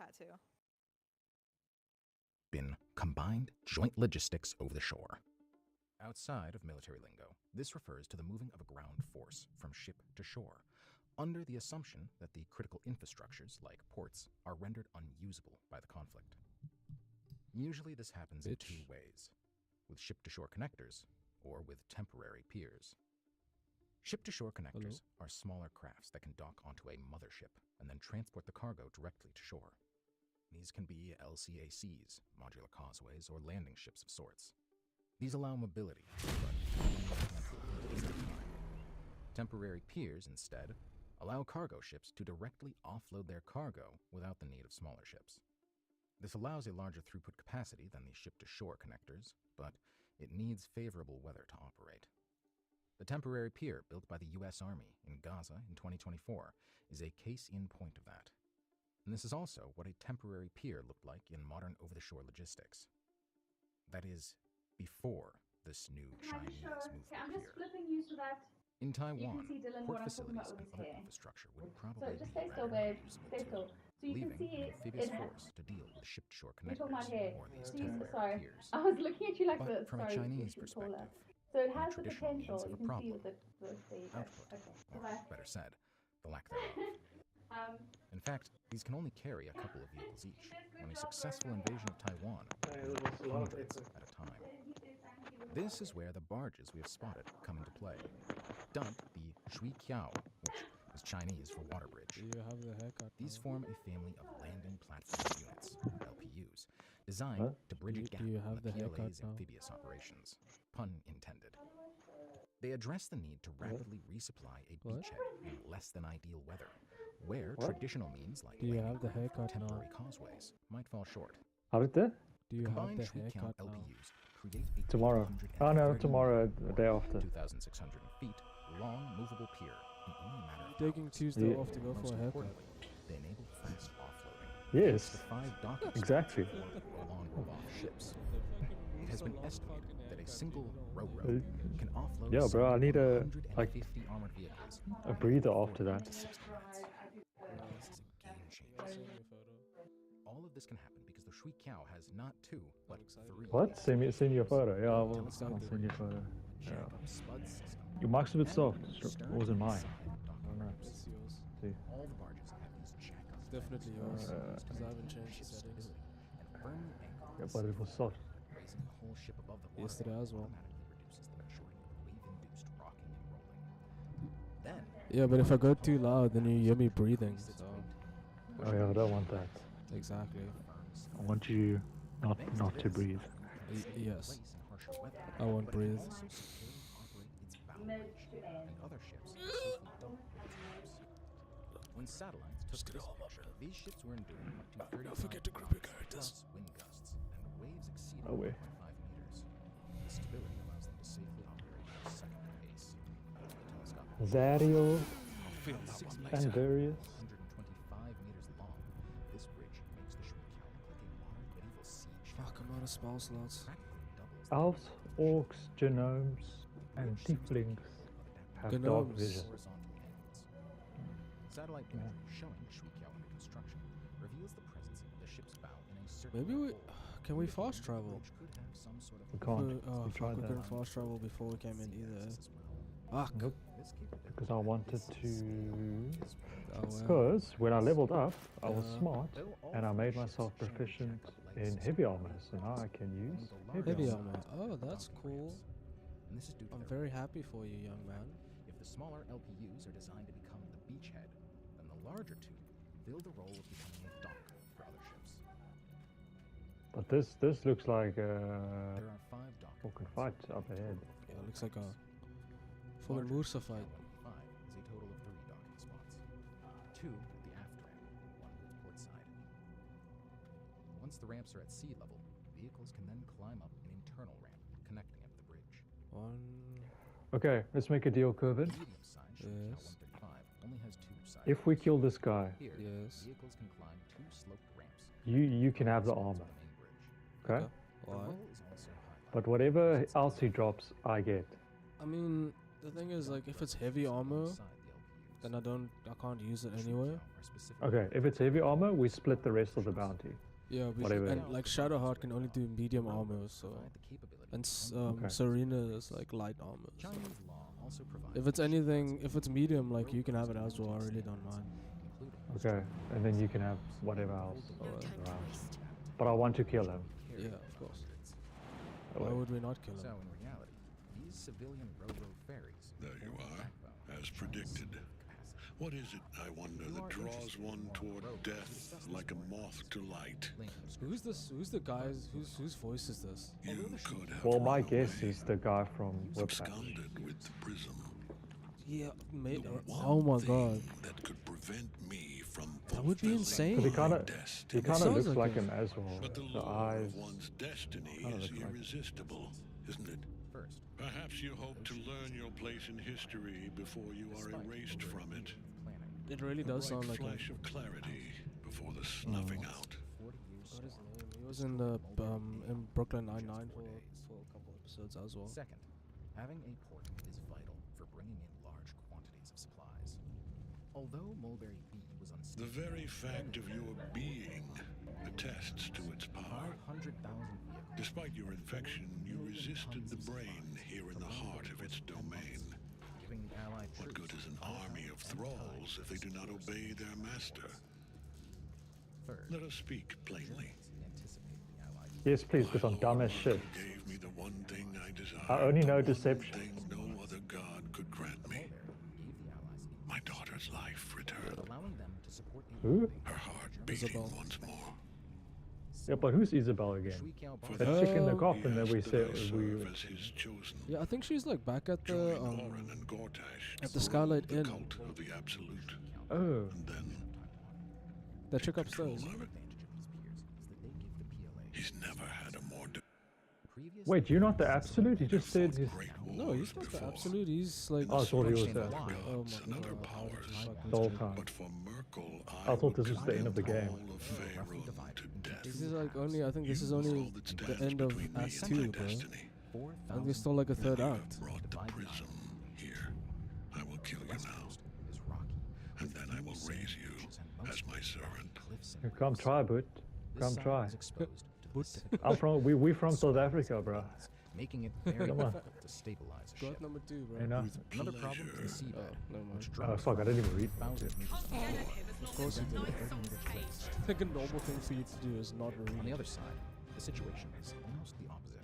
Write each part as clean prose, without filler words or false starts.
that too. Been combined joint logistics over the shore. Outside of military lingo, this refers to the moving of a ground force from ship to shore, under the assumption that the critical infrastructures, like ports, are rendered unusable by the conflict. Usually this happens in two ways, with ship-to-shore connectors or with temporary piers. Ship-to-shore connectors are smaller crafts that can dock onto a mothership and then transport the cargo directly to shore. These can be LCACs, modular causeways, or landing ships of sorts. These allow mobility, but temporary piers, instead, allow cargo ships to directly offload their cargo without the need of smaller ships. This allows a larger throughput capacity than the ship-to-shore connectors, but it needs favorable weather to operate. The temporary pier built by the U.S. Army in Gaza in 2024 is a case in point of that. And this is also what a temporary pier looked like in modern over-the-shore logistics. That is, before this new Chinese movement I'm just pier. flipping used to that. In Taiwan, see, Dylan, port what I'm talking facilities about and with other his hair. infrastructure would probably just be stay still, rather babe. unusable Stay too, still. So you leaving can see an it. amphibious force to deal with ship-to-shore We're talking about connectors hair. or these So you, temporary sorry, piers. I was looking at you like But this. from a Sorry, Chinese you should call that. perspective, So it and has the traditional means potential. of You a can see problem, with the there you go. output, Okay. or Bye. better said, the lack thereof. In fact, these can only carry a couple of vehicles each, when a successful invasion of Taiwan would need hundreds at a time. This is where the barges we have spotted come into play. Dubbed the Shui Kiao, which is Chinese for water bridge. You have the haircut. These form a family of landing platform units, LPUs, designed to bridge a gap in the PLA's amphibious operations. Pun intended. They address the need to rapidly resupply a beachhead in less than ideal weather, where traditional means like temporary causeways might fall short. How did that? Do you have Combined the Shui Kiao haircut now? LPUs create a Tomorrow. Oh no, tomorrow, the day after. 2,600 feet long movable pier in only a matter of Taking hours. Tuesday off to go Most for a haircut. importantly, they enable fast offloading. Yes. The 5 docking Exactly. spots for roll-on, roll-off ships. It has been estimated that a single row can offload Yeah, bro, I need a 150 armored vehicles. a breather after that. To 60 minutes. This is a game changer. All of this can happen because the Shui Kiao has not 2, but 3. What? Send me your photo. Yeah, I'll send you a photo. Yeah. Your mic's a bit soft. It wasn't mine. I don't know. It's yours. See. All the barges have these jack-up It's definitely yours, because I haven't changed the settings. and firmly anchored Yeah, but it was soft. raising the whole ship above the water. Yesterday as well. Automatically reduces the majority of wave-induced rocking and rolling. Then, Yeah, but if I go too loud, then you hear me breathing. So Oh yeah, I don't want that. exactly. I want you not to breathe. Yes. place in harsher weather, I won't but breathe. It can also securely operate its bow bridge, and other ships safely dock with its troops. When satellites took this picture, these ships were enduring up to 35 plus wind gusts and waves exceeding Oh, wait. 1.5 meters. The stability allows them to safely operate at a second pace. The telescopic Zadiel 6 and meters, Darius. 125 meters long, this bridge makes the Shui Kiao look like a modern medieval siege. Fuck, I'm out of spell slots. Practically doubles the Elves, orcs, genomes, and tieflings have dark Gnomes. vision. horizontal ends. Satellite imagery showing Shui Kiao under construction reveals the presence of the ship's bow in a circular Maybe we hole, can we indicating fast the travel? bridge could have some sort of We can't. Oh, We fuck, tried we couldn't that. fast travel before we came in either. as well. Fuck. Nope. This capability Because I wanted is to. Oh, well. Because when I leveled up, I was Yeah. smart and I made myself proficient in heavy armor, so now I can use Heavy armor. Oh, that's cool. And this is due to I'm their very happy for you, young man. If the smaller LPUs are designed to become the beachhead, then the larger two fill the role of becoming a dock for other ships. But this looks like There are 5 dock fucking fight up ahead. Yeah, it looks like a fucking Mursa fight. 5 is a total of 3 docking spots. 2 at the aft ramp, 1 at the port side. Once the ramps are at sea level, vehicles can then climb up an internal ramp connecting at the bridge. One. Okay, let's make a deal, Kervin. Medium-sized Shui Kiao Yes. 135 only has 2 sides. If we kill this guy, Here, Yes. vehicles can climb 2 sloped ramps. you can have the to armor, main bridge. okay? The Why? roll is also highlighted. But whatever else he drops, I get. I mean, the thing is, like, if it's heavy armor, Alongside the LPU. then I can't use it anyway. Okay, if it's heavy armor, we split the rest of the bounty. Yeah, Whatever. and like Shadowheart can only do medium armor, so and Serena is like light armor. So. If it's anything, if it's medium, like you can have it as well. I really don't mind. Okay, and then you can have whatever else. But I want to kill him. Yeah, of course. Oh, Why wait. would we not kill him? So in reality, these civilian railroad ferries. There you are, as predicted. What is it, I wonder, that draws one toward death like a moth to light? Who's this? Who's the guys? Whose voice is this? You could have Well, my run guess away, is the guy from Whiplash. absconded with the prism. Yeah, mate. The Oh one my thing god. that could prevent me from That would be fulfilling insane. But he my kind of destiny. looks like like him. him as well. But the The lure eyes. of one's destiny kinda is look like him. irresistible, isn't it? First, Perhaps you hope to learn your place in history before you are erased from it. planning. It really A does sound bright like him. flash of clarity before the snuffing out. 40 years What is his strong. name? He was in the in Brooklyn Nine-Nine for a couple episodes as well. Second, having a port is vital for bringing in large quantities of supplies. Although Mulberry B was The unstable, very fact of your being attests to its power. 500,000 vehicles. Despite your infection, you resisted the brain here in the heart of its domain. Giving the Allied What troops good is an volatile army of and thralls time if they do not to obey their master? Third, Let us speak plainly. anticipate the Allied. Yes, please, because I'm My dumb as Lord shit. gave me the one thing I desired. I only the know one deception. thing no other god could grant me. Mulberry gave the Allies My daughter's life returned. allowing them to support a Who? moving Her heart beating Isabel. once more. Yeah, but who's Isabel again? Shuikiao For That Barca. chick in the Oh. coffin that we He asked said I we. serve as his chosen. Yeah, I think she's like back at the Join Oren and Gortash at the Skylight the Inn. cult of the absolute. Oh, And then That chick control upstairs. of it. Advantage of his peers is that they give the PLA He's never had a more previous wait, you're not the absolute? You just said his. great No, wars he's not the before. absolute. He's like. Oh, I thought he was Understand that. why. Oh Gods my and other god. how did powers. you fucking The whole speak? time. But for Merkel, I thought would this was the end of the condemn game. all of Faerun to death. This is like only. I think this is You only all that the stands end of between me Act and my 2, bro. destiny. And there's still like a third You have act. brought the prism here. I will kill you now, is rocky. and then I will raise you as my servant. Cliffs and Here, come rocks. try, but This come site try. is exposed to the Pacific I'm from we from South Africa, bro. making it very Come on. difficult to stabilize a God ship. number 2, bro. You know? With Another problem is the pleasure. seabed, Oh, never mind. which Oh drops fuck, I didn't even read. thousands of meters on the floor. Of course you did. I think a normal thing for you to do is not read. On the other side, the situation is almost the opposite.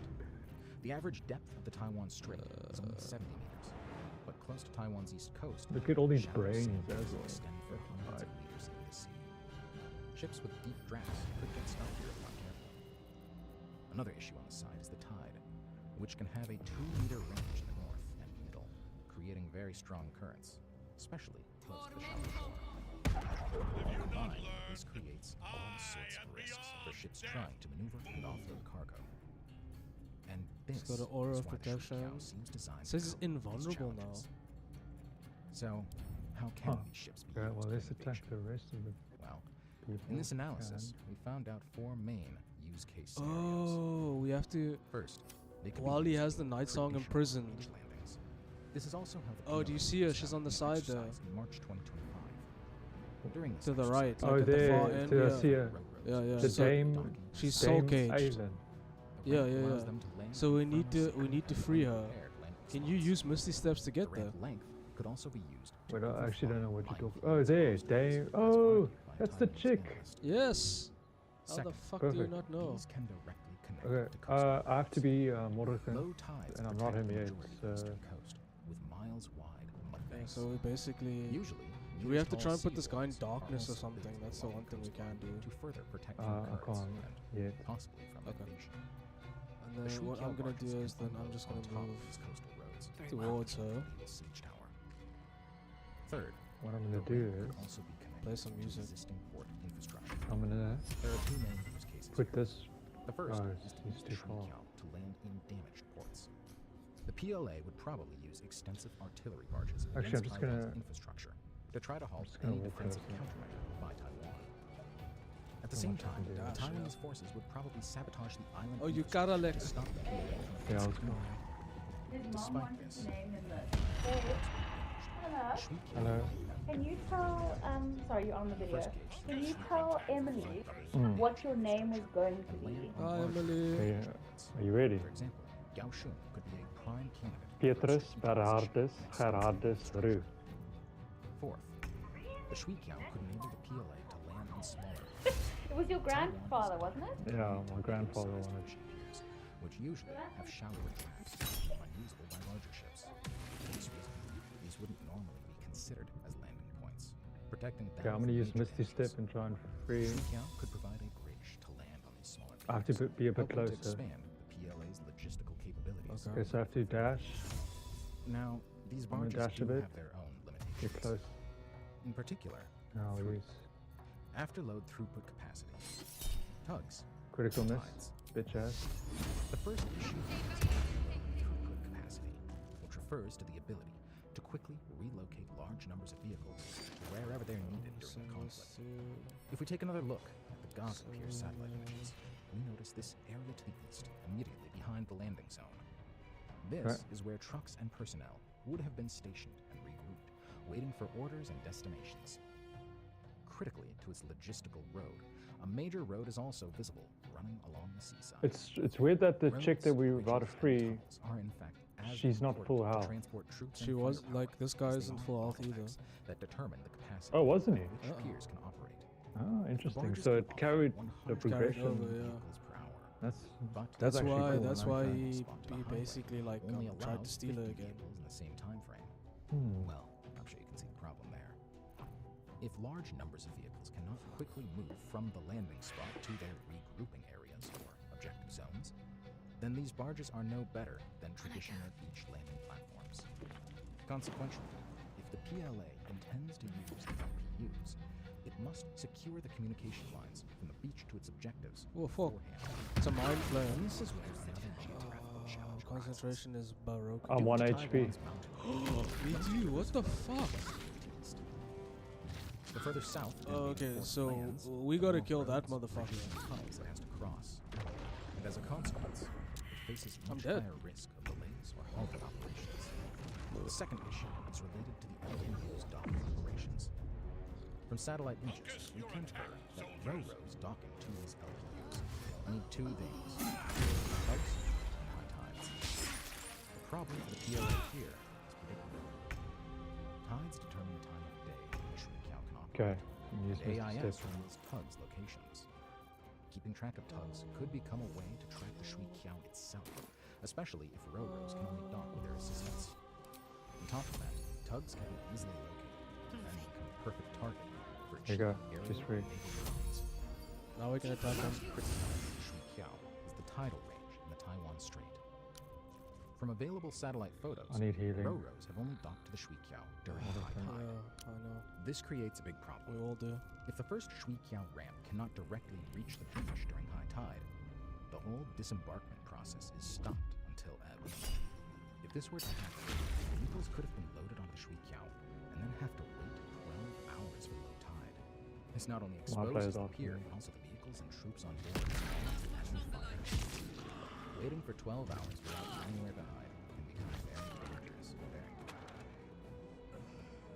The average depth of the Taiwan Strait is only 70 meters, but close to Taiwan's east coast, Look at all these shallow brains sand as dunes well. extend for hundreds of meters into the sea. Ships with deep drafts could get stuck here if not careful. Another issue on the side is the tide, which can have a 2-meter range in the north and middle, creating very strong currents, especially close to the shallow shore. Combined, this creates all sorts of risks for ships trying to maneuver and offload cargo. And this got an aura is of why the protection. Shuikiao seems designed It to says it's cope with these invulnerable now. challenges. So, how can Huh. these ships be Okay, used well, in let's attack invasion? the rest of the Well, people. in this analysis, and- we found out 4 main use case scenarios. Oh, we have to. First, they could be While he used has the for night song traditional imprisoned. beach landings. This is also how the Oh, do you PLA see her? used She's that on the in side there. exercise in March 2025. During this To the exercise, right, Oh, like at the there, far end. to Yeah. see her. Yeah, yeah. The so Dame. she's Dame soul caged. Island. the Yeah, ramp yeah, allows yeah. them to land So we on need firm to sand free her. prepared landing Can you spots. use Misty Steps to The get there? ramp length could also be used to Wait, I actually don't know what overfly you're talking. minefields Oh, there, used Dame. as Oh, argued by that's the Taiwanese chick. analysts. Yes. How the Second, fuck do you Perfect. not know? these can directly connect Okay, to coastal I have to be Mordecai. low tides and I'm not protect him the yet, majority of the so- eastern coast with miles wide mud Okay, banks. so we basically. Usually, Do we have to meters try and tall put this guy in seawalls are darkness or also something? built That's the along one thing we coastline can do. to further protect from I currents can't and yet. possibly from Okay. invasion. And The then what Shuikiao I'm gonna barges do can is then I'm unload just on gonna top of move these coastal roads, towards allowing her. the Naval siege tower. Third, What I'm the gonna do ramp is could also be connected Play some to music. existing port infrastructure. I'm gonna There are 2 main use cases put here. this. The first Oh, is to it's use the too far. Shuikiao to land in damaged ports. The PLA would probably use extensive artillery barges Actually, I'm against just Taiwan's gonna- infrastructure to try to halt just gonna any walk defensive past that. countermeasure by Taiwan. At the Not same much I time, can do. the Dash, yeah. Taiwanese forces would probably sabotage the island Oh, you infrastructure gotta let. to stop the PLA from Yeah, I was offensive. going. His mom Despite wanted this, to name him the ports were damaged, Hello. Hello. Can you tell, sorry, you're on the video. Can you tell Emily what your name was going to be? Hi, Emily. Okay, are you ready? For example, Kaohsiung could be a prime candidate. Petrus Bernhardus Gerardus Roux. Fourth, the Shuiqiao could enable the PLA to land on smaller, It was your grandfather, wasn't it? Yeah, my grandfather wanted. which usually have shallower tracks, unusable by larger ships. For this reason, these wouldn't normally be considered as landing points. Protecting them Okay, I'm gonna from use major Misty Step enemies, and try and free. Shuiqiao could provide a bridge to land on these smaller I have to players, be a bit helping to closer. expand the PLA's logistical capabilities. Okay. Okay, so I have to dash. Now, these I'm gonna barges dash a do bit. have their own Get limitations. close. In particular, Now three. use afterload throughput capacity. Tugs, critical miss. tides. Bitch ass. The first issue is afterload throughput capacity, which refers to the ability to quickly relocate large numbers of vehicles to wherever they're needed during the conflict. If we take another look at the Gaza Pier satellite images, we notice this area to the east, immediately behind the landing zone. This is where trucks and personnel would have been stationed and regrouped, waiting for orders and destinations. Critically to its logistical road, a major road is also visible, running along the seaside. It's weird that the chick that Roads, we were about to bridges, and free, tunnels are in fact as she's not important full to health. transport troops She and was firepower like, this guy as they isn't are full health either. bottlenecks that determine the capacity Oh, wasn't he? at which piers can operate. Oh, interesting. Barges So can it operate carried 100 the progression. over, yeah. vehicles per hour. That's But That's actually why. cool, That's I like why that. he, spot to the he highway basically like only tried allowed to steal her 50 again. vehicles in the same time frame. Hmm. Well, I'm sure you can see the problem there. If large numbers of vehicles cannot quickly move from the landing spot to their regrouping areas or objective zones, then these barges are no better than traditional beach landing platforms. Consequently, if the PLA intends to use the LPUs, it must secure the communication lines from the beach to its objectives Oh fuck! beforehand. It's a mind flare. This is where the geographical challenge arises. Concentration is baroque. I'm 1 HP. Me too. What the fuck? The further south, Okay, so we gotta kill that motherfucker. tunnels it has to cross. And as a consequence, it faces I'm much dead. higher risk of delays or halted operations. The second issue is related to the LPU's docking operations. From satellite images, we can infer that railroads docking to these LPUs need two things: tugs and high tides. The problem for the PLA here is predictable. Tides determine the time of day when the Shuiqiao can operate. Okay. Use And Misty AIS Step. reveals tugs' locations. Keeping track of tugs could become a way to track the Shuiqiao itself, especially if railroads can only dock with their assistance. On top of that, tugs can be easily located and become a perfect target for There you go. achieving aerial Just free. and naval drones. Now we can attack them. Critical to the Shuiqiao is the tidal range in the Taiwan Strait. From available satellite photos, I need healing. railroads have only docked to the Shuiqiao during high tide. Yeah, I know. This creates a big We problem. all do. If the first Shuiqiao ramp cannot directly reach the beach during high tide, the whole disembarkment process is stopped until ebb. If this were to happen, vehicles could have been loaded onto the Shuiqiao and then have to wait 12 hours for low tide. This not only players exposes the off pier, me. but also the vehicles and troops on board to enemy fire. Waiting for 12 hours without anywhere to hide can become very dangerous very quickly.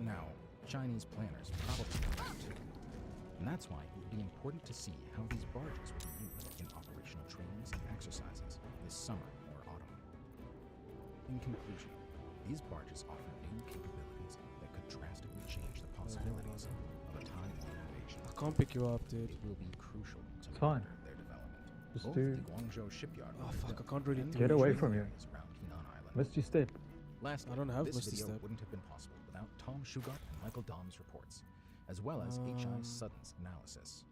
Now, Chinese planners probably know that too. And that's why it would be important to see how these barges will be used in operational trainings and exercises this summer or autumn. In conclusion, these barges offer new capabilities that could drastically change the possibilities of a Taiwan invasion. I can't pick you up, dude. It will be crucial to Fine. monitor their development. Just Both do- the Guangzhou shipyard Oh will be fuck! I built can't really and do Get it. away from you. areas around Henan Island. Misty Step. Lastly, I don't have this Misty video Step. wouldn't have been possible without Tom Shugart and Michael Dom's reports, as well as H.I. Sutton's analysis.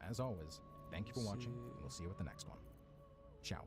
As always, thank you for watching, and we'll see you at the next one. Ciao.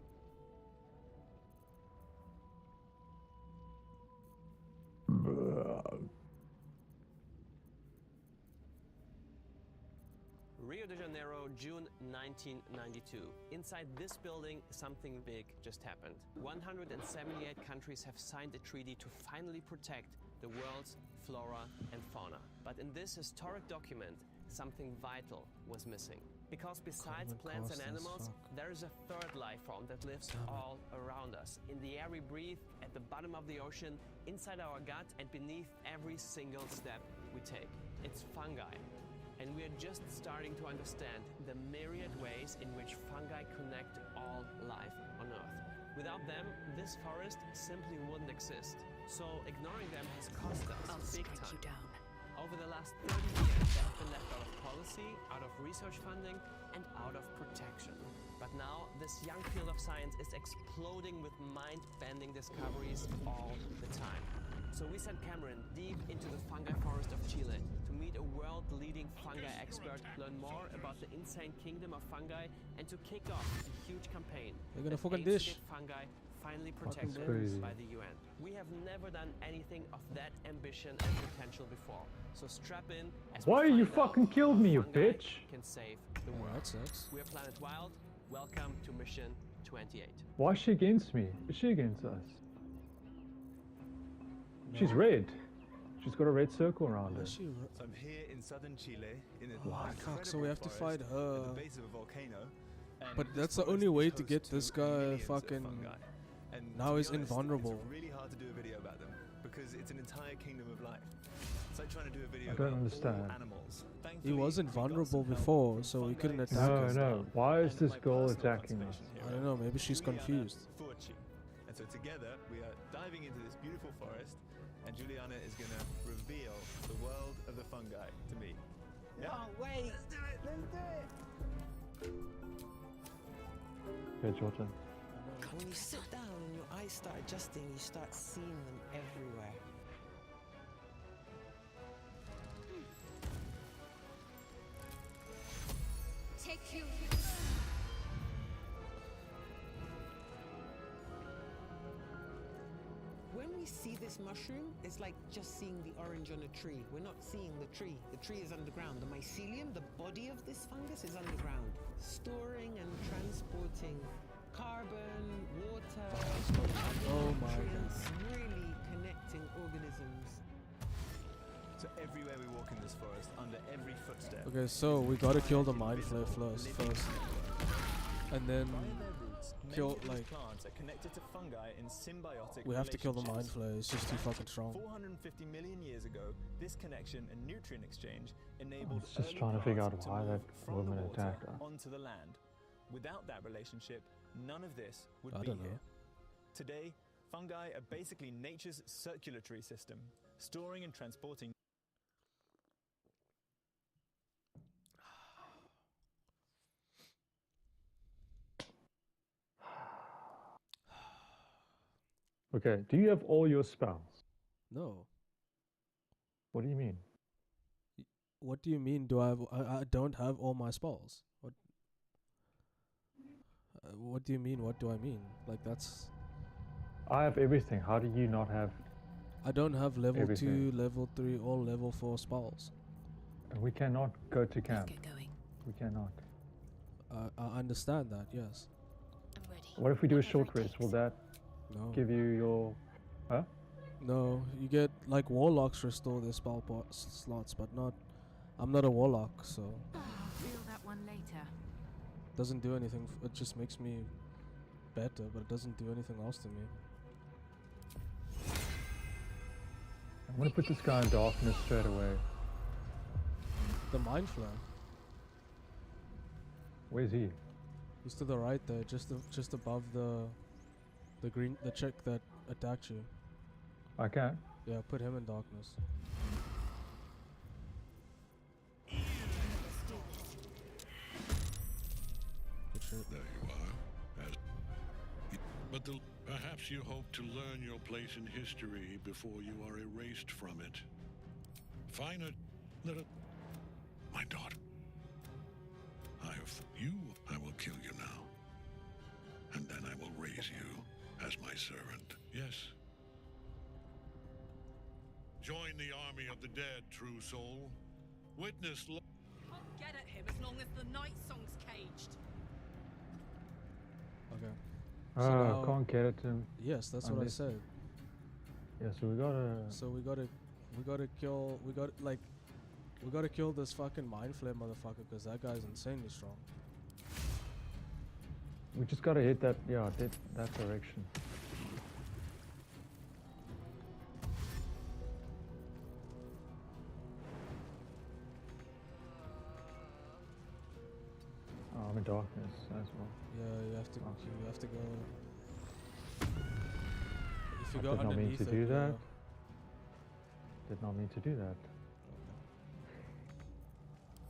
Rio de Janeiro, June 1992. Inside this building, something big just happened. 178 countries have signed a treaty to finally protect the world's flora and fauna. But in this historic document, something vital was missing. Because besides plants and animals, there is a third life form that lives all around us. In the air we breathe, at the bottom of the ocean, inside our gut, and beneath every single step we take. It's fungi. And we are just starting to understand the myriad ways in which fungi connect all life on Earth. Without them, this forest simply wouldn't exist. So ignoring them has cost us big time. Over the last 30 years, they have been left out of policy, out of research funding, and out of protection. But now, this young field of science is exploding with mind-bending discoveries all the time. So we sent Cameron deep into the fungi forest of Chile to meet a world-leading fungi expert, learn more about the insane kingdom of fungi, and to kick off a huge campaign. They're gonna fucking dish. Fungi finally protected by the UN. We have never done anything of that ambition and potential before. So strap in as why you fucking killed me, you bitch? Can save the world. That sucks. We are Planet Wild. Welcome to Mission 28. Why is she against me? Is she against us? No. She's red. She's got a red circle around her. So I'm here in southern Chile in fuck, so we have to fight her. At the base of a volcano. But that's the only way to get this guy fucking... And now he's invulnerable. It's really hard to do a video about them because it's an entire kingdom of life. It's like trying to do a video I don't about understand. all animals. He was invulnerable before, so he couldn't attack us. No. Why is this girl attacking us? I don't know, maybe she's confused. And so together we are diving into this beautiful forest, and Juliana is going to reveal the world of the fungi to me. Yeah. Can't wait. Let's do it. Let's do it. Okay, Jordan. When you sit down and your eyes start adjusting, you start seeing them everywhere. Take you. When we see this mushroom, it's like just seeing the orange on a tree. We're not seeing the tree. The tree is underground. The mycelium, the body of this fungus, is underground, storing and transporting carbon, water, nutrients, really connecting organisms. So everywhere we walk in this forest, under every footstep. Okay, so we gotta kill the mind flare first. And then kill, like... plants are connected to fungi in symbiotic we have to kill the mind flare, it's just too fucking strong. 450 million years ago, this connection and nutrient exchange enabled I was just trying to figure out why that woman attacked her. Onto the land. Without that relationship, none of this would I be don't here. know. Today, fungi are basically nature's circulatory system, storing and transporting. Okay, do you have all your spells? No. What do you mean? What do you mean? Do I have? I don't have all my spells. What? What do you mean? What do I mean? Like that's. I have everything. How do you not have? I don't have level everything? 2, level 3, or level 4 spells. And we cannot go to camp. Let's get going. We cannot. I understand that. Yes. I'm ready. What if we do a Whatever short it rest? Will takes. that give you your? Huh? No, you get like warlocks restore their spell slots, but not. I'm not a warlock, so I'll feel that one later. doesn't do anything. It just makes me better, but it doesn't do anything else to me. I'm gonna put this guy in darkness straight away. The mind flare. Where's he? He's to the right there, just above the chick that attacked you. I can. Yeah, put him in darkness. Good shit. There you are. But perhaps you hope to learn your place in history before you are erased from it. Fine, my daughter. I will kill you now. And then I will raise you as my servant. Yes. Join the army of the dead, true soul. Witness. I'll get at him as long as the night song's caged. Okay. Oh, can't get it to him. Yes, that's what I said. Yeah, so we gotta. So we gotta kill. We got like. We gotta kill this fucking mind flare motherfucker because that guy's insanely strong. We just gotta hit that, yeah, that direction. Oh, I'm in darkness as well. Yeah, you have to. Okay. You have to go. If you I go did not mean underneath to it, do that. yeah. Did not mean to do that.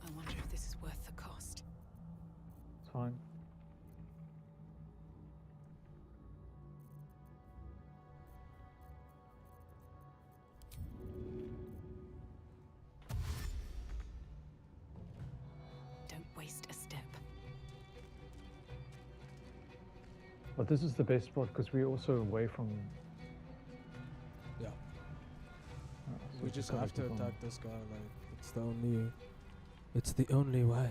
I wonder if this is worth the cost. It's fine. Don't waste a step. But this is the best spot because we're also away from. Yeah. So We just gotta have to keep on. attack this guy. Like it's the only. It's the only way.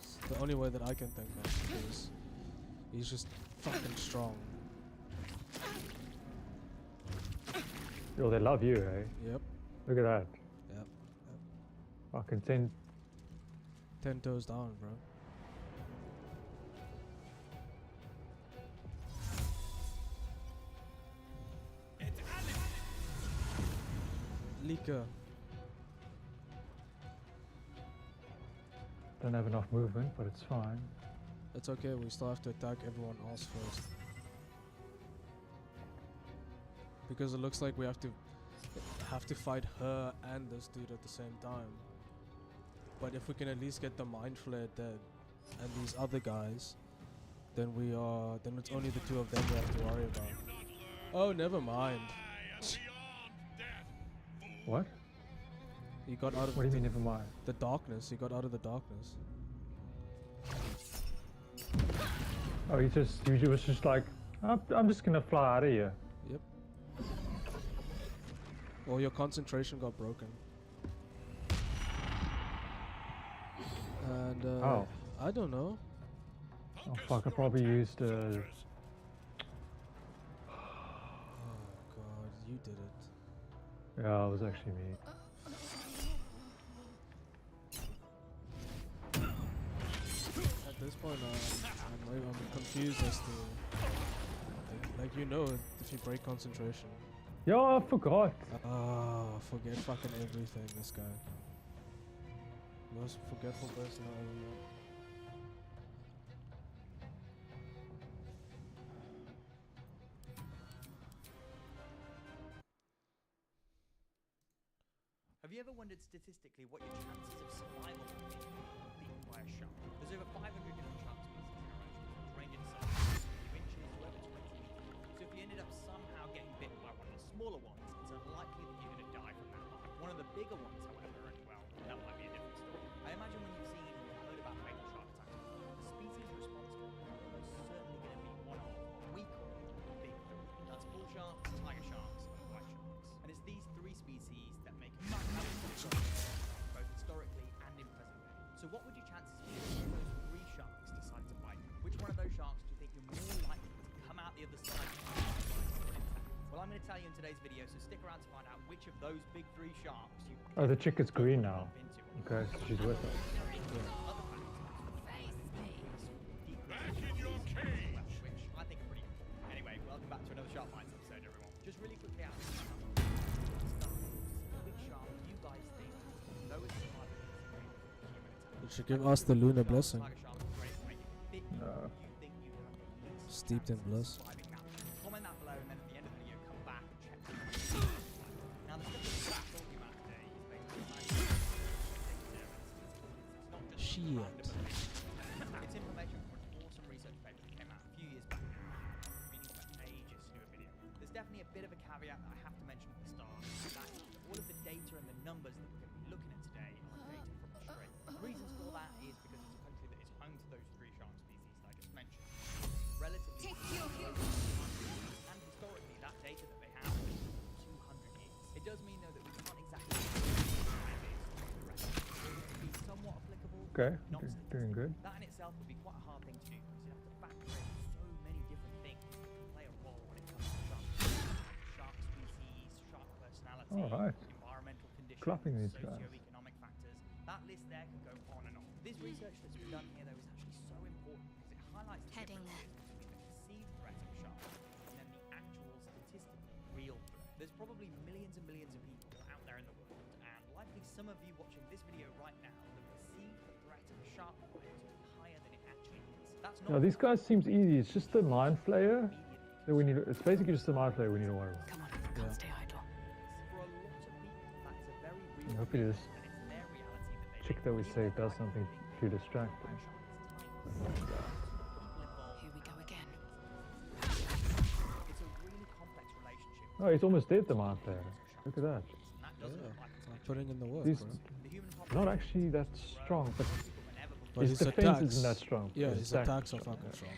It's the only way that I can think of because he's just fucking strong. Yo, they love you, eh? Yep. Look at that. Yep. Fucking 10. 10 toes down, bro. Lika. Don't have enough movement, but it's fine. It's okay, we still have to attack everyone else first. Because it looks like we have to fight her and this dude at the same time. But if we can at least get the mind flare dead and these other guys, then it's only the two of them we have to worry about. Oh, never mind. What? He got out of What do you mean, never mind? the darkness. He got out of the darkness. Oh, he was just like, I'm just gonna fly out of here. Yep. Or your concentration got broken. And Oh. I don't know. Oh fuck, I probably used Oh god, you did it. yeah, it was actually me. At this point, I'm confused as to like you know if you break concentration. Yeah, I forgot. Forget fucking everything. This guy, most forgetful person I ever met. Have you ever wondered statistically what your chances of survival would be being bitten by a shark? There's over 500 different shark species in our oceans, which range in size from a few inches to over 20 meters. So if you ended up somehow getting bitten by one of the smaller ones, it's unlikely that you're going to die from that bite. One of the bigger ones, however, and well, that might be a different story. I imagine when you've seen or heard about fatal shark attacks before, the species responsible are almost certainly going to be one of, we call the big three. That's bull sharks, tiger sharks, and white sharks. And it's these three species that make a both historically and in present day. So what would your chances be if one of those three sharks decided to bite you? Which one of those sharks do you think you're more likely to come out the other side intact? Well, I'm going to tell you in today's video, so stick around to find out which of those big three sharks you Oh, the chick is green now. Okay, so she's with us. Back in your cage! Which I think are pretty important. Anyway, welcome back to another Shark Minds episode, everyone. Just really quickly out which shark do you guys think lowest survival You should give us the lunar blessing. Steeped in bliss. Comment that below, and then at the end of the video, come back and check. Now, the stuff that we're talking about today is basically Shit. It's information from an awesome research paper that came out a few years back. Meaning for ages to do a video. There's definitely a bit of a caveat that I have to mention at the start. That all of the data and the numbers that we're going to be looking at today are data from Australia. The reasons for that is because it's a country that is home to those three shark species that I just mentioned. Relatively and historically, that data that they have is 200 years. It does mean though that we can't exactly be somewhat applicable. Okay, Not doing good. That in itself would be quite a hard thing to do because you have to factor in so many different things that can play a role when it comes to shark species, shark personality, All right. environmental conditions. clapping these guys. socioeconomic factors. That list there can go on and on. This research that's been done here, though, is actually so important because it highlights the differences between the perceived threat of a shark and then the actual statistically real threat. There's probably millions and millions of people out there in the world, and likely some of you watching this video right now that perceive the threat of a shark bite to be higher than it actually is. That's not. No, these guys seems easy. It's just the mind flayer that we need. It's basically just the mind flayer we need to worry about. Come on, can't stay idle. For a lot of people, that's a very real Hopefully this and it's their reality that they chick that we saved does something to distract them. Here we go again. It's a really complex relationship. Oh, he's almost dead, the mind flayer. Look at that. I'm putting in the work, He's bro. not actually that strong, but But his defense isn't that strong. Yeah, but his attack attacks is are fucking strong.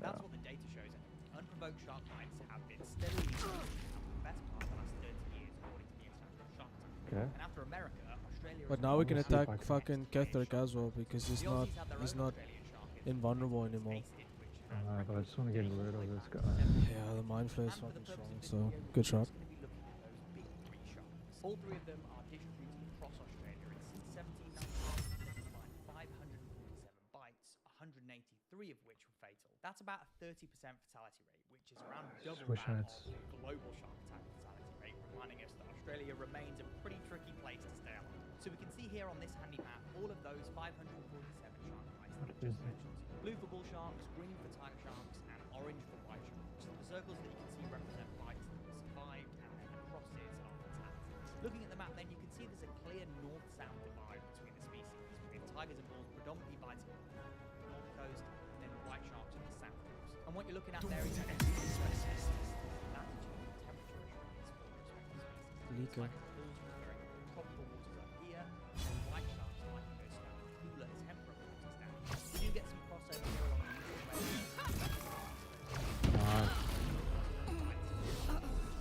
That's what the data shows. Unprovoked shark bites have been steadily decreasing for the best part of the last 30 years, according to the International Shark Tank. Okay. And after America, Australia. But now we can attack fucking Ketherick as well because he's not invulnerable anymore. But I just want to get rid of this guy. Yeah, the mind flare is fucking strong, so good shot. All three of them are distributed across Australia, and since 1791, they've combined 547 bites, 183 of which were fatal. That's about a 30% fatality rate, which is around double Wish that I had of the global shark attack fatality rate, reminding us that Australia remains a pretty tricky place to stay alive. So we can see here on this handy map all of those 547 shark bites that I just mentioned. Blue for bull sharks, green for tiger sharks, and orange for white sharks. The circles that you can see represent bites that have survived, and then the crosses are fatalities. Looking at the map then, you can see there's a clear north-south divide between the species, with tigers and bulls predominantly biting on the north coast, and then white sharks on the south coast. And what you're looking at there is the latitude and temperature restraints for the respective species. Leaker. Tigers and bulls preferring tropical waters up here, and white sharks liking those slightly cooler temperate waters down here. We do get some crossover here along the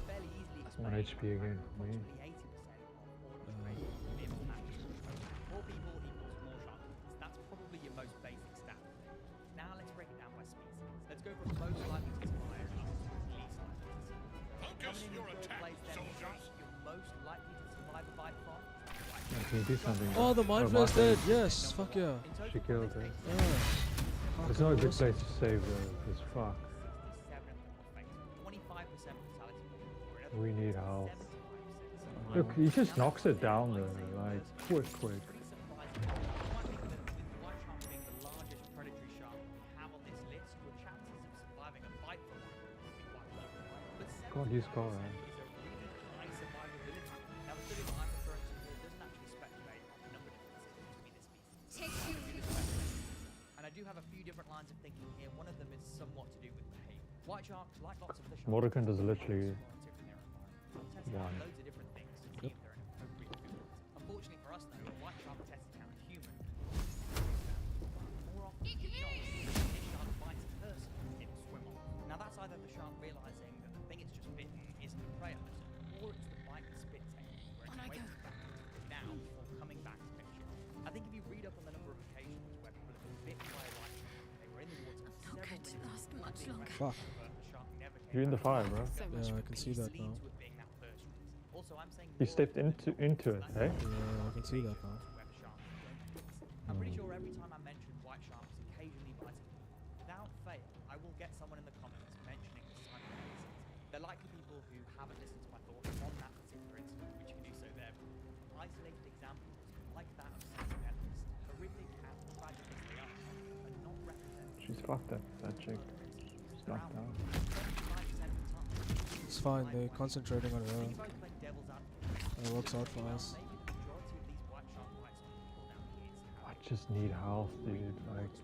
fairly easily One HP again for me. 80% of all of the vehicles matches. More people equals more shark bites. That's probably your most basic stat. Now let's break it down by species. Let's go from most likely to survive up to least likely to survive. Focus your attack, soldiers. You're most likely to survive a bite from. Can you do something? Oh, the mind flare's dead. Yes, fuck yeah. She killed her. Yeah. It's not a good place to save this fuck. 25% fatality rate. We need help. Look, he just knocks it down there, like, quick. God, he's got it. And I do have a few different lines of thinking here. One of them is somewhat to do with behavior. White sharks, like lots of fish, Mordecai does literally one. loads of different things to see if they're an appropriate food. Unfortunately for us, though, a white shark tests down a human. More often than not, a shark bites a person, it will swim off. Now that's either the shark realizing that the thing it's just bitten isn't a prey item, or it's the bite and spit technique, where it's waiting back now before coming back to finish it. I think if you read up on the number of occasions where people have been bitten by a white shark, they were in the water Not going to last much longer. Fuck. You're in the fire, bro. Yeah, I can see that now. He stepped into it, hey? Yeah, I can see that now. I'm pretty sure every time I mention white sharks occasionally biting people, without fail, I will get someone in the comments mentioning the cyber incident. They're likely people who haven't listened to my thoughts on that particular incident, which you can do so there. Isolated examples like that of cyber horrific and tragic as they are not represented. She's fucked up, that chick. She's knocked down. It's fine, they're concentrating on her. It works out for us. I just need health, dude. Like,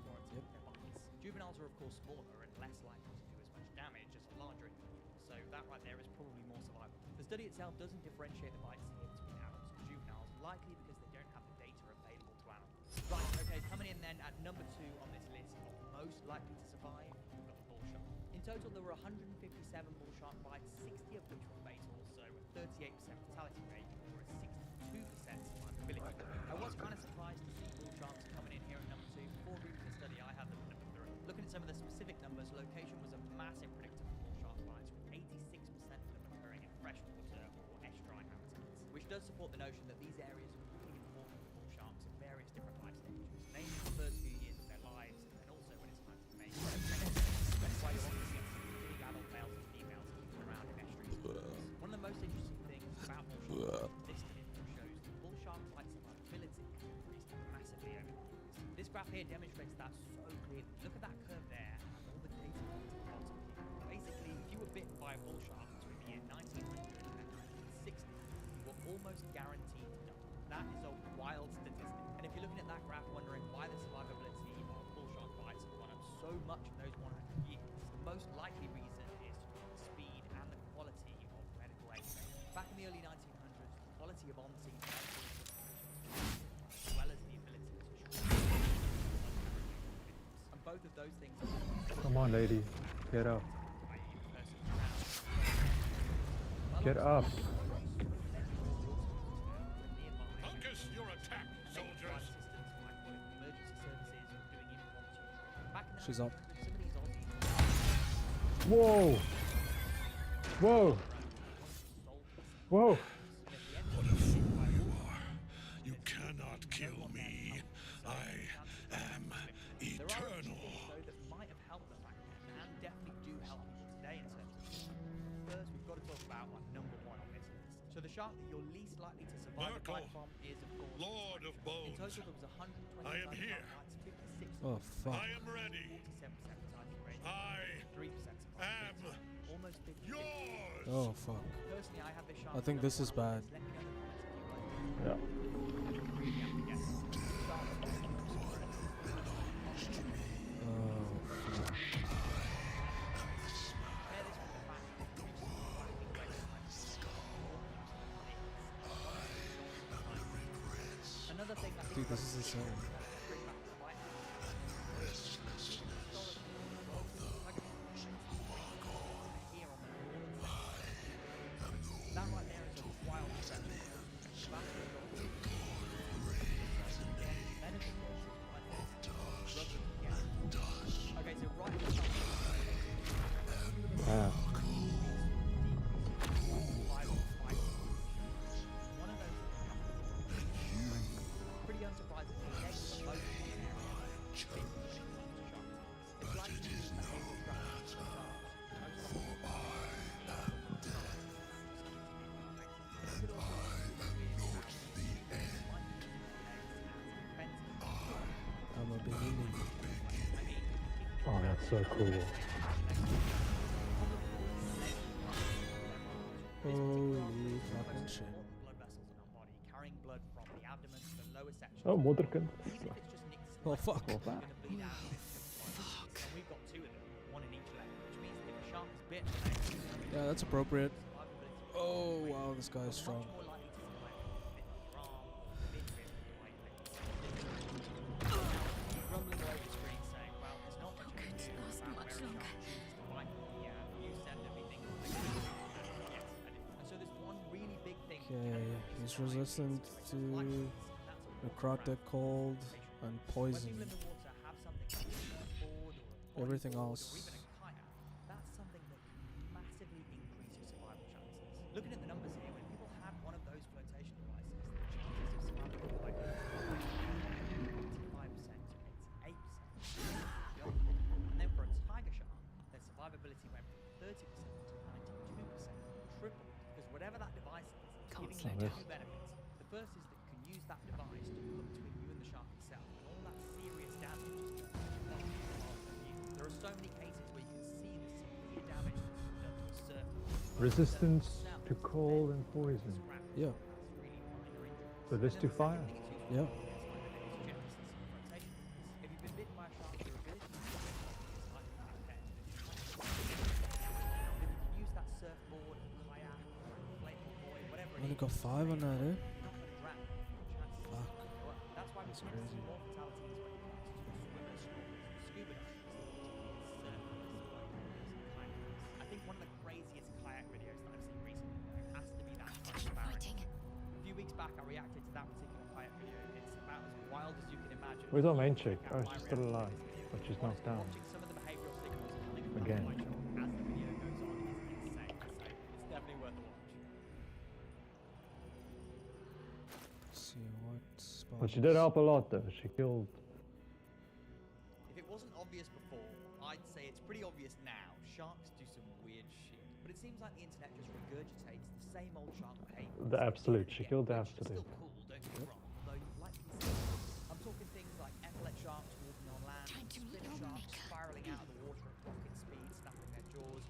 Juveniles are of course smaller and less likely to do as much damage as a larger individual, so that right there is probably more survivable. The study itself doesn't differentiate the bites here between adults and juveniles, likely because they don't have the data available to animals. Right, okay, coming in then at number 2 on this list of most likely to survive, we've got the bull shark. In total, there were 157 bull shark bites, 60 of which were fatal, so a 38% fatality rate or a 62% survivability. I was kind of surprised to see bull sharks coming in here at number 2. Before reading the study, I had them at number 3. Looking at some of the specific numbers, location was a massive predictor for bull shark bites, with 86% of them occurring in freshwater or estuarine habitats, which does support the notion that these areas are really important for bull sharks at various different life stages, namely the first few years of their lives, and also when it's time to mate. That's why you often see big adult males and females kicking around in estuaries. One of the most interesting things about bull sharks listed in shows that bull sharks' life survivability has increased massively over the years. This graph here demonstrates that so clearly. Look at that curve there and all the data points at the bottom. Basically, if you were bitten by a bull shark between the year 1900 and 1960, you were almost guaranteed to die. That is a wild statistic. And if you're looking at that graph wondering why the survivability of bull shark bites have gone up so much in those 100 years, the most likely reason is the speed and the quality of medical aid. Back in the early 1900s, the quality of on-scene medical interventions, as well as the ability to treat and both of those things are Come on, lady. Get up. Get up. Focus your attack, soldiers! She's up. Whoa! Whoa! Whoa! What a fool you are. You cannot kill me. I am eternal. that might have helped them back then and definitely do help people today in terms of first we've got to talk about number one on this list. So the shark that you're least likely to survive a bite from is of course Lord of Bones. In total there was 120 I am here. bites, 56 Oh fuck. I am ready. 47% fatality rate. I 3% am almost 50. yours. Oh fuck. Personally, I have this shark. I think this is bad. Let me know in the comments if you guys do. Yeah. Really have to guess. Oh fuck. Another thing that Dude, this is insane. That right there is a wild step. Okay, so right at the top. Wow. One of those pretty unsurprisingly next to most it's like I'm a beginning. Oh, that's so cool. Holy fucking shit. blood vessels in our body, carrying blood from the abdomen to the lower section. Oh, moederkind. Even if it's just nicked Oh fuck. it's going to bleed out. And we've got two of them, one in each leg, which means that if a shark is bitten, Yeah, that's appropriate. Oh wow, this guy is strong. much more likely to survive if it's bitten your arm, mid-rib, or right leg. Rumbling away the screen saying, well, there's not much you can do about where a shark chooses to bite me. Yeah, you said everything. Yes, I did. And so there's one really big thing. Okay, he's resistant to necrotic, cold, and When poison. people in the water have something like a surfboard or a Everything bodyboard else. or even a kayak, that's something that massively increases survival chances. Looking at the numbers here, when people have one of those flotation devices, the chances of survival are like 25% to 88%. And then for a tiger shark, their survivability went from 30% to 92%, tripled, because whatever that device is, it's giving you two benefits. The first is that you can use that device to put between you and the shark itself, and all that serious damage is done. There are so many cases where you can see the severe damage that's done to a surfer. Resistance to cold and poison. Yeah, So this to fire? yeah. If you've been bitten by a shark, your ability to swim is highly impaired. If you can use that surfboard, kayak, inflatable buoy, whatever it Only is, got 5 on that, eh? you're not going to drown. Chances Fuck. go up. That's why we That's see crazy. more fatalities when it comes to swimmers, snorkelers, scuba divers, surfers, boaters, kayakers. I think one of the craziest kayak videos that I've seen recently has to be that fighting. A few weeks back, I reacted to that particular kayak video. It's about as wild as you can imagine. Where's our main chick? Oh, she's still alive, but she's knocked down. Watching some of the behavioural signals coming from Again. that white shark as the video goes on is insane. I say it's definitely worth a watch. But she did help a lot though. She killed. If it wasn't obvious before, I'd say it's pretty obvious now. Sharks do some weird shit. But it seems like the internet just regurgitates the same old shark behavior. The absolute. She killed the absolute. Still cool, don't get me wrong. Although you'd like to see I'm talking things like epaulette sharks walking on land, split sharks spiraling out of the water at rocket speed, snapping their jaws,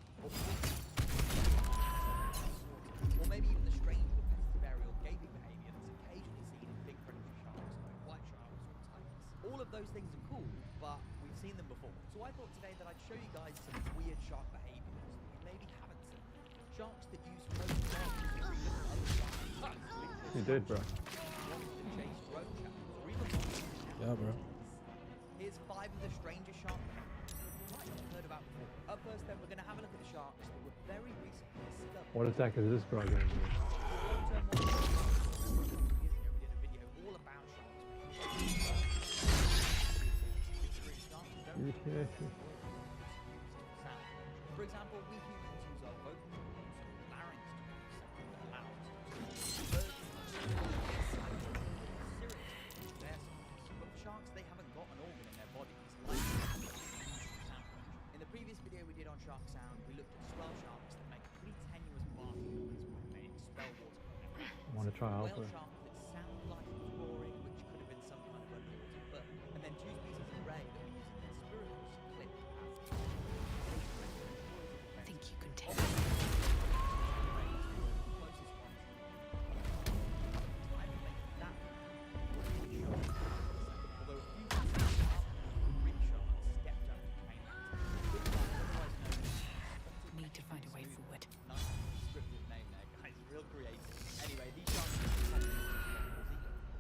or maybe even the strange repetitive aerial gaping behavior that's occasionally seen in big predator sharks like white sharks or tigers. All of those things are cool, but we've seen them before. So I thought today that I'd show you guys some weird shark behaviors that you maybe haven't seen. Sharks that use close charges to other sharks. You did, bro. Yeah, bro. Here's 5 of the strangest sharks you might not have heard about before. Up first, then, we're going to have a look at the sharks that were very recently discovered. What attack is this, bro? Going to do? Years ago, we did a video all about sharks. For example, we humans use our vocal cords or larynx to make sound loud. Birds but for sharks, they haven't got an organ in their bodies like in the previous video we did on shark sound, we looked at swell sharks that make a pretty tenuous barking noise when they expel water. I want to try help her. Whale sharks that sound like roaring, which could have been some kind of underwater bird. And then 2 species of ray that were using their spiracles to clip Think you can take Need to find a way forward. Nice descriptive name there, guys. Real creative. Anyway, these sharks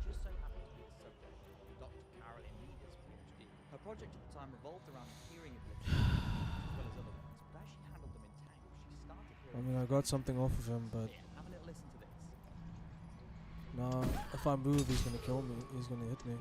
just so happen to be the subject of Dr. Carolyn Leader's PhD. Her project at the time revolved around the hearing ability, as well as other ones, but as she handled them in tanks, she started hearing. I mean, I got something off of him, but Have a little listen to this. nah, if I move, he's gonna kill me. He's gonna hit me.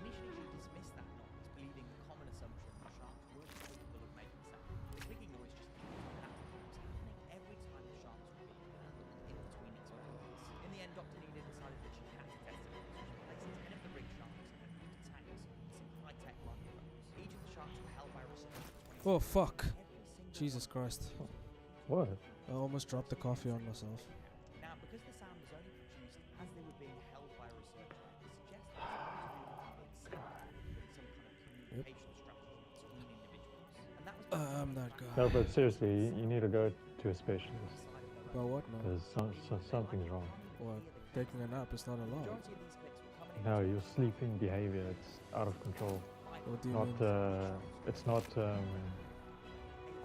Initially, she dismissed that noise, believing the common assumption that sharks weren't capable of making sound. The clicking noise just kept happening. It was happening every time the sharks were being handled in between experiments. In the end, Dr. Nina decided that she had to test it. So she placed 10 of the rig sharks in a new tank with some high-tech microphones. Each of the sharks were held by researchers. Oh fuck! Jesus Christ! What? I almost dropped the coffee on myself. Now, because the sound was only produced as they were being held by a researcher, it suggests that it's some kind of communication strategy between individuals. And that was I'm that guy. No, but seriously, you need to go to a specialist. About what now? Because something's wrong. What? Taking a nap is not allowed. majority of these clips were coming No, your sleeping behavior, it's out of control. What do you Not, mean? it's not,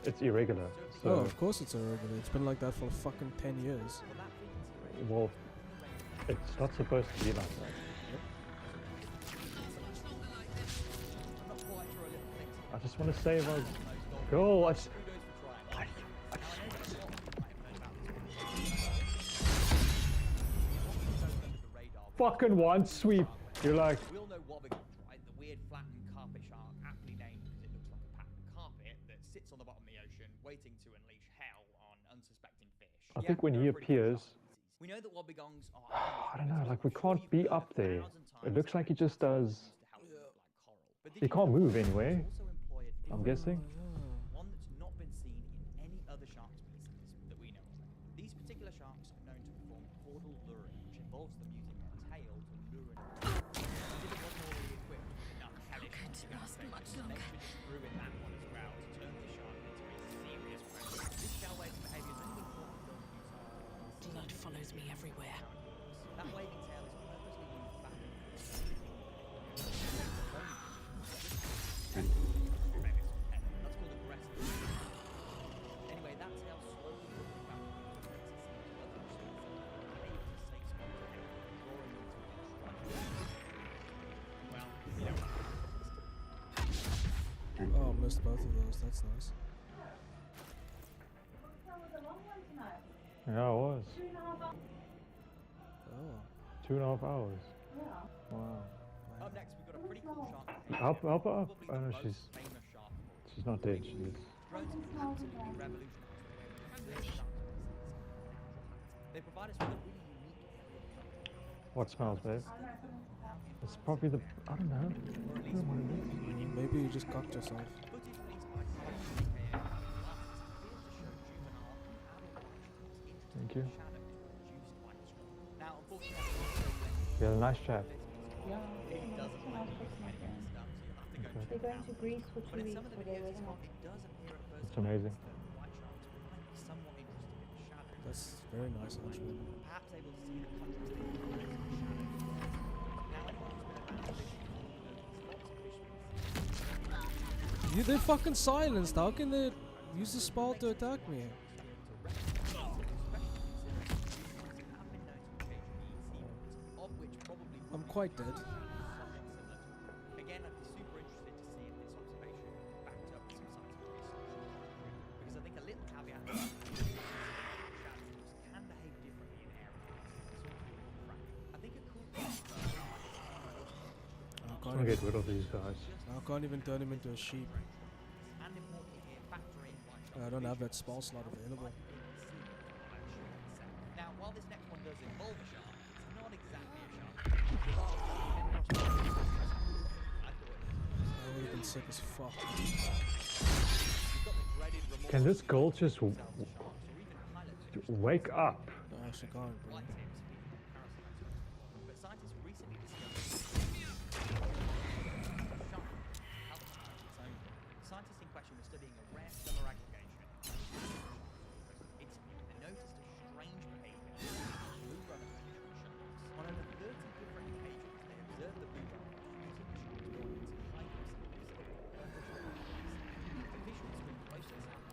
it's irregular. So, Oh, of course it's irregular. It's been like that for fucking 10 years. well, it's not supposed to be like that. I just want to save our girl. I just fucking one sweep. You're like, We all know wobbegong, right? The weird flattened carpet shark, aptly named because it looks like a patterned carpet that sits on the bottom of the ocean, waiting to unleash hell on unsuspecting fish. I think when he they're a pretty cool appears, shark species. We know that wobbegongs are. I don't know, like we can't be up there. It looks like he just does. He can't move anyway. I'm guessing. One that's not been seen in any other shark species that we know of. These particular sharks are known to perform caudal luring, which involves them using their tail to lure an if it wasn't already equipped with enough hellish they should ruin that one as well to turn the shark into a serious predator. This shell wave's behaviour has only been thought to film using Blood follows me everywhere. that wavy tail is purposely moved back and forth. That's called aggressive. Anyway, that tail slowly moved back and forth to see other species able to stay small ahead, drawing them to well, you know. Oh, missed both of those. That's nice. That was a long one tonight. Yeah, it was. 2.5 hours. Oh. 2.5 hours. Yeah. Wow. Up next, we've got a pretty cool shark. Help her up. Probably Oh the no, most she's famous shark. not dead. She is. Drones have absolutely revolutionized the way we observe shark species. They provide us with a really unique What smells, babe? It's probably the, I don't know. I don't know what it is. Maybe you just cocked yourself. Footage released by Carlos, aka artist, appears to show juvenile and adult white sharks Thank introducing you. shadows to reduce white strike. Now, unfortunately, You had a nice chat. Yeah, it doesn't someone let else you fixed my edit phone. stuff, so you'll have to go Okay. check They're it going out. to Greece for 2 But in some weeks, of the so they videos wasn't he's got, off. it does appear at first It's amazing. glance that white sharks might be somewhat interested in the shadows. That's very nice, actually. Perhaps able to see the contrasting colours of the shadows. Now, anyone who's been around fishing will know that there's lots of fish species. They're fucking silenced. How can they use the spell to attack me? I'm quite dead. Again, I'd be super interested to see if this observation backed up with some scientific research. Because I think a little caveat is shadows can behave differently in areas. I think a cool I'm gonna get rid of these guys. I can't even turn him into a sheep. and importantly here, factor in white shark I don't have that spell slot available. Now, while this next one does involve a shark, it's not exactly a shark. I would have been sick as fuck. Can this girl just wake up? I actually can't, bro. But scientists recently discovered scientists in question were studying a rare summer aggregation. They noticed a strange behavior. Blue runnerfish and sharks. On over 30 different occasions, they observed the blue runnerfish using the shark's bodies to hide themselves. The fish would swim close to the sand,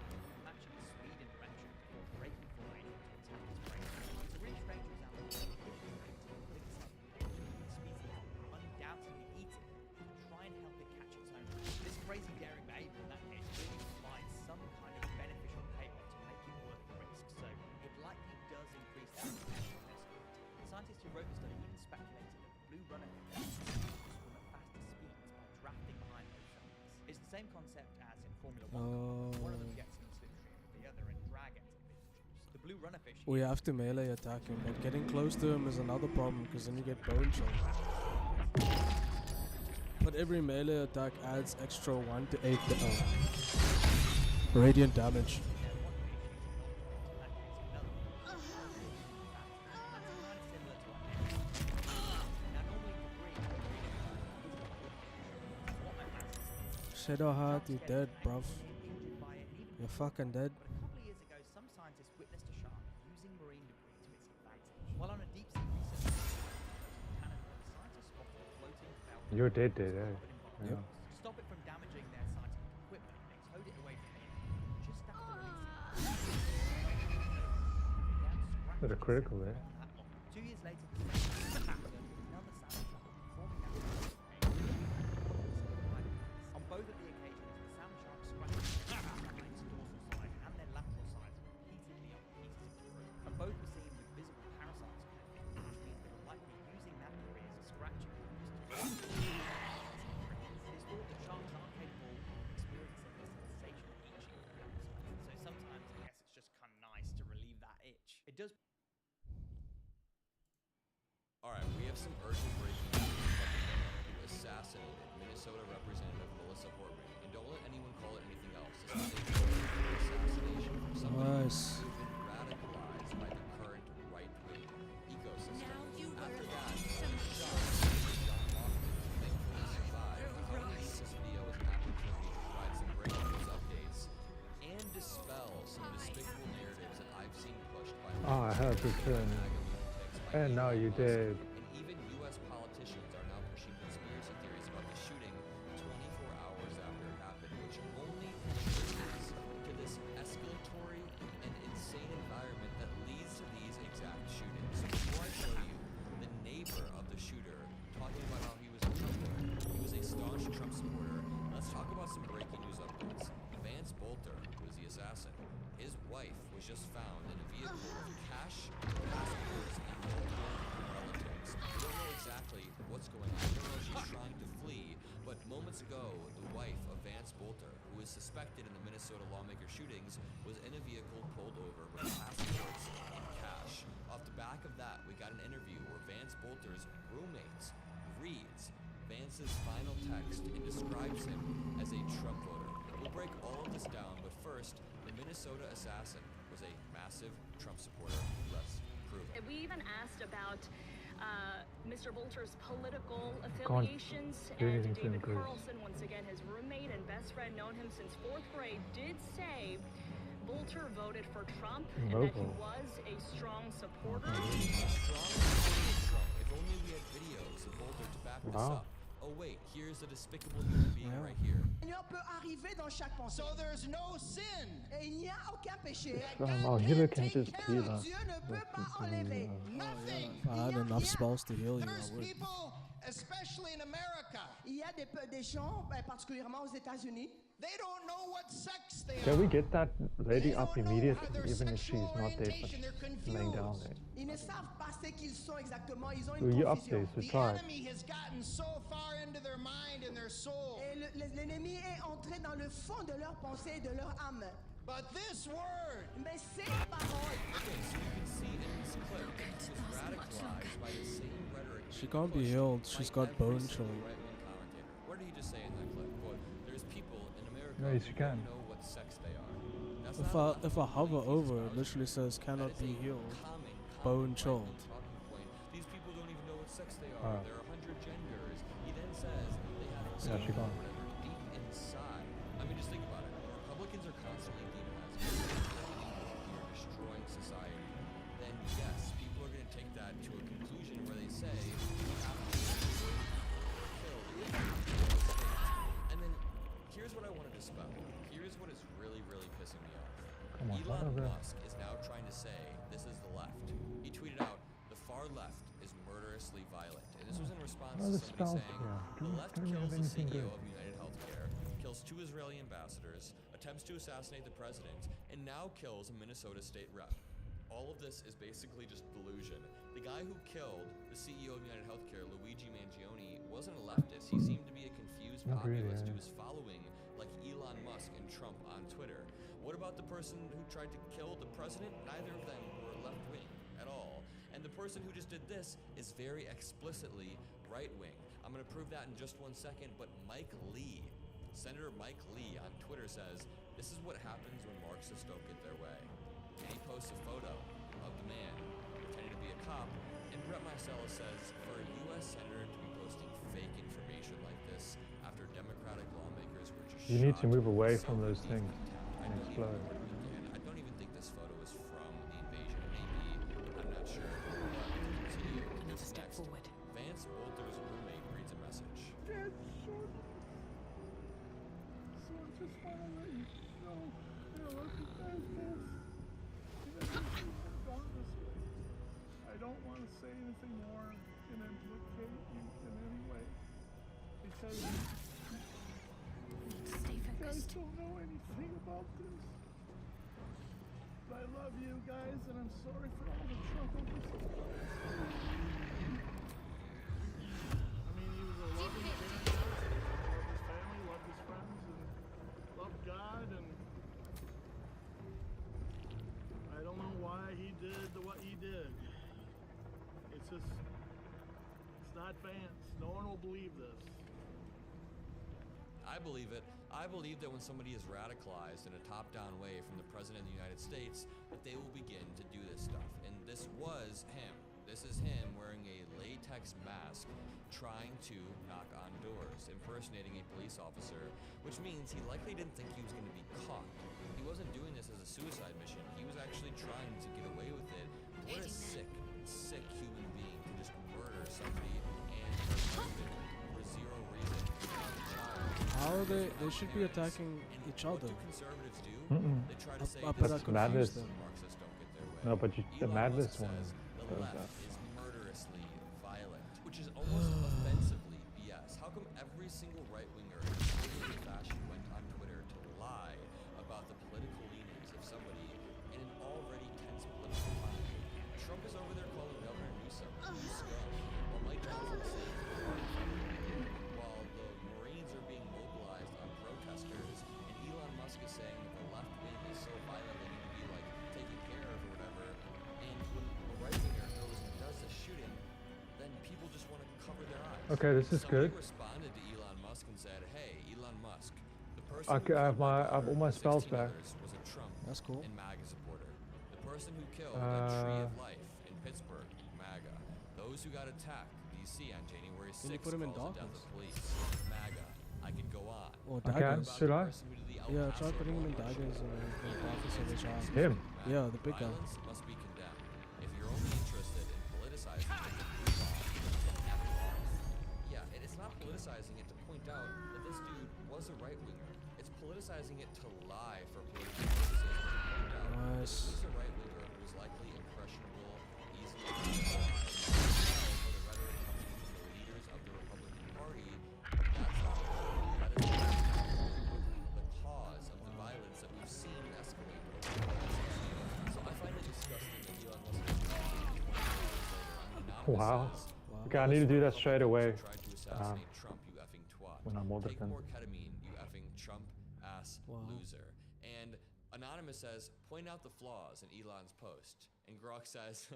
matching the speed and direction before breaking formation to attack its prey. It's a really strange result of the fish is acting species undoubtedly eat it to try and help it catch its own. This crazy daring behavior in that case really provides some kind of beneficial payoff to make it worth the risk, so it likely does increase their competitiveness. Scientists who wrote the study even speculated that the blue runnerfish swim at faster speeds by drafting behind those sharks. It's the same concept as in Formula 1 cars. One of them gets in the slipstream of the other and drag ends up being produced. The blue runnerfish We have to melee attack him, but getting close to him is another problem because then you get bone shot. But every melee attack adds extra 1 to 8 radiant damage. Shadowheart, you dead, bruv. You're fucking dead. But a couple of years ago, some scientists witnessed a shark using marine debris to its advantage. While on a deep sea research in Canada, scientists spotted a floating belt. You're dead, eh? Yeah. To stop it from damaging their scientific equipment, they towed it away from the area. Just after releasing it, Bit of critical there. 2 years later, the same observed another salmon shark performing that behavior. On both of the occasions, the salmon shark scratched its dorsal side and their lateral sides repeatedly on pieces of debris. And both were seen with visible parasites on their feet, which means they were likely using that debris as a scratching surface. It's thought that sharks aren't capable of experiencing the sensation of itching from the outside. So sometimes I guess it's just kind of nice to relieve that itch. It does. Alright, we have some urgent breaking news who assassinated Minnesota Representative Melissa Hortman. And don't let anyone call it anything else. This is a assassination from somebody who's been radicalized by the current right-wing ecosystem. After that, John Hoffman thankfully survived. I'll use this video as an opportunity to provide some breaking news updates and dispel some despicable narratives that I've seen pushed by Oh, I heard this too. And now you did. and even U.S. politicians are now pushing conspiracy theories about the shooting 24 hours after it happened, which only contributes to this escalatory and insane environment that leads to these exact shootings. So before I show you the neighbor of the shooter talking about how he was a Trumper, he was a staunch Trump supporter, let's talk about some breaking news updates. Vance Bolter was the assassin. His wife was just found in a vehicle with cash, passports, and multiple relatives. We don't know exactly what's going on. We don't know if she's trying to flee, but moments ago, the wife of Vance Bolter, who is suspected in the Minnesota lawmaker shootings, was in a vehicle pulled over with passports and cash. Off the back of that, we got an interview where Vance Vance Bolter's roommates, reads Vance's final text and describes him as a Trump voter. We'll break all of this down, but first, the Minnesota assassin was a massive Trump supporter. Let's prove it. We even asked about Mr. Bolter's political affiliations, and David Carlson, once again his roommate and best friend, known him since 4th grade, did say Bolter voted for Trump and that he was a strong supporter. Strong supporter of Trump. If only we had videos of Bolter to back this up. Oh wait, here's a despicable human being right here. peut arriver dans chaque pensée. So there's no sin. Et il n'y a aucun péché. Healer can't just heal her. Dieu ne peut pas enlever. Nothing. If I had enough spells to heal you, I There's would. people, especially in America. Il y a des gens, particulièrement aux États-Unis. They don't know what sex they are. Can we get that lady up immediately, even if she's not dead, but laying down there? Ils ne savent pas ce qu'ils sont exactement. Ils ont Will une you up confusion. there to try? The enemy has gotten so far into their mind and their soul. Et l'ennemi est entré dans le fond de leur pensée et de leur âme. But this word, mais ces paroles. Okay, so you can see in this clip, she was radicalized by the same rhetoric. She can't be healed. She's got bone chill. What did he just say in that clip? Quote, there's people in America No, yes, you who can. don't know what sex they are. That's If I hover over, it literally says cannot be healed. Bone chilled. These people don't even know what sex they are. There are 100 genders. He then says they have she gone. deep inside. I mean, just think about it. Republicans are constantly demonizing people. You're destroying society. Then yes, people are going to take that to a conclusion where they say we have to kill the and then here's what I want to dispel. Here's what is really, really pissing me off. Elon Musk is now trying to say this is the left. He tweeted out, the far left is murderously violent. And this was in response to somebody saying, the left kills the CEO of United Healthcare, kills 2 Israeli ambassadors, attempts to assassinate the president, and now kills a Minnesota state rep. All of this is basically just delusion. The guy who killed the CEO of United Healthcare, Luigi Mangione, wasn't a leftist. He seemed to be a confused populist who was following like Elon Musk and Trump on Twitter. What about the person who tried to kill the president? Neither of them were left-wing at all. And the person who just did this is very explicitly right-wing. I'm going to prove that in just 1 second, but Mike Lee, Senator Mike Lee on Twitter says, this is what happens when Marxists don't get their way. And he posts a photo of the man pretending to be a cop, and Brett Marcellus says, for a U.S. senator to be posting fake information like this after Democratic lawmakers were just You need to move away from those things and explode. I don't even think this photo is from the invasion. Maybe, I'm not sure. But to continue, Another step forward. Vance Bolter's roommate reads a message. Dad, so I just want to let you know that I love you guys, Vance. I don't want to say anything more and implicate you in any way because Stay you guys focused. don't know anything about this. But I love you guys and I'm sorry for all the trouble this has caused. I mean, he was a loving parent, loved his family, loved his friends, and loved God, and I don't know why he did what he did. It's just, it's not Vance. No one will believe this. I believe it. I believe that when somebody is radicalized in a top-down way from the President of the United States, that they will begin to do this stuff. And this was him. This is him wearing a latex mask, trying to knock on doors, impersonating a police officer, which means he likely didn't think he was going to be caught. He wasn't doing this as a suicide mission. He was actually trying to get away with it. What a sick, sick human being to just murder somebody and her husband for zero reason. How are they? They should be attacking each other. What do conservatives do? They try to say I bet this I is confused them. Marxists don't get their way. No, but the Elon madness Musk one says the does left that. is murderously violent, which is almost offensively BS. How come every single right-winger in a fashion went on Twitter to lie about the political leanings of somebody in an already tense political climate? Trump is over there calling Governor Newsom "you scum," while Mike Johnson is saying while the Marines are being mobilized on protesters, and Elon Musk is saying that the left wing is so violent they need to be like taken care of or whatever. And when a right winger goes and does Okay, this is Somebody good. responded to Elon Musk and said, "Hey, Elon Musk, the person I who killed have my all daughter my and spells 16 back. others was a Trump That's cool. and MAGA supporter. The person who killed a Tree of Life in Pittsburgh, MAGA. Those who got attacked, DC on January 6th, Can you put him in calls the death darkness? of police, MAGA. I could go on. Or I can. daggers. Should I? Yeah, try putting him in daggers and the darkness of his eye. Him? Yeah, the big guy. Violence must be condemned. If you're only interested in politicizing yeah, it's not politicizing it to point out that this dude was a right-winger. It's politicizing it to lie for political purposes to point out that he's a right-winger who was likely impressionable, easily for the rhetoric coming from the leaders of the Republican Party. That's not that is the cause of the violence that we've seen escalate over the last 6 years. So I find it disgusting that Elon Musk is 20 years later. Wow. Okay, I need to do that straight away. Assassinate Trump, you effing twat. When I'm older Take than. more ketamine, you effing Trump ass loser. And Anonymous says, point out the flaws in Elon's post. And Grok says,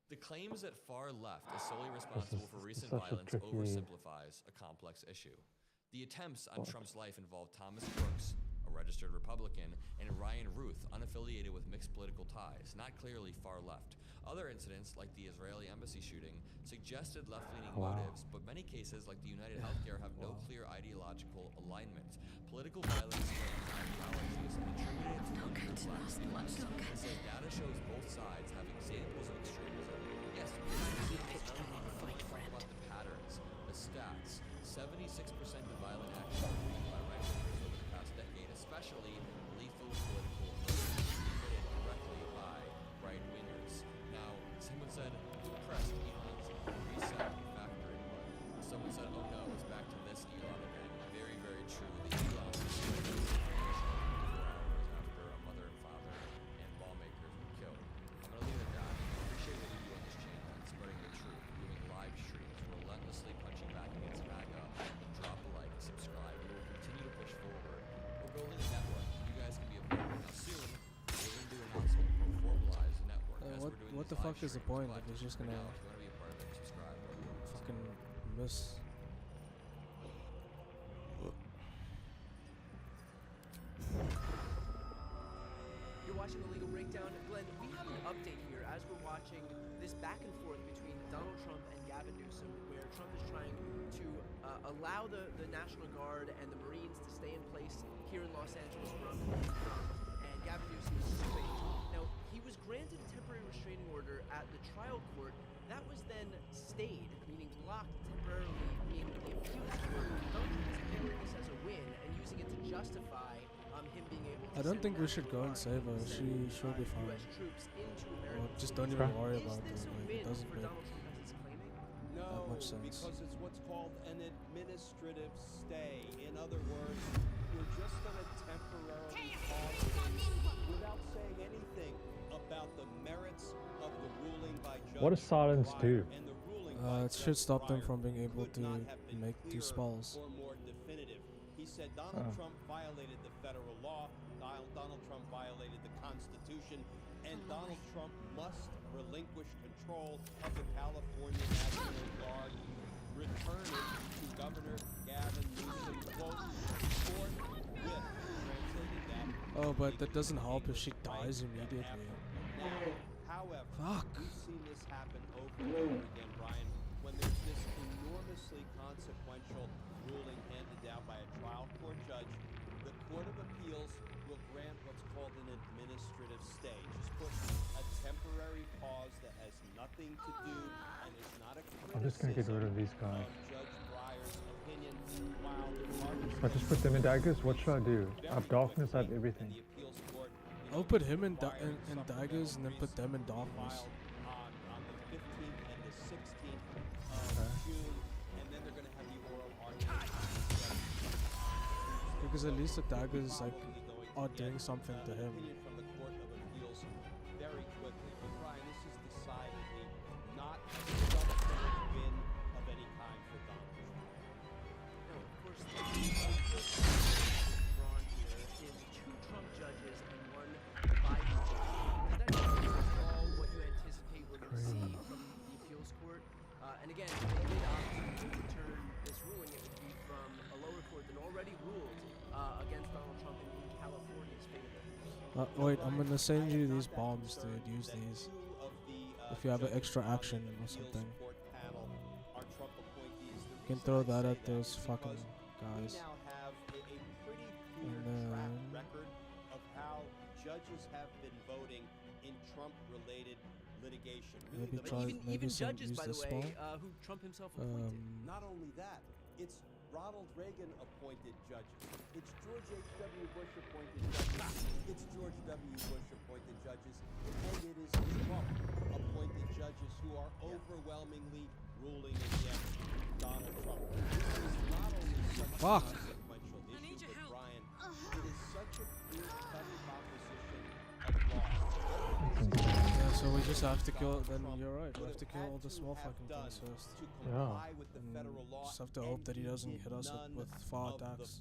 the claims that far left is solely responsible for recent violence oversimplifies a complex issue. The attempts on Trump's life involve Thomas Brooks, a registered Republican, and Ryan Ruth, unaffiliated with mixed political ties, not clearly far left. Other incidents, like the Israeli embassy shooting, suggested left-leaning motives, but many cases, like the United Healthcare, have no clear ideological alignment. Political violence and ideologies and attributed to one group it says data shows both sides have examples of extremism. Yes, we pitched them on a fight about the patterns, the stats. 76% of violent action by right-wingers over the past decade, especially lethal political motives committed directly by right-wingers. Now, someone said, who pressed Elon's reset factory button? Someone said, oh no, it's back to this Elon again. Very, very true. The Elon was 24 hours after a mother and father and lawmakers were killed. I'm going to leave it at that. I appreciate what you do on this channel and spreading the truth, doing live streams, relentlessly punching back against MAGA. Drop a like, subscribe. We will continue to push forward. We're building a network. You guys can be a part of it. Now soon, we're going to do an announcement for a formalized network. What the fuck is the point if he's just gonna fucking miss? You're watching The Legal Breakdown. Glenn, we have an update here as we're watching this back and forth between Donald Trump and Gavin Newsom, where Trump is trying to allow the National Guard and the Marines to stay in place here in Los Angeles where I'm coming from, and Gavin Newsom is suing. Now, he was granted a temporary restraining order at the trial court. That was then stayed, meaning blocked temporarily in the appeals court. Donald Trump is hailing this as a win and using it to justify him being able to I don't think we should go and save her. She'll be fine. Or just don't even worry about it. Like, it doesn't make that much sense. Because it's what's called an administrative stay. In other words, you're just going to temporarily pause things without saying anything about the merits of the ruling by Judge What does silence do? It should stop them from being able to make these spells. Or more definitive. He said Donald Trump violated the federal law, Donald Trump violated the Constitution, and Donald Trump must relinquish control of the California National Guard, return it to Governor Gavin Newsom, quote, forthwith, translated that. Oh, but that doesn't help if she dies immediately. Now, however, fuck. We've seen this happen over and over again, Brian, when there's this enormously consequential ruling handed down by a trial court judge. The Court of Appeals will grant what's called an administrative stay. Just put a temporary pause that has nothing to do and is not a criticism I'm just gonna get rid of these guys. of Judge Breyer's opinion. While the parties If I just put them in daggers, what should I do? I have darkness, I have everything. I'll put him in daggers and then put them in darkness. on the 15th and the 16th of June, and then they're going to have the oral argument. Because at least the daggers like are doing something to him. Opinion from the Court of Appeals very quickly. But Brian, this is decidedly not some win of any kind for Donald Trump. No, of course, the drawn here is two Trump judges and one Biden judge. Is that all what you anticipate we're going to see from the appeals court? And again, they did opt to return Wait, I'm gonna send you these bombs, dude. Use these. If you have an extra action or something. You can throw that at those fucking guys. We now have a pretty clear And track then record of how judges have been voting in Trump-related litigation. maybe the try, even maybe judges, use by the this way, small. who Trump himself appointed. Not only that, it's Ronald Reagan appointed judges. It's George H.W. Bush appointed judges. It's George W. Bush appointed judges. And it is Trump appointed judges who are overwhelmingly ruling against Donald Trump. This is not only such a consequential issue, but Brian, it is such a clear-cut proposition of law. Yeah, so we just have to kill. Then you're right. We have to kill all the small fucking things first. And just have to hope that he doesn't hit us with far attacks,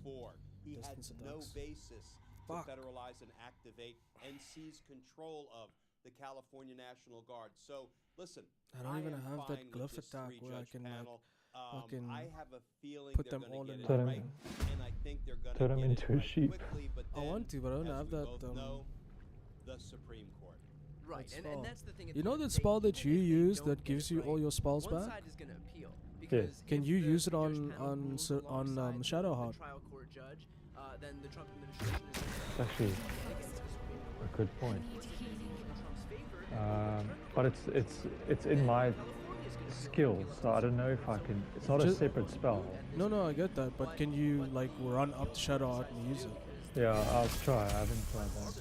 He had distance no attacks. basis to federalize and activate and seize control of the California National Guard. So listen, I don't even am have fine that with glyph this attack where I three-judge can panel. fucking I have a feeling put they're them gonna all get in it one. right, and I think they're gonna Turn him get into it a right sheep. quickly. But I then, want to, but I don't as have we that. both know, the Supreme Court. Right, and that's the thing. at You the know end of that the day, spell that even you if they use don't that get gives it you right, all your spells one back? side is going to appeal. Because Can if you the use it three-judge panel on rules on alongside Shadowheart? the trial court judge, then the Trump administration is It's actually a good point. But it's in my skills, so I don't know if I can. It's not a Just- separate spell. No, I get that, but can you like run up to Shadowheart and use it? Yeah, I'll try. I haven't tried that.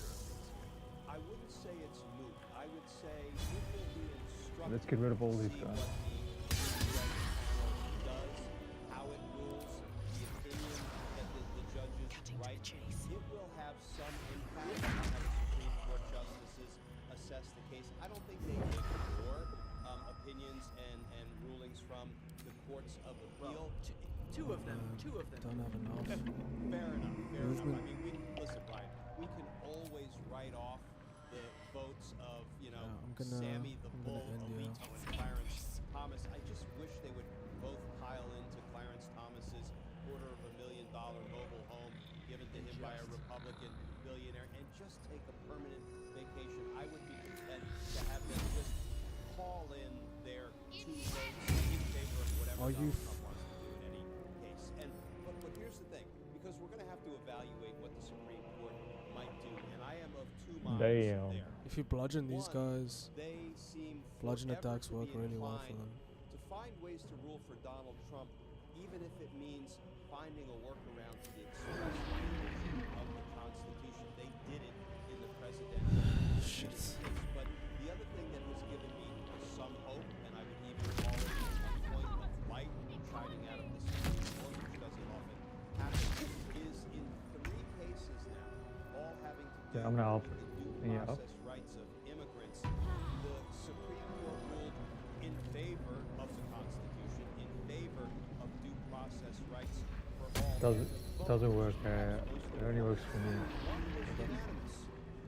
I wouldn't say it's moot. I would say it will be instructive. Let's get rid of all these to guys. see what the judge panel does, how it rules, the opinion that the judges write. It will have some impact on how the Supreme Court justices assess the case. I don't think they ignore opinions and rulings from the courts of appeal. two of them. Don't have enough. Fair enough. I mean, listen, Brian. We can always write off the votes of, I'm gonna- Sammy the I'm Bull, gonna end here. Alito, and Clarence Thomas. I just wish they would both pile into Clarence Thomas's $250,000 mobile home given to him by a Republican billionaire and just take a permanent vacation. I would be content to have them just call in their 2 votes in favor of whatever Are you Donald Trump wants to do in any case. But here's the thing, because we're going to have to evaluate what the Supreme Court might do, and I am of 2 minds there. If you bludgeon these guys, They seem bludgeon forever attacks to work be really well for inclined them. to find ways to rule for Donald Trump, even if it means finding a workaround to the express language of the Constitution. They did it in the presidential Shit. case. But the other thing that has given me some hope, and I would even call it a point of light shining out of the Supreme Court, which doesn't often happen, is in 3 cases now, all having to do Yeah, I'm gonna help. with the due Yeah. process rights of immigrants. The Supreme Court ruled in favor of the Constitution, in favor of due process rights for all. Doesn't work. It only works for me. One was unanimous,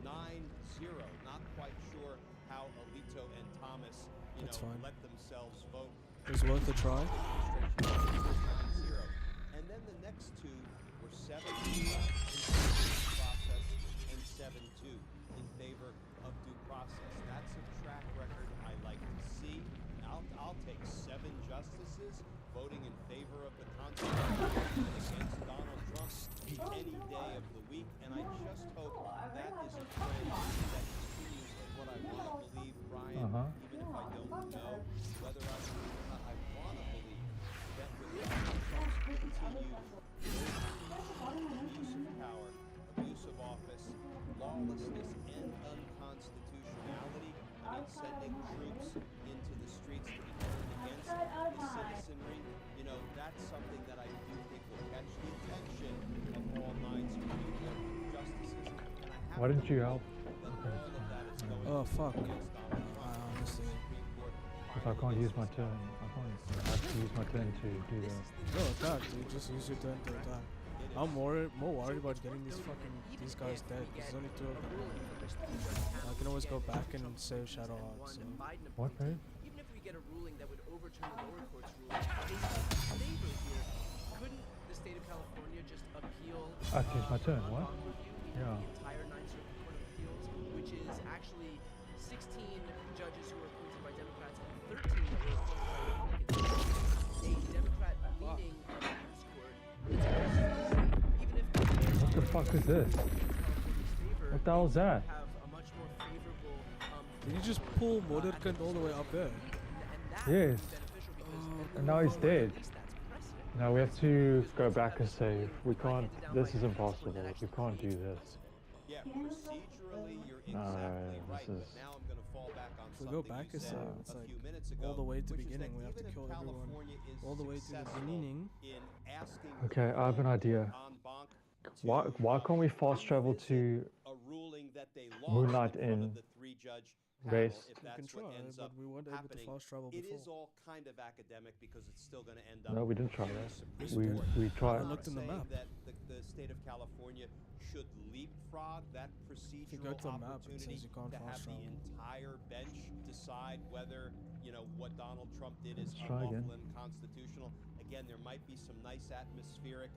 9-0. Not quite sure how Alito and Thomas, That's fine. let themselves vote. It was worth a try. 9-0. And then the next 2 were 7-2 in favor of due process and 7-2 in favor of due process. That's a track record I like to see. I'll take 7 justices voting in favor of the Constitution against Donald Trump any day of the week, and I just hope that is a trend that continues. And what I want to believe, Brian, even if I don't know whether I believe or not, I want to believe that with Donald Trump's continued abuse of power, abuse of office, lawlessness, and unconstitutionality, I mean, sending troops into the streets to defend against the citizenry, that's something that I do think will catch the attention of all 9 Supreme Court justices. And I have Why didn't you help? that all of that is going Oh fuck. against Donald Trump. Honestly. If I can't use my turn, I have to use my turn to do that. No attack, dude. Just use your turn to attack. I'm more worried about getting these guys dead. There's only 2 of them. I can always go back and save Shadowheart. So. What, babe? Even if we get a ruling that would overturn the lower court's ruling in favor here, couldn't the state of California just appeal I have to use my turn, en what? banc review Yeah. the entire 9th Circuit Court of Appeals? actually 16 judges who were appointed by Democrats and 13 that were appointed by Republicans. A Democrat-leaning appeals court. Even if What the fuck is this? What the hell is that? have a much more favorable Did you just pull Moderkant all the way up there? Yes. And now he's dead. Now we have to go back and save. We can't. This is impossible. We can't do this. Yeah, procedurally, you're exactly right. this is. But now I'm going to fall back on If we something go back you a said second, it's a like few minutes ago, all the way to the which is beginning. that We have to even if kill everyone California is all the way to the successful beginning. in asking Okay, I have an idea. en banc Why can't we fast travel to a ruling that they lost Moonlight in front in of the three-judge race? panel, if We that's can try, what ends but up we weren't able to happening. fast travel It before. is all kind of academic because it's still going to end up No, we didn't try in the that. Supreme Court. We tried. I'm not looked in the saying map. that the state of California should leapfrog that If you go procedural to the map, it opportunity says you can't to have fast the travel. entire bench decide whether, you know, what Donald Trump did is Let's try again. unlawful and unconstitutional. Again, there might be some nice atmospheric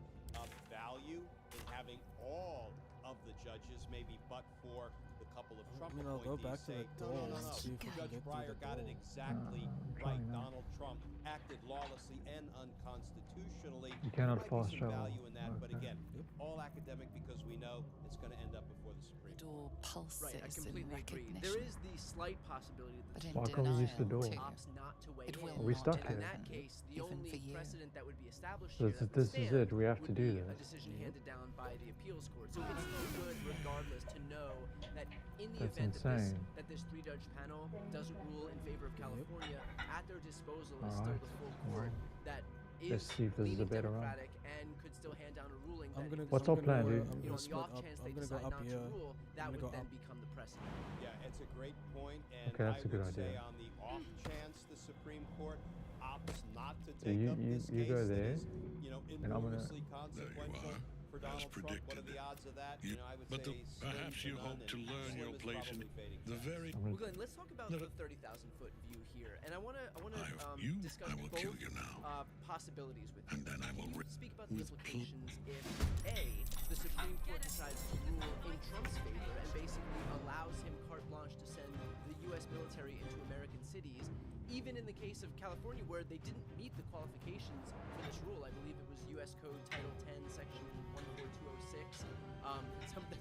value in having all of the judges, maybe but for the couple of Trump I'll go back appointees, to the say, door no, and see if we can Judge get through Breyer the got it door. exactly right. trying now. Donald Trump acted lawlessly and unconstitutionally. You cannot there might fast be some travel. value in that, but Okay. again, all academic because we know it's going to end up before the Supreme Door pulses Right, I in completely agree. recognition. There is the slight possibility that But the in Why can't we use the denial door? too. opts not to weigh It in. will Are we not stuck And here? in that case, the even only for you. precedent that would be established So here that would this is stand it. We have to would do be a this. decision handed down by the appeals court. So it's still good regardless to know that in the That's event insane. that this three-judge panel doesn't rule in favor of California, at their disposal is still Alright. the full court that is Let's see if this is a leaning better run. Democratic and could still hand down a ruling I'm that gonna. if What's the our plan, Supreme dude? Court, I'm you know, gonna on the split off up. chance I'm they gonna go decide up not here. to rule, that I'm would gonna go then up. become the precedent. Yeah, it's a great point, and Okay, that's I a good would say idea. on the off chance the Supreme Court opts not to So take you- up you- this you case go that there, is, you know, and I'm gonna- enormously consequential for Donald Trump. What are predicted. the odds of that? You know, I would But say slim perhaps to you none, hope to and learn slim your is place in probably fading the fast. very. Well, Glenn, let's talk about No, the 30,000-foot view here, and I want to you, discuss I will both kill you now. possibilities with you. And then I will Speak about the with implications if A, the Supreme Court decides to rule in Trump's favor and basically allows him carte blanche to send the U.S. military into American cities, even in the case of California where they didn't meet the qualifications for this rule. I believe it was U.S. Code Title 10, Section 14206.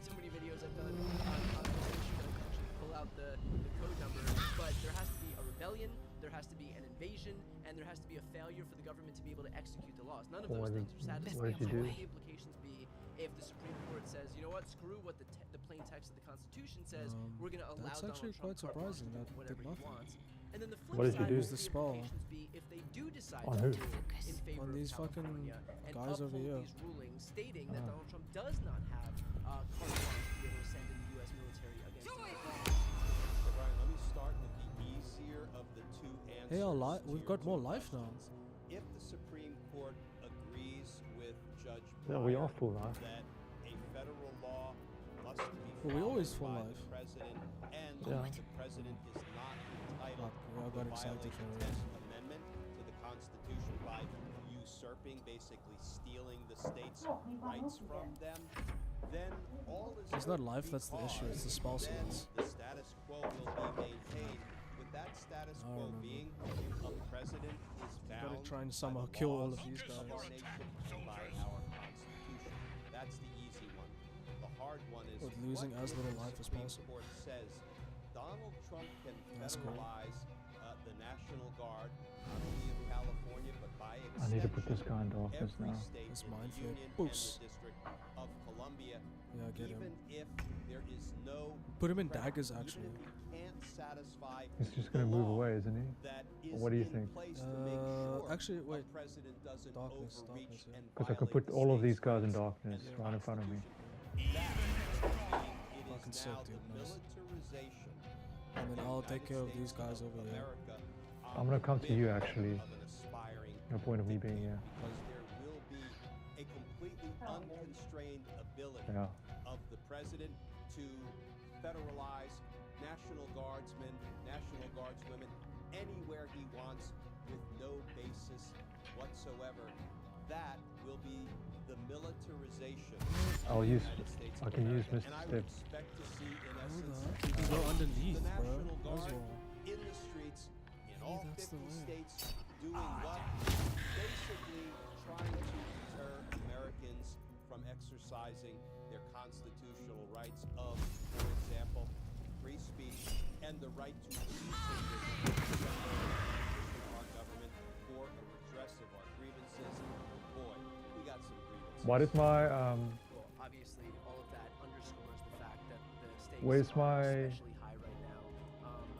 So many videos I've done on this issue that I can actually pull out the code number, but there has to be a rebellion, there has to be an invasion, and there has to be a failure for the government to be able to execute the laws. None of those things are satisfied. what did you So do? what would the implications be if the Supreme Court says, you know what, screw what the plain text of the Constitution says, we're going to allow That's Donald actually Trump quite carte blanche surprising to that do did whatever he nothing. wants. And then the flip What did you side do? would Use the the spell. implications be if they do decide On to who? rule in favor On of these fucking California and guys over uphold here. these rulings stating that Donald Trump does not have carte blanche to be able to send in the U.S. military against America. So, Brian, let me start with the easier of the two answers. Hey, to we've your got two more life now. questions. If the Supreme Court agrees with Judge Yeah, we are Breyer full life. that a federal law must be Well, we always full followed by life. the president, and Yeah. the president is not entitled we all to got excited violate for the it. 10th Amendment to the Constitution by usurping, basically stealing the state's rights from them, then all is It's good not life that's the issue, it's the spouse then ones. the status quo will be maintained. With that status I quo remember. being a president is bound Gotta try and by somehow the kill all laws of these guys. our nation and by our Constitution. That's the easy one. The hard one is With losing what as if little the life as Supreme possible. Court says Donald Trump can That's cool. federalize the National Guard, not only of California, but by extension, I need to put this guy in darkness every now. state This in mind the flip. Union Boost. and the District of Columbia. Yeah, get him. Even if there is no Put him in precedent, daggers, even actually. if he can't satisfy He's just the gonna move law away, isn't he? that Or is what do you in think? place to make sure Actually, wait. a president doesn't Darkness, overreach yeah. and Because I could violate put the all of state's these guys in rights darkness and right in front of me. That it Fucking is sick, now dude, the nice. militarization And then of I'll the take care of United these guys States over of here. America I'm gonna come to you, whim actually. of an aspiring No point of me being here. because there will be a completely unconstrained ability Yeah. of the president to federalize National Guardsmen, National Guardswomen, anywhere he wants with no basis whatsoever. That will be the militarization I'll use. United States I of can use America. Mr. And I would Step. expect to see, in Hold essence, on. You can go underneath, the bro. National Guard Oswald. in the streets in all that's the 50 way. states doing what? Basically trying to deter Americans from exercising their constitutional rights of, for example, free speech and the right to petition our government for a redress of our grievances. Boy, we got some grievances. Why did my Well, obviously, all of that underscores the fact that the stakes Where's are my especially high right now.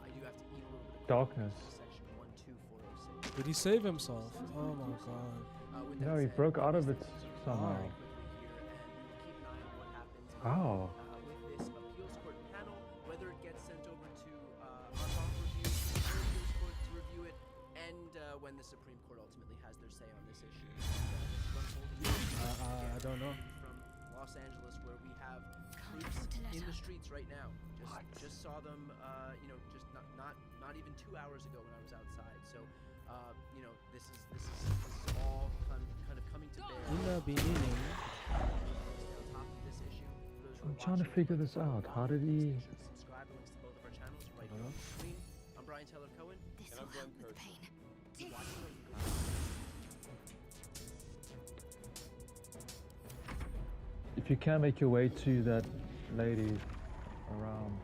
I do have to eat a little bit of darkness? Section 12406. Did he save himself? Oh my god. With No, that he said, broke out of it somehow. very quickly here, and we will keep an eye on what happens How? with this appeals court panel, whether it gets sent over to our review, their appeals court to review it, and when the Supreme Court ultimately has their say on this issue. I don't know. From Los Angeles, where we have troops in the streets right now. Just saw them, just not even 2 hours ago when I was outside. So, this is all kind of coming to bear. Inna beginning. On top of this issue, for those who I'm are trying to watching, figure this out. How did he? subscribe. Links to both of our channels right here on the screen. I'm Brian Taylor Cohen. And I'm Glenn Kirsch. If you can make your way to that lady around.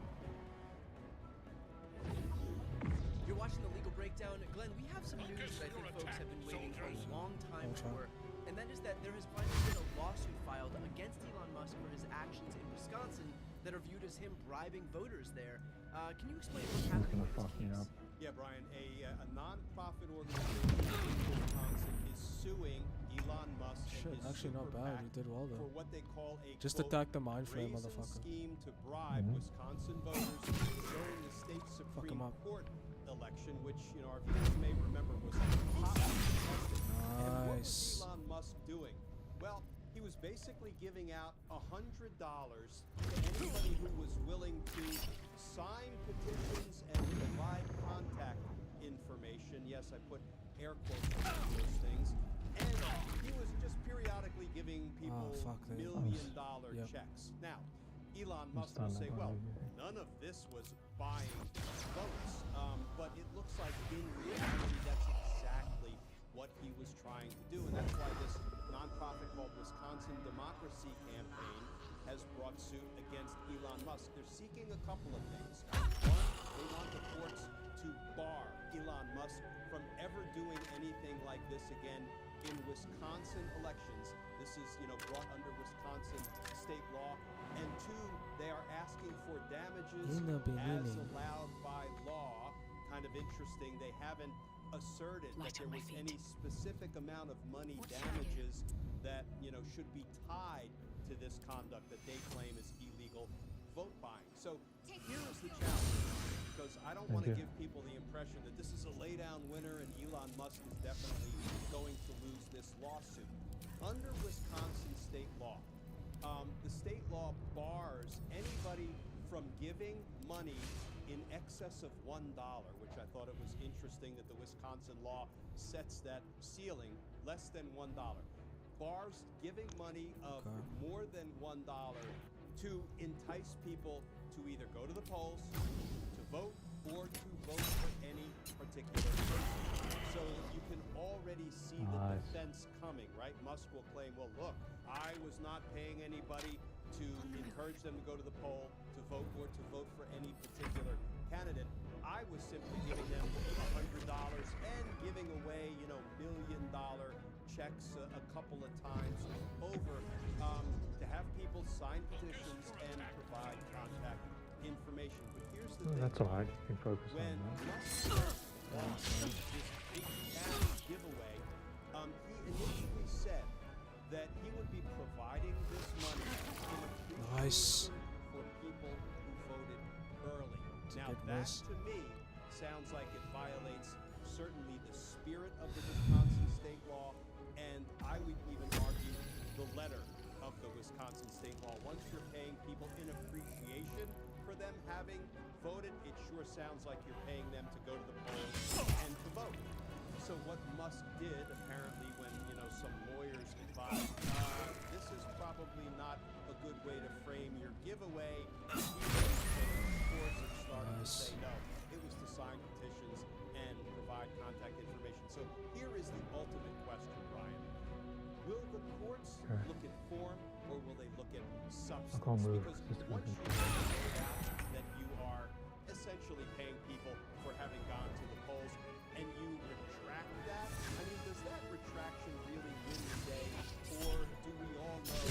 You're watching the Legal Breakdown. Glenn, we have some news that I think folks have been waiting a long time for, and that is that there has finally been a lawsuit filed against Elon Musk for his actions in Wisconsin that are viewed as him bribing voters there. Can you explain what's It's happening gonna with fuck this me case? up. Yeah, Brian, a non-profit organization in Wisconsin is suing Elon Musk Shit, and his actually not super bad. PAC You did well for there. what they call a Just quote, attack the mind frame, brazen motherfucker. scheme to bribe Wisconsin voters during the state him Supreme up. Court election, which our viewers may remember was hotly contested. And what was Nice. Elon Musk doing? Well, he was basically giving out $100 to anybody who was willing to sign petitions and provide contact information. Yes, I put air quotes on those things. And he was just periodically giving people million-dollar checks. Now, Elon Musk will say, well, none of this was buying votes. But it looks like in reality that's exactly what he was trying to do. And that's why this nonprofit called Wisconsin Democracy Campaign has brought suit against Elon Musk. They're seeking a couple of things. One, they want the courts to bar Elon Musk from ever doing anything like this again in Wisconsin elections. This is, brought under Wisconsin state law. And two, they are asking for damages as allowed by law. Kind of interesting. They haven't asserted that there was any specific amount of money damages that should be tied to this conduct that they claim is illegal vote buying. So here is the challenge, because I don't want to give people the impression that this is a laydown winner and Elon Musk is definitely going to lose this lawsuit. Under Wisconsin state law, the state law bars anybody from giving money in excess of $1, which I thought it was interesting that the Wisconsin law sets that ceiling less than $1. Bars giving money of more than $1 to entice people to either go to the polls, to vote, or to vote for any particular person. So you can already see the defense coming, right? Musk will claim, well, look, I was not paying anybody to encourage them to go to the poll, to vote, or to vote for any particular candidate. I was simply giving them $100 and giving away, million-dollar checks a couple of times over to have people sign petitions and provide contact information. But here's the thing. That's alright. You can focus on When that. Musk launched this big cash giveaway, he initially said that he would be providing this money in appreciation for people who voted early. Now that to me sounds like it violates certainly the spirit of the Wisconsin state law, and I would even argue the letter of the Wisconsin state law. Once you're paying people in appreciation for them having voted, it sure sounds like you're paying them to go to the polls and to vote. So what Musk did, apparently, when some lawyers advised, this is probably not a at substance. can't move. Because Just once you moving. find out that you are essentially paying people for having gone to the polls, and you retract that, I mean, does that retraction really win the day, or do we all know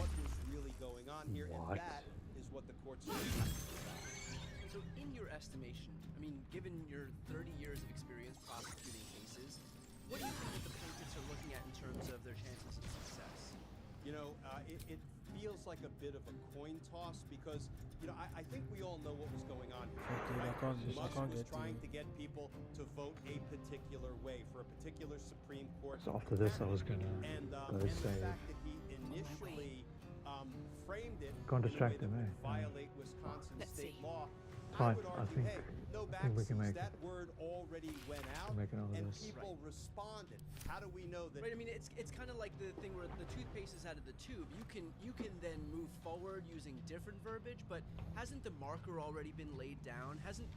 what was really going on here? What? And that is what the courts are going to decide. So, in your estimation, I mean, given your 30 years of experience prosecuting cases, what do you think that the plaintiffs are looking at in terms of their chances of success? You know, it feels like a bit of a coin toss because, you know, I think we all know what was going on here. Dude, I Musk can't was get trying you. to get people to vote a particular way for a particular Supreme Court. So after this, I was gonna And go the save. fact that he initially framed it Can't in a way distract that him, would eh? violate Wisconsin state law, Fine, would I argue, think- hey, no I think we can backsies. make it. That word already went out, We're making all of and this. people responded. How do we know that? Right. I mean, it's kind of like the thing where the toothpaste is out of the tube. You can then move forward using different verbiage, but hasn't the marker already been laid down? Hasn't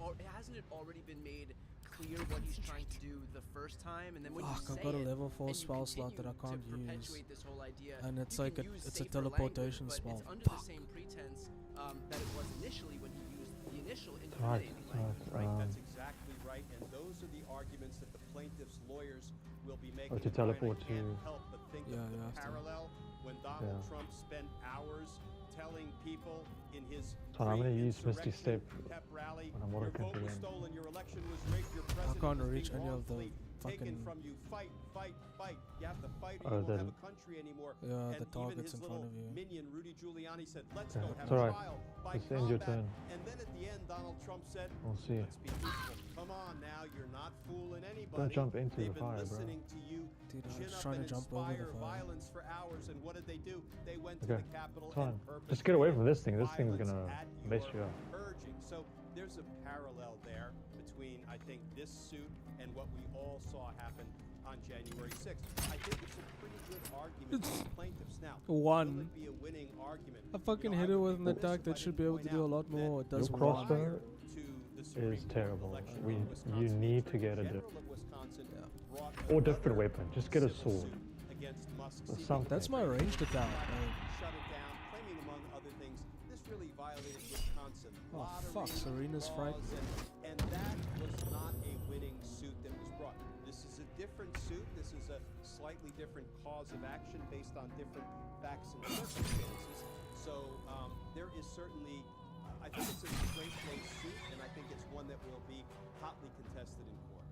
it already been made clear what he's trying to do the first time? And then when you Fuck, say I've got a it, level 4 and you spell slot that I continue can't to use. perpetuate this whole idea, And it's you like can a- use it's a safer teleportation language, spell. but it's under Fuck. the same pretense that it was initially when he used the initial Right, incriminating language. Right, that's exactly right, and those are the arguments that the plaintiffs' lawyers will be making. to And Brian, I teleport can't to- help but think Yeah, of you the have to. parallel when Donald Yeah. Trump spent hours telling people in his So I'm gonna use Misty pre-insurrection Step pep rally, when I'm your working vote was again. stolen, your election was rigged, your president can't was reach being any of the wrongfully taken fucking- from you. Fight, fight, fight. You have to fight or Oh, you won't have the- a country anymore. Yeah, and the even target's his in little front of you. minion, Rudy Giuliani, said, let's Yeah, go have it's a alright. trial by Just end your combat. turn. And then at the end, Donald Trump said, We'll see. let's be peaceful. Come on now, you're not fooling anybody. Don't jump into They've the been fire, bro. listening to you Dude, I chin was up trying and to jump over inspire the fire. violence for hours. And what did they do? They went Okay, to the Capitol it's fine. and purposely Just get away from this thing. This thing's violence gonna at mess your you up. urging. So there's a parallel there between, I think, this suit and what we all saw happen on January 6th. I think it's a pretty good argument for the plaintiffs. Now, One. will it be a winning argument? I fucking You know, hit I it would with be an remiss attack if that I should didn't be able point to do a out lot more. It does Your one. crossbow prior to the Supreme is Court terrible. election We, in you Wisconsin, need the to get a Attorney different, General of Wisconsin brought or different another weapon. Just get a civil sword. suit against Musk, Or seeking something. That's my ranged attack. man. shut it down, claiming among other things, this really violated Wisconsin Oh, lottery fuck, Serena's laws, frightened. and that was not a winning suit that was brought. This is a different suit. This is a slightly different cause of action based on different facts and circumstances. So there is certainly, I think it's a straight case suit, and I think it's one that will be hotly contested in court.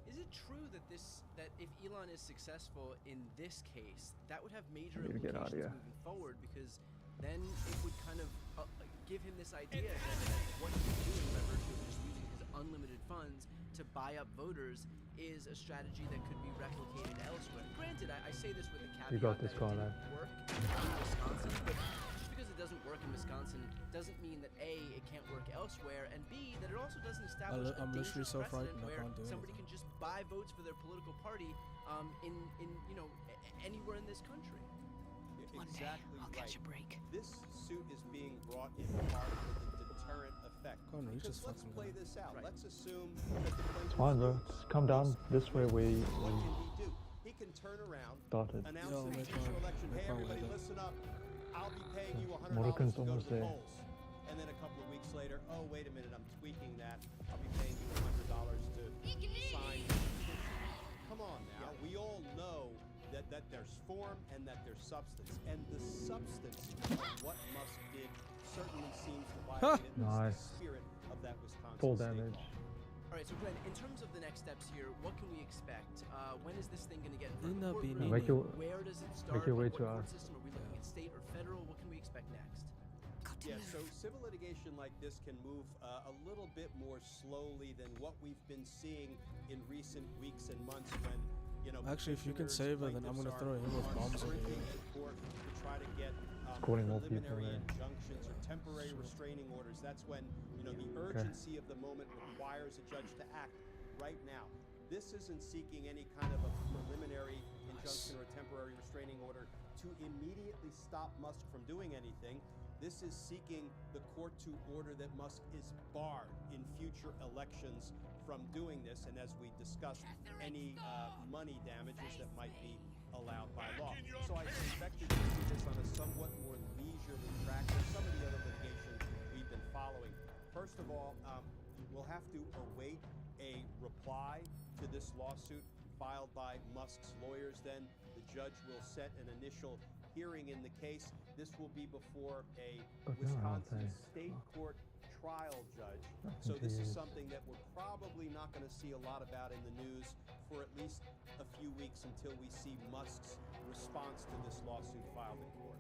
Is it true that if Elon is successful in this case, that would have major I need to get out of implications here. moving forward? Because then it would kind of give him this idea that what he's doing by virtue of just using his unlimited funds to buy up voters is a strategy that could be replicated elsewhere. Granted, I say this with the caveat You got this, that it Conrad. didn't work in Wisconsin, but just because it doesn't work in Wisconsin doesn't mean that A, it can't work elsewhere, and B, that it also doesn't establish I'm a literally dangerous so precedent frightened I where can't do somebody anything. can just buy votes for their political party in anywhere in this country. Exactly right. This suit is being brought in part with a deterrent effect. Can't reach Because this let's fucking play guy. this out. Let's assume that the plaintiff It's fine, bro. Just come down this way where you What can he do? He can turn around, started. announce Yo, in the make future my- election, make hey my everybody, way up. listen up. I'll be paying you $100 Morgan's to go to almost the there. polls. And then a couple of weeks later, oh wait a minute, I'm tweaking that. I'll be paying you $100 to sign. Come on now. We all know that there's form and that there's substance. And the substance of what Musk did certainly seems to violate at least Nice. the spirit of that Wisconsin Full state damage. law. All right, so Glenn, in terms of the next steps here, what can we expect? When is this thing going to get in front of Inna the court Binini. room? Make your- Where does it start? your way What to court us. system? Are we looking at state or federal? What can we expect next? Yeah, so civil litigation like this can move a little bit more slowly than what we've been seeing in recent weeks and months when, you know, Actually, if you can petitioners, save it, then I'm gonna plaintiffs throw him with are bombs over sprinting here. to court to try to get calling more people preliminary there. injunctions or temporary restraining orders. That's when, you know, the urgency of the moment requires a judge to act right now. This isn't seeking any kind of a preliminary injunction or temporary restraining order to immediately stop Musk from doing anything. This is seeking the court to order that Musk is barred in future elections from doing this, and as we discussed, any money damages that might be allowed by law. So I suspect you're going to see this on a somewhat have to await a reply to this lawsuit filed by Musk's lawyers. Then the judge will set an initial hearing in the case. This will be before a Wisconsin state court trial judge. So this is something that we're probably not going to see a lot about in the news for at least a few weeks until we see Musk's response to this lawsuit filed in court.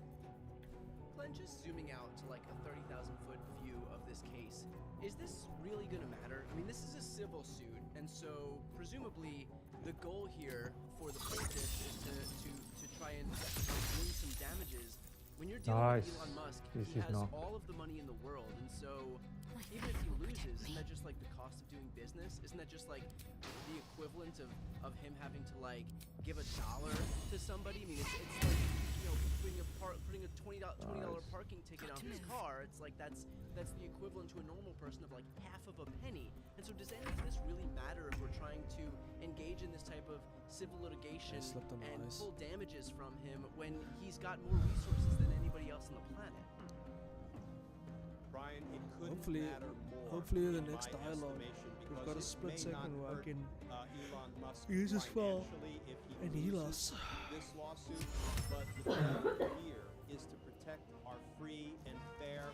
Glenn, just zooming out to like a 30,000-foot view of this case, is this really going to matter? I mean, this is a civil suit, and so presumably the goal here for the plaintiff is to try and win some damages. When you're dealing with Elon Musk, he has all of the money in the world, and so even if he loses, isn't that just like the cost of doing business? Isn't that just like the equivalent of him having to like give $1 to somebody? I mean, it's like, you know, putting a $20 parking ticket on his car. It's like that's the equivalent to a normal person of like half of a penny. And so does any of this really matter if we're trying to engage in this type of civil litigation and pull damages from him when he's got more resources than anybody else on the planet? Brian, it couldn't matter more. Hopefully in the next dialogue, we've got a split second where I can use his fall and heal us. This lawsuit, but the goal here is to protect our free and fair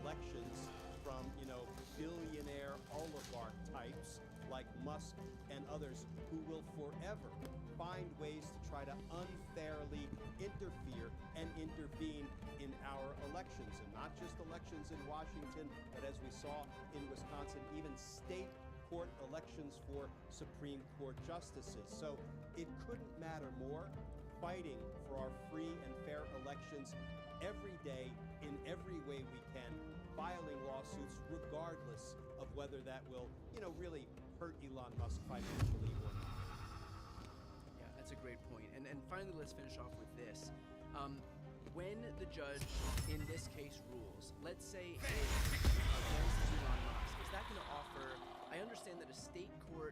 elections from, you know, billionaire oligarch types like Musk and others who will forever find ways to try to unfairly interfere and intervene in our elections, and not just elections in Washington, but as we saw in Wisconsin, even state court elections for Supreme Court justices. So it couldn't matter more, fighting for our free and fair elections every day in every way we can, filing lawsuits regardless of whether that will, you know, really hurt Elon Musk financially or not. Yeah, that's a great point. And finally, let's finish off with this. When the judge in this case rules, let's say it's against Elon Musk, is that going to offer, I understand that a state court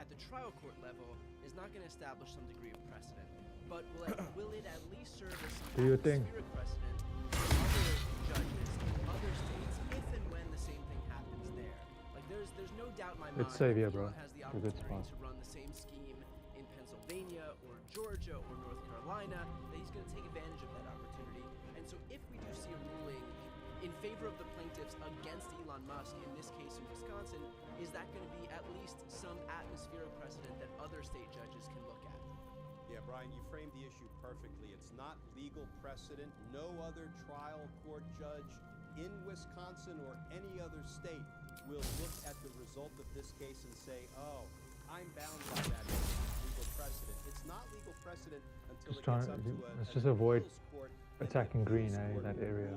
at the trial court level is not going to establish some degree of precedent, but will it at least serve as some atmospheric precedent for other judges in other states if and when the same thing happens there? Like there's no doubt in my mind that Elon has the opportunity to run the same scheme in Pennsylvania or Georgia or North Carolina, that he's going to take advantage of that opportunity. And so if we do see a ruling in favor of the plaintiffs against Elon Musk, in this case in Wisconsin, is that going to be at least some atmospheric precedent that other state judges can look at? Yeah, Brian, you framed the issue perfectly. It's not legal precedent. No other trial court judge in Wisconsin or any other state will look at the result of this case and say, oh, I'm bound by that legal precedent. It's not legal precedent until it gets up to let's just avoid attacking green, that area.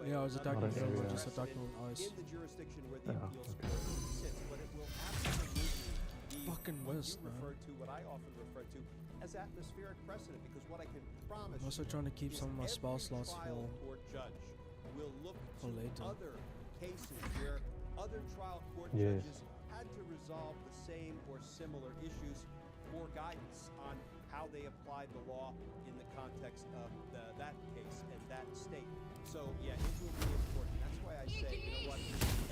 Yeah, I was attacking green, we're just attacking ice. In the jurisdiction where the appeals court sits, but it will absolutely be fucking West, man. referred to, what I often refer to as atmospheric precedent, because what I can promise I'm also trying to keep some of my spell slots trial full court judge will look for to later. other cases where other trial court judges had to resolve the same or similar issues for guidance on how they applied the law in the context of that case and that state. So yeah, it will be important. That's why I say, you know what,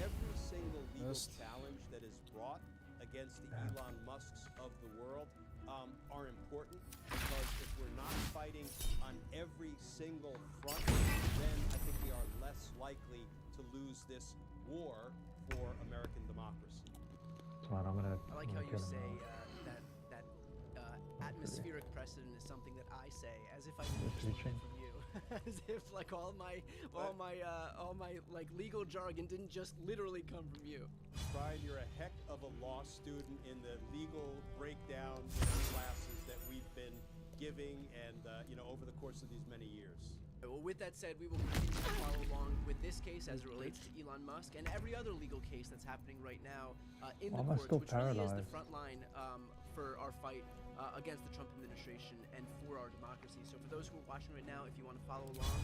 every single legal challenge that is brought against the Elon Musks of the world are important, because if we're not fighting on every single front, then I think we are less likely to lose this war for American democracy. Come on, I like how you say that atmospheric precedent is something that I say as if I didn't just learn it from you. As if like all my like legal jargon didn't just literally come from you. Brian, you're a heck of a law student in the legal breakdown classes that we've been giving, and you know, over the course of these many years. Well, with that said, we will continue to follow along with this case as it relates to Elon Musk and every other legal case that's happening right now in the courts, which really is the front line for our fight against the Trump administration and for our democracy. So for those who are watching right now, if you want to follow along,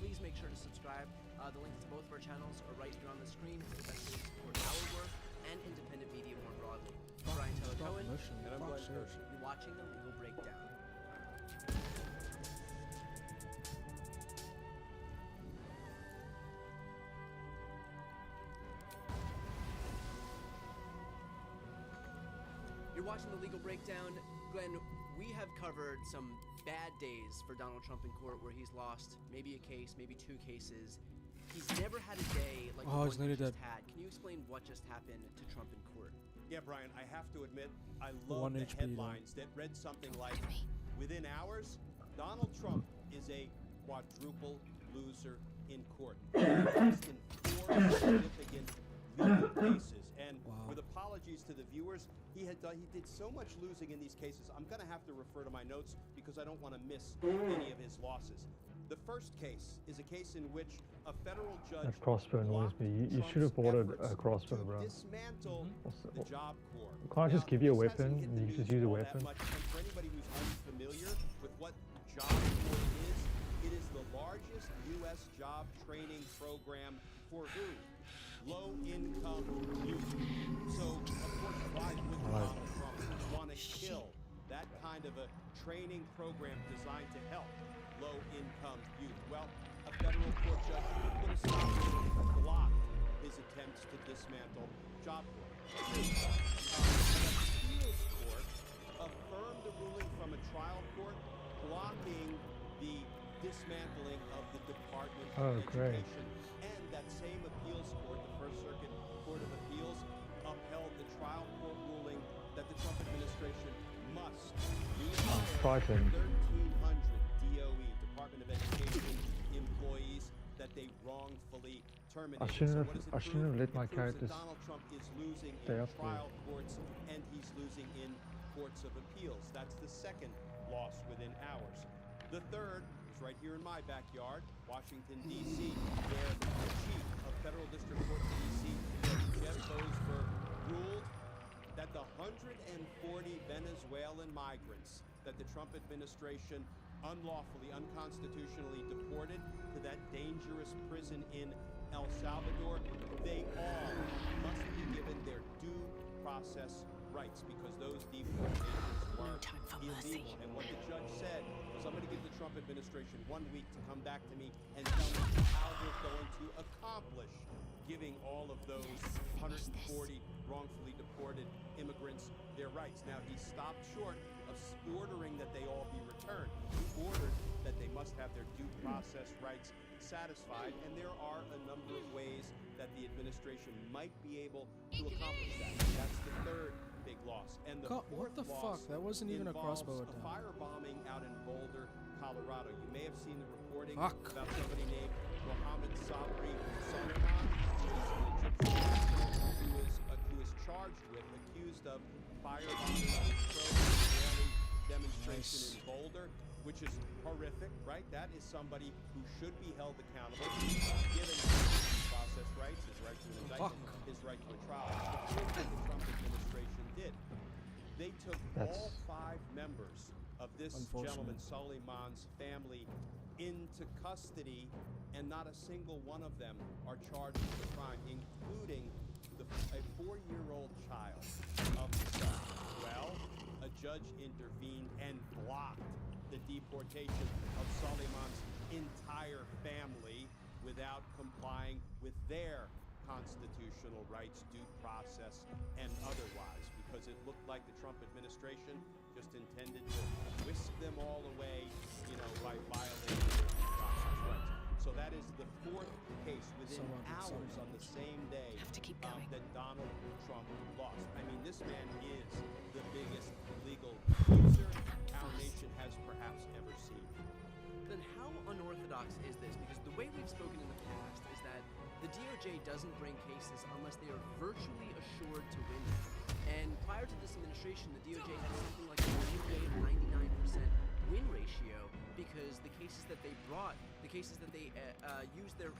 please make sure to subscribe. The links to both of our channels are right here on the screen for the best way to support our work and independent media more broadly. I'm Brian Taylor Cohen, and I'm Glenn Kirsch. You're watching The Legal Breakdown. You're watching The Legal Breakdown. Glenn, we have covered some bad days for Donald Trump in court where he's lost maybe a case, maybe 2 cases. He's never had a day like the one he just had. Can you explain what just happened to Trump in court? Yeah, Brian, I have to admit, I love the headlines that read something like, within hours, Donald Trump is a quadruple loser in court. Lost in 4 significant legal cases. And with apologies to the viewers, he did so much losing in these cases. I'm going to have to refer to my notes because I don't want to miss any of his losses. The first case is a case in which a federal judge That crossbow annoys me. You should have bought a crossbow, bro. dismantle the Job Corps. Can't I just give you a weapon and you just use a weapon? And for anybody who's unfamiliar with what Job Corps is, it is the largest U.S. job training program for who? Low-income youth. So, of course, why would Donald Trump want to kill that kind of a training program designed to help low-income youth? Well, a federal court judge put a stop to it and blocked his attempts to dismantle Job Corps. An appeals court affirmed the ruling from a trial court blocking the dismantling of the Department of Education. And that same appeals court, the First Circuit Court of Appeals, upheld the trial court ruling that the Trump administration must rehire 1,300 DOE, Department of Education employees that they wrongfully terminated. I shouldn't have let my characters Donald Trump is losing stay in up there. trial courts and he's losing in courts of appeals. That's the second loss within hours. The third is right here in my backyard, Washington, D.C., where the chief of Federal District Court in D.C., Jeff Boasberg, ruled that the 140 Venezuelan migrants that the Trump administration unlawfully, unconstitutionally deported to that dangerous prison in El Salvador, they all must be given their due process rights because those deportations were illegal. And what the judge said was, I'm going to give the Trump administration 1 week to come back to me and tell me how they're going to accomplish giving all of those 140 wrongfully deported immigrants their rights. Now, he stopped short of ordering that they all be returned. He ordered that they must have their due process rights satisfied, and there are a number of ways that the administration might be able to accomplish that. That's the third big loss. And the fourth what the loss fuck? That wasn't even a crossbow involves a attack. firebombing out in Boulder, Colorado. You may have seen the reporting Fuck. about somebody named Mohammed Sabri Soleiman, who is an Egyptian who is charged with, accused of firebombing a pro-Israeli demonstration in Boulder, which is horrific, right? That is somebody who should be held accountable, given his process rights, his right to an indictment, his right to a trial. The thing that the Trump administration did, they took all 5 members of this gentleman Soleiman's family into custody, and not a single one of them are charged with a crime, including a 4-year-old child of the son. Well, a judge intervened and blocked the deportation of Soleiman's entire family without complying with their constitutional rights, due process, and otherwise, because it looked like the Trump administration just intended to whisk them all away, by violating their due process rights. So that is the 4th case within hours on the same day that Donald Trump lost. I mean, this man is the biggest legal loser our nation has perhaps ever seen. Then how unorthodox is this? Because the way we've spoken in the past is that the DOJ doesn't bring cases unless they are virtually assured to win them. And prior to this administration, the DOJ had something like a 99% win ratio because the cases that they brought, the cases that they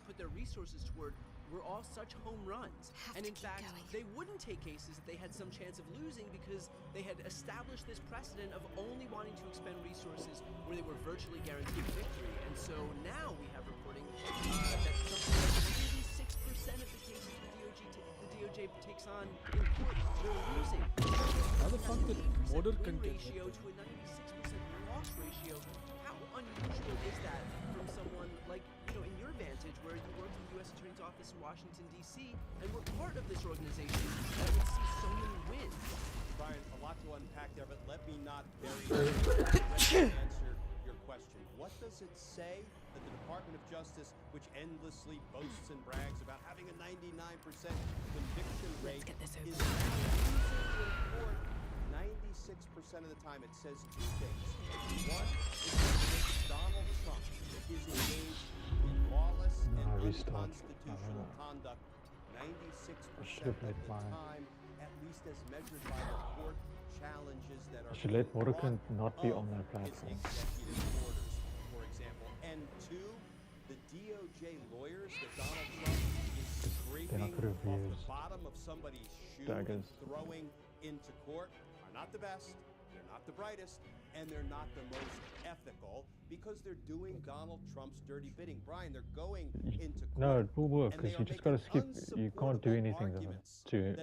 put their resources toward, were all such home runs. And in fact, they wouldn't take cases that they had some chance of losing because they had established this precedent of only wanting to expend resources where they were virtually guaranteed victory. And so now we have reporting that something like 86% of the cases the DOJ takes on in court, they're losing. How the fuck did Border win get ratio to a 96% loss ratio? How unusual is that from someone like, in your vantage, where you worked in the U.S. Attorney's Office in Washington, D.C., and were part of this organization that would see so many wins? Brian, a a lot to unpack there, but let me not bury it. Answer your question. What does it say that the Department of Justice, which endlessly boasts and brags about having a 99% conviction rate, is using in court 96% of the time? It says two things. One is that Donald Trump is engaged in lawless and unconstitutional conduct 96% of the time, at least as measured by the court challenges that are I should let Morgan not be on that platform. Executive orders, for example. And two, the DOJ lawyers that Donald Trump is scraping off the bottom of somebody's shoe and throwing into court are not the best, they're not the brightest, and they're not the most ethical because they're doing Donald Trump's dirty bidding. Brian, they're going into court. No, it will work because you just got to skip. You can't do anything to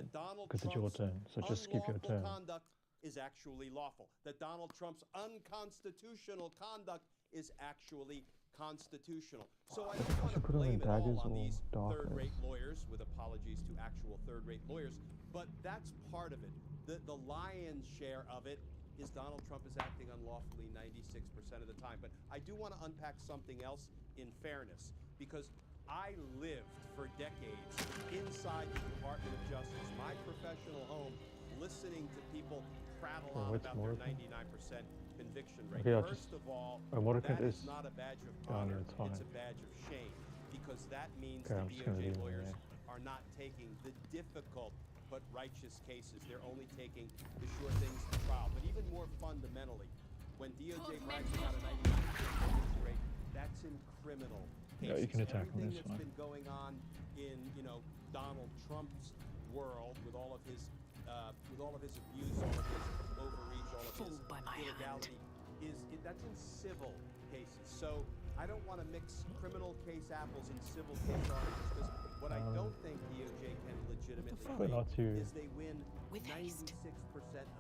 because it's your turn. So just skip your turn. Conduct is actually lawful. That Donald Trump's unconstitutional conduct is actually constitutional. So I don't want to blame it all on these third-rate lawyers, with apologies to actual third-rate lawyers, but that's part of it. The lion's share of it is Donald Trump is acting unlawfully 96% of the time. But I do want to unpack something else in fairness, because I lived for decades inside the Department of Justice, my professional home, listening to people prattle on about their 99% conviction rate. First of all, that is not a badge of honor, it's a badge of shame, because that means the DOJ lawyers are not taking the difficult but righteous cases. They're only taking the sure things to trial. But even more fundamentally, when DOJ brags about a 99% conviction rate, that's in criminal cases. Yeah, you can attack Everything this that's been going on in, Donald Trump's world, with all of his abuse, all of his overreach, all of his illegality, that's in civil cases. So I don't want to mix criminal case apples and civil case oranges, because what I don't think DOJ can legitimately claim is they win 96%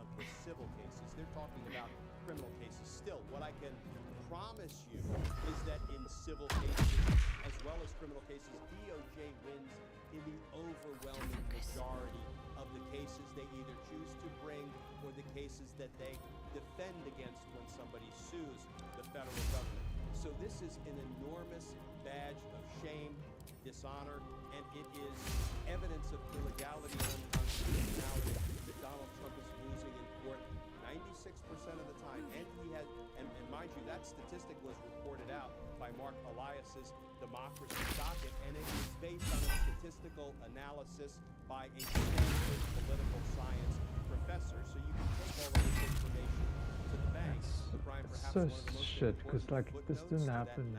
of the civil cases. They're talking about criminal cases. Still, what I can promise you is that in civil cases as well as criminal cases, DOJ wins in the overwhelming majority of the cases they either choose to bring or the cases that they defend against when somebody sues the federal government. So this is an enormous badge of shame, dishonor, and it is evidence of illegality and unconstitutionality that Donald Trump is losing in court 96% of the time. And he has, and mind you, that statistic was reported out by Mark Elias's Democracy Docket, and it is based on a statistical analysis by a Stanford political science professor. So you can take all of this information to the bank. Brian, perhaps so one of the most shit, because like this didn't happen.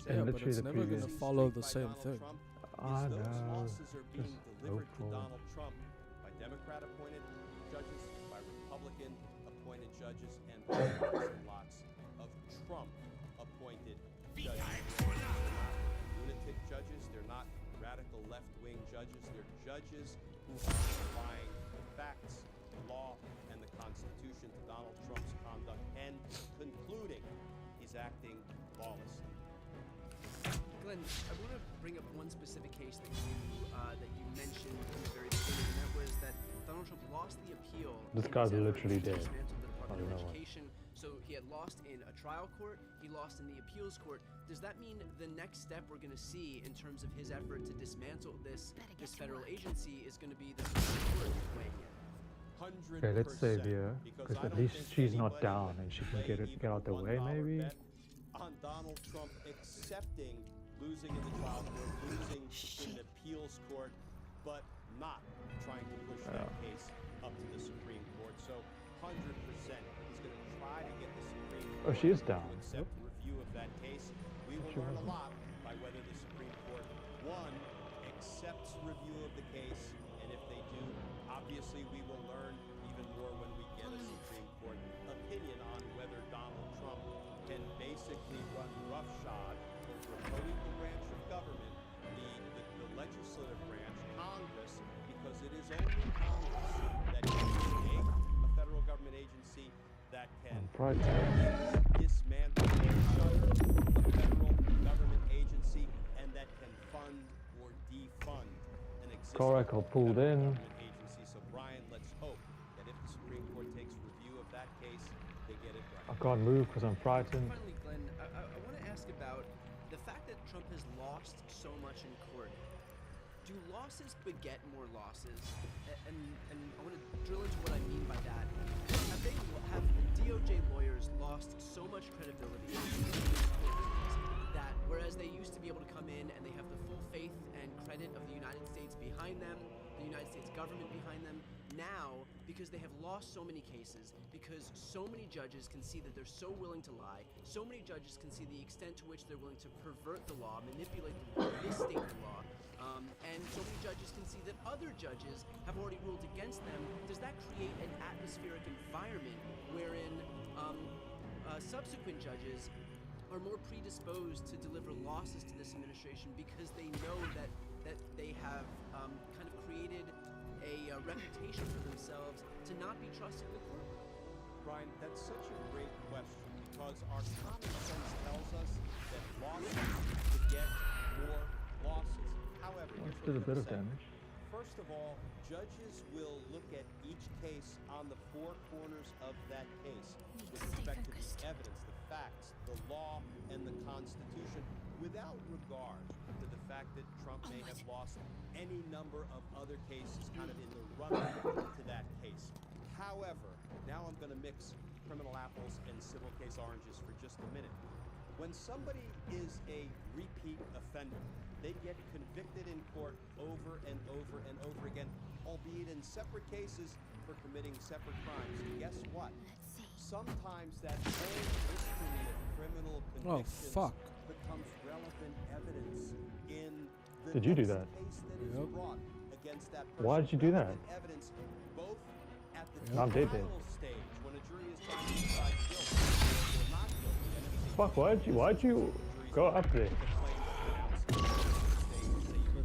Yeah, but it's never going to follow the same thing. I know. Those losses are being Just delivered to hopeful. Donald Trump by Democrat-appointed judges, by Republican-appointed judges, and by lots and lots of Trump-appointed judges. They're not lunatic judges. They're not radical left-wing judges. They're judges who are applying facts, law, and the Constitution to Donald Trump's conduct and concluding he's acting lawlessly. Glenn, I want to bring up one specific case that you mentioned in the very beginning, and that was that Donald Trump lost the appeal. This guy's literally to dead. dismantle the I Department don't of know. Education. So he had lost in a trial court, he lost in the appeals court. Does that mean the next step we're going to see in terms of his effort to dismantle this federal agency is going to be the Supreme Court weighing in? Okay, let's save her, because at least she's not down and she can get out the way, maybe. On Donald Trump accepting losing in the trial court, losing in an appeals court, but not trying to push that case up to the Supreme Court. So 100% he's going to try to get the Supreme Court she is down. to accept review of that case. We will learn a lot by whether the Supreme Court, one, accepts review of the case, and if they do, obviously we will learn even more when we get a Supreme Court opinion on whether Donald Trump can basically run roughshod over a co-equal branch of government, the legislative branch, Congress, because it is only Congress that can create a federal government agency that can dismantle or shutter a federal government agency, and that can fund or defund an existing Coracle pulled in. government agency. So Brian, let's hope that if the can't move because I'm frightened. Finally, Glenn, I want to ask about the fact that Trump has lost so much in court. Do losses beget more losses? And I want to drill into what I mean by that. Have DOJ lawyers lost so much credibility that whereas they used to be able to come in and they have the full faith and credit of the United States behind them, the United States government behind them, now, because they have lost so many cases, because so many judges can see that they're so willing to lie, so many judges can see the extent to which they're willing to pervert the law, manipulate the law, misstate the law, and so many judges can see that other judges have already ruled against them, does that create an atmospheric environment wherein subsequent judges are more predisposed to deliver losses to this administration because they know that they have kind of created a reputation for themselves to not be trusted in the court? Brian, that's such a great question because our common sense tells us that losses beget more losses. However, here's what Did a bit of say. damage. First of all, judges will look at each case on the four corners of that case with respect to the evidence, the facts, the law, and the Constitution, without regard to the fact that Trump may have lost any number of other cases kind of in the run-up to that case. However, now I'm going to mix criminal apples and civil case oranges for just a minute. When somebody is a repeat offender, they get convicted in court over and over and over again, albeit in separate cases for committing separate crimes. And guess what? Sometimes that whole history of criminal convictions becomes relevant evidence in the Did you do that? case that is brought against that person. Why did you do that? Relevant evidence both at the I'm dead. trial stage when a jury is trying to decide guilt or not guilty. Fuck, why'd you go up there?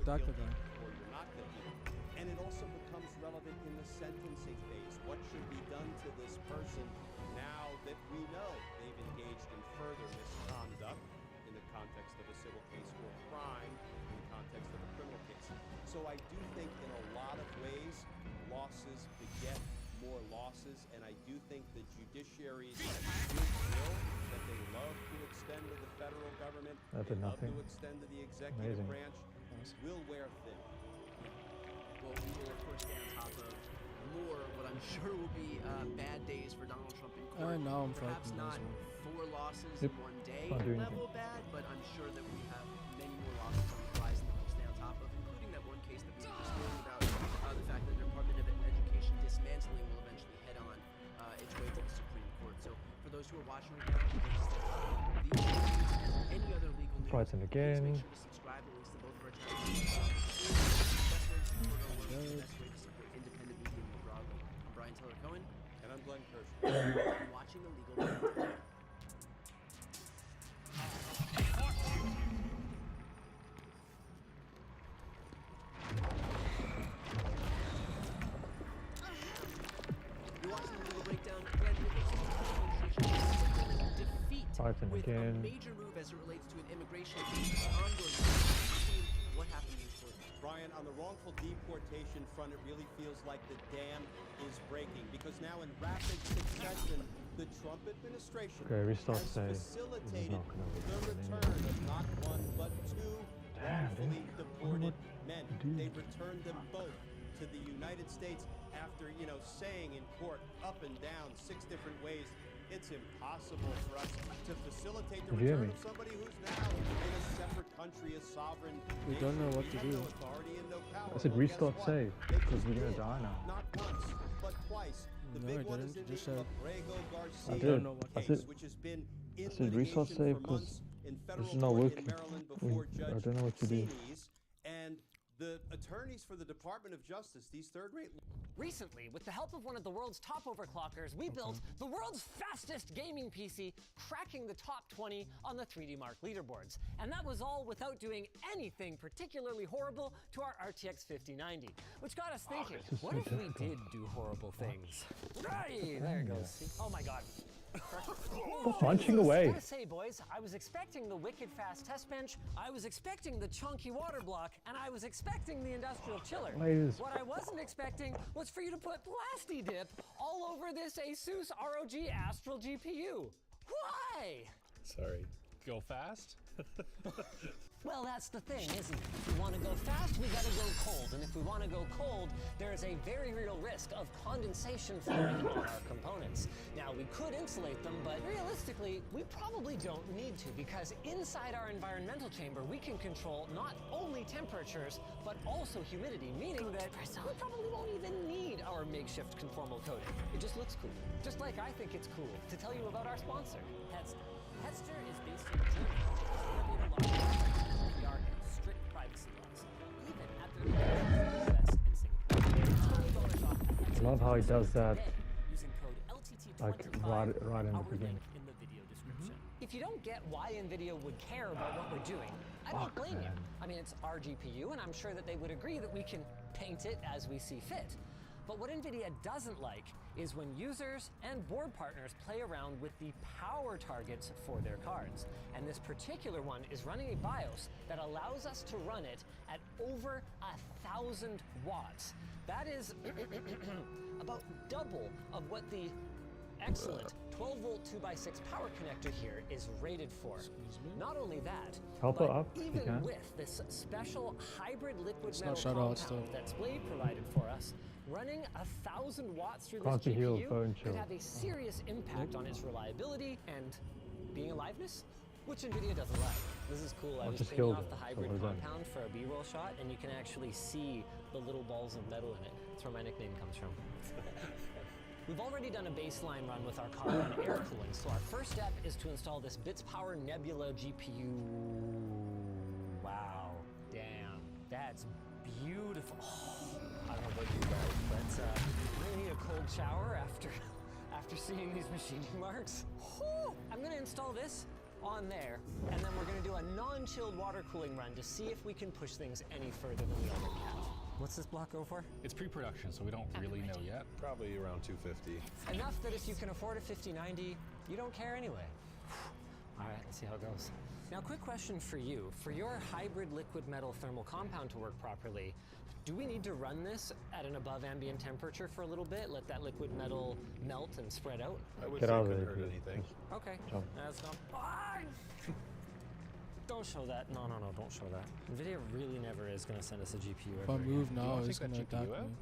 Or you're not guilty. And it also becomes relevant in the sentencing phase. What should be done to this person now that we know they've engaged in further misconduct in the context of a civil case or crime in the context of a criminal case. So I do think in a lot of ways, losses beget more losses, and I do think the judiciary's goodwill that they love to extend to the federal government, That did they love nothing. to extend to the executive Amazing. branch, will wear thin. Well, we will of course stay on top of more what I'm sure will be bad days for Donald Trump in court. Now I'm Perhaps frightened not as well. 4 losses Yep. in one day Can't do level bad, but I'm sure that we have many more losses on the horizon that we'll stay on top of, including that one case that we were just hearing about, the fact that the Department of Education dismantling will eventually head on its way to the Supreme Court. So for those who are watching right now, these and any other legal news, Frightened please again. make sure to subscribe at least to both of our channels. Best way to support our work, the best way to support independent media more broadly. I'm Brian Taylor Cohen. And I'm Glenn Kirsch. You're watching The Legal Breakdown. You're watching The Legal Breakdown. Glenn, it looks like the administration is defeat Frightened with again. a major move as it relates to an immigration case that's ongoing. What happened in court? Brian, on the wrongful deportation front, it really feels like the dam is breaking because now in rapid succession, the Trump administration restart has save. facilitated This is not gonna work the for me. return of not one but 2 Damn, wrongfully dude. deported men. Dude. They returned them both to the United States after, saying in court up and down 6 different ways it's impossible for us to facilitate the Did you hear return me? of somebody who's now in a separate country, a sovereign We don't know what to have do. no authority and no power. I said Well, guess restart what? save They because just we're gonna did. die now. Not once, but twice. The No, big I one is didn't. in Just the said- Abrego I Garcia did. don't know what I case, said, which has been in I said restart litigation save for 'cause months in this federal is not court working. in Maryland before I Judge don't know what to do. Sines. And the attorneys for the Department of Justice, these third-rate Recently, with the help of one of the world's top overclockers, we built the world's fastest gaming PC, cracking the top 20 on the 3D Mark leaderboards. And that was all without doing anything particularly horrible to our RTX 5090, which got us thinking, this is what so if we difficult. did do horrible things? Right, there it goes. See? Oh my god. Stop punching away. Gotta say, boys, I was expecting the wicked fast test bench, I was expecting the chunky water block, and I was expecting the industrial chiller. Layers. What I wasn't expecting was for you to put Plasti Dip all over this Asus ROG Astral GPU. Why? Sorry. Go fast? Well, that's the thing, isn't it? If we want to go fast, we gotta go cold. And if we want to go cold, there is a very real risk of condensation forming on our components. Now, we could insulate them, but realistically, we probably don't need to, because inside our environmental chamber, we can control not only temperatures, but also humidity, meaning that we probably won't even need our makeshift conformal coating. It just looks cool. Just like I think it's cool to tell you about our sponsor, Hetster. Hetster is based in Germany. PR and strict privacy laws, even at their locations in the US and Singapore. I love how he does that, Using code LTT25 right in the beginning. in the video description. If you don't get why NVIDIA would care about what we're doing, I don't blame you. I mean, it's our GPU, and I'm sure that they would agree that we can paint it as we see fit. But what NVIDIA doesn't like is when users and board partners play around with the power targets for their cards. And this particular one is running a BIOS that allows us to run it at over 1,000 watts. That is about double of what the excellent 12-volt 2x6 power connector here is rated for. Not only that, Help but it up if you even can. with this special hybrid liquid It's metal not shut out compound still. that Splay provided for us, running 1,000 watts through Can't this you heal GPU bone could chill? have a serious impact on its reliability and being aliveness, which NVIDIA doesn't like. This is cool. I was just painting killed off it, the so hybrid we're done. compound for a B-roll shot, and you can actually see the little balls of metal in it. That's where my nickname comes from. We've already done a baseline run with our car on air cooling, so our first step is to install this Bits Power Nebula GPU. Wow, damn, that's beautiful. Oh, I don't know about you guys, but I need a cold shower after seeing these machining marks. Whew. I'm gonna install this on there, and then we're gonna do a non-chilled water cooling run to see if we can push things any further than we already have. What's this block go for? It's pre-production, so we don't really know yet. Probably around 250. Enough that if you can afford a 5090, you don't care anyway. All right, let's see how it goes. Now, quick question for you. For your hybrid liquid metal thermal compound to work properly, do we need to run this at an above ambient temperature for a little bit? Let that liquid metal melt and spread out? I would Get say out of couldn't there, hurt dude. anything. Okay, Jump. that's not fine. Don't show that. No, don't show that. NVIDIA really never is going to send us a GPU If I ever move again. now, take it's that gonna GPU attack out? me.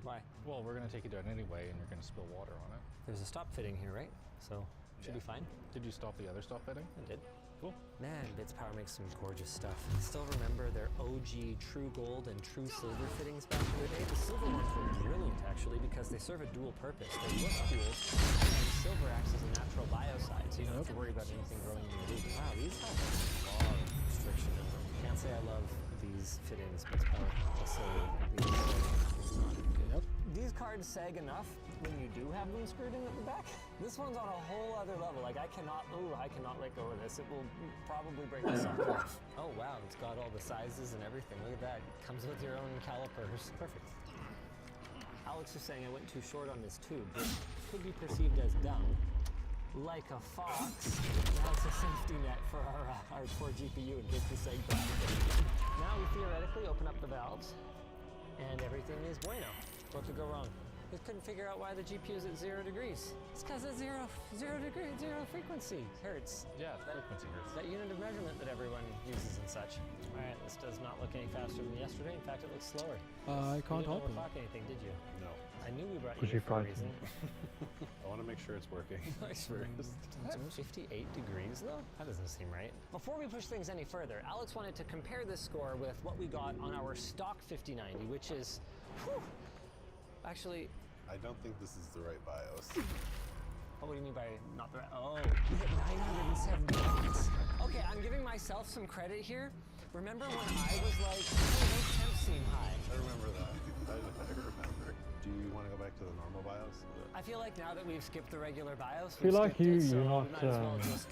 Why? Well, we're gonna take it down anyway, and you're gonna spill water on it. There's a stop fitting here, right? So, should be fine. Did you stop the other stop fitting? I did. Cool. Man, Bits Power makes some gorgeous stuff. I still remember their OG True Gold and True Silver fittings back in the day. The silver ones were brilliant, actually, because they serve a dual purpose. They look cool, and silver acts as a natural biocide, so you don't have to worry about anything growing in your loop. Wow, these have a lot of restriction in them. Can't say I love these fittings, Bits Power. It's not good. These cards sag enough when you do have them screwed in at the back. This one's on a whole other level. Like, I cannot let go of this. It will probably break the socket off. Oh wow, it's got all the sizes and everything. Look at that. It comes with your own calipers. Perfect. Alex is saying I went too short on this tube, which could be perceived as dumb. Like a fox, that's a safety net for our poor GPU in case the seg breaks. Now we theoretically open up the valves, and everything is bueno. What could go wrong? We couldn't figure out why the GPU is at 0 degrees. It's because it's zero frequency hertz. Yeah, frequency hertz. That unit of measurement that everyone uses and such. All right, this does not look any faster than yesterday. In fact, it looks slower. I can't You help didn't it. overclock anything, did you? No. I knew we brought you Pushy here for a fries. reason. I want to make sure it's working. Nice. 58 degrees though? That doesn't seem right. Before we push things any further, Alex wanted to compare this score with what we got on our stock 5090, which is, whew, actually, I don't think this is the right BIOS. oh, what do you mean by not the right? Oh, we hit 970 watts. Okay, I'm giving myself some credit here. Remember when I was like, oh, those temps seem high? I remember that. I remember. Do you want to go back to the normal BIOS? I feel like now that we've skipped the regular BIOS, Feel we've like skipped it, so you're we not, might as well just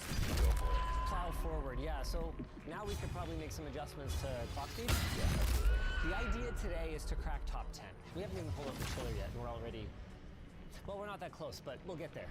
plow forward. Yeah, so now we could probably make some adjustments to clock speed. Yeah, absolutely. The idea today is to crack top 10. We haven't even pulled up the chiller yet, and we're already, well, we're not that close, but we'll get there.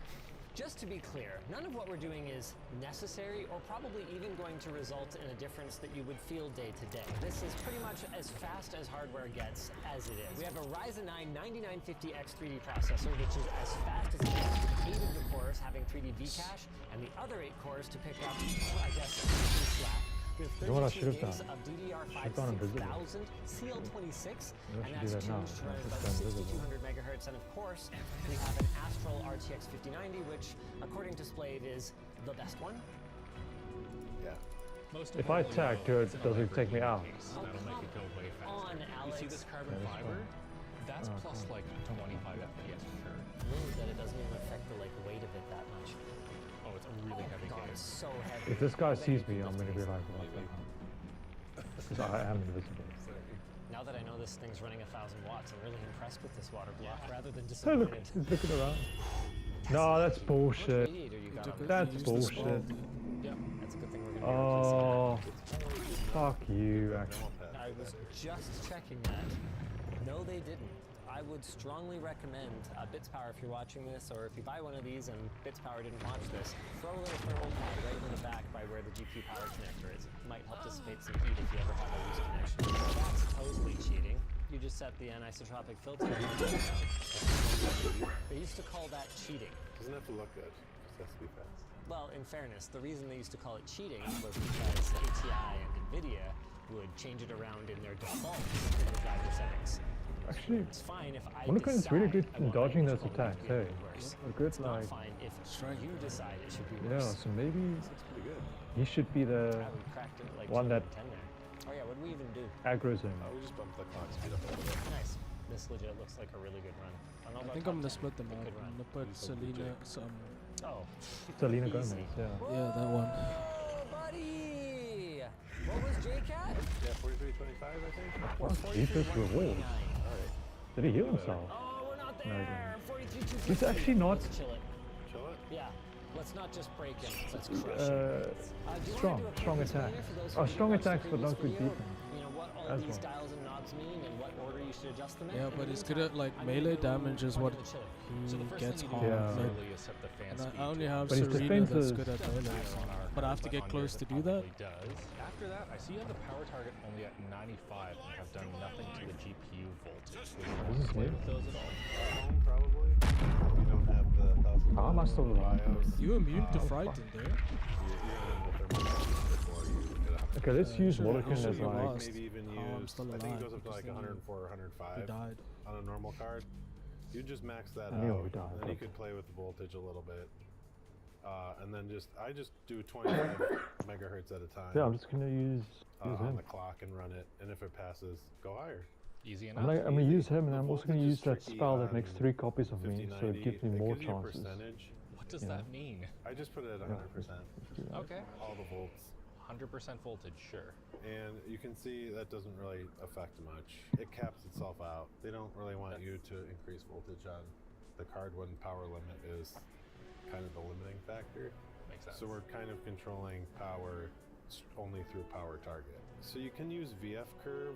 Just to be clear, none of what we're doing is necessary or probably even going to result in a difference that you would feel day to day. This is pretty much as fast as hardware gets as it is. We have a Ryzen 9 9950X 3D processor, which is as fast as it gets, with 8 of the cores having 3D V-cache, and the other 8 cores to pick up, I guess, slack. We have You know what I should 32 have gigs done? of DDR5 Gone invisible. 6000 CL26, Maybe I and should do that's that now. tuned to I run should about go invisible. 6200 megahertz, and of course, we have an Astral RTX 5090, which, according to Splave, is the best one. Yeah. If I attack, does it take me out? That'll make it go way faster. On, You see this carbon Yeah, that's fiber? fine. That's Oh, plus fine. like 25 FPS for sure. Really that it doesn't even affect the weight of it that much. Oh, it's a really heavy God, game. it's so heavy. If this guy sees me, I'm gonna be like, what the hell? Because I am invisible. Now that I know this thing's running 1000 watts, I'm really impressed with this water block rather than Hey, look, disappointed. he's looking around. No, that's bullshit. Radiator you got on That's there? bullshit. Yeah, that's a good thing we're gonna Oh, fuck you, actually. I was just checking that. No, they didn't. I would strongly recommend Bits Power if you're watching this, or if you buy one of these and Bits Power didn't watch this, throw a little thermal pad right in the back by where the GPU power connector is. It might help dissipate some heat if you ever have a loose connection. That's totally cheating. You just set the anisotropic filter. They used to call that cheating. Doesn't have to look good. Just has to be fast. Well, in fairness, the reason they used to call it cheating was because ATI and NVIDIA would change it around in their default driver settings. Actually, It's fine if I Monaco is really good decide I in want dodging my those controller to attacks, be hey. worse. A good, It's not like, fine if you decide it should be yeah, worse. so maybe That's pretty good. he should be the Yeah, we cracked it like one that 210 there. Oh yeah, what do we even do? aggroes him. We just bumped the clock speed up a little bit. Nice. This legit looks like a really good run. I don't know I about think top I'm gonna 10, split them but out. good I'm run. gonna put Selena, Oh. Selena Easy. Gomez, yeah. yeah, that one. Oh, buddy! What was JCat? Yeah, 43.25, I think. Fuck, Jesus reward. Alright. Did he heal himself? Oh, we're not No, he there! didn't. 43, He's actually not Let's chill it. Chill it. Yeah. Let's not just break him. Let's crush him. Do you strong, wanna do a strong quick attack. explainer for those Oh, who strong didn't watch the attacks, but not previous good video? defense. You know what all As these well. dials and knobs mean and what order you should adjust them in? Yeah, In but the it's good meantime, at like I'm melee gonna go damage is part what of the chiller. So the he first gets thing you harmed. do Yeah. is really is set the fan And speed I only to have But his Serena defense that's is- good at melee, on our but I have to cards, get on close yours to it do that. probably does. After that, I see you have the power target only at 95 and have done nothing to the GPU voltage. Would you want This to is play new. with those at all? Home, probably. If you don't have the 1000. How am I still alive? You immune to Oh, fright fuck. in there. You're in the thermal before you get up. Okay, let's use sure, Waterkin sure as you like... lost. Maybe even Oh, I'm use, still I think it alive goes up to because like then 104 or He 105 died. on a normal card. You just max that I knew out, he died, and then you but- could play with the voltage a little bit. And then I just do 25 megahertz at a time Yeah, I'm just gonna use on him. the clock and run it, and if it passes, go higher. Easy I'm enough. gonna use him, and The I'm also gonna voltage use is that tricky spell that on makes 3 copies of me, so it 5090. gives me more gives you a chances. percentage. What does Yeah. that mean? I just put it at 100%. Okay. All the volts. 100% voltage, sure. And you can see that doesn't really affect much. It caps itself out. They don't really want you to increase voltage on the card when power limit is kind of the limiting factor. Makes sense. So we're kind of controlling power only through power target. So you can use VF curve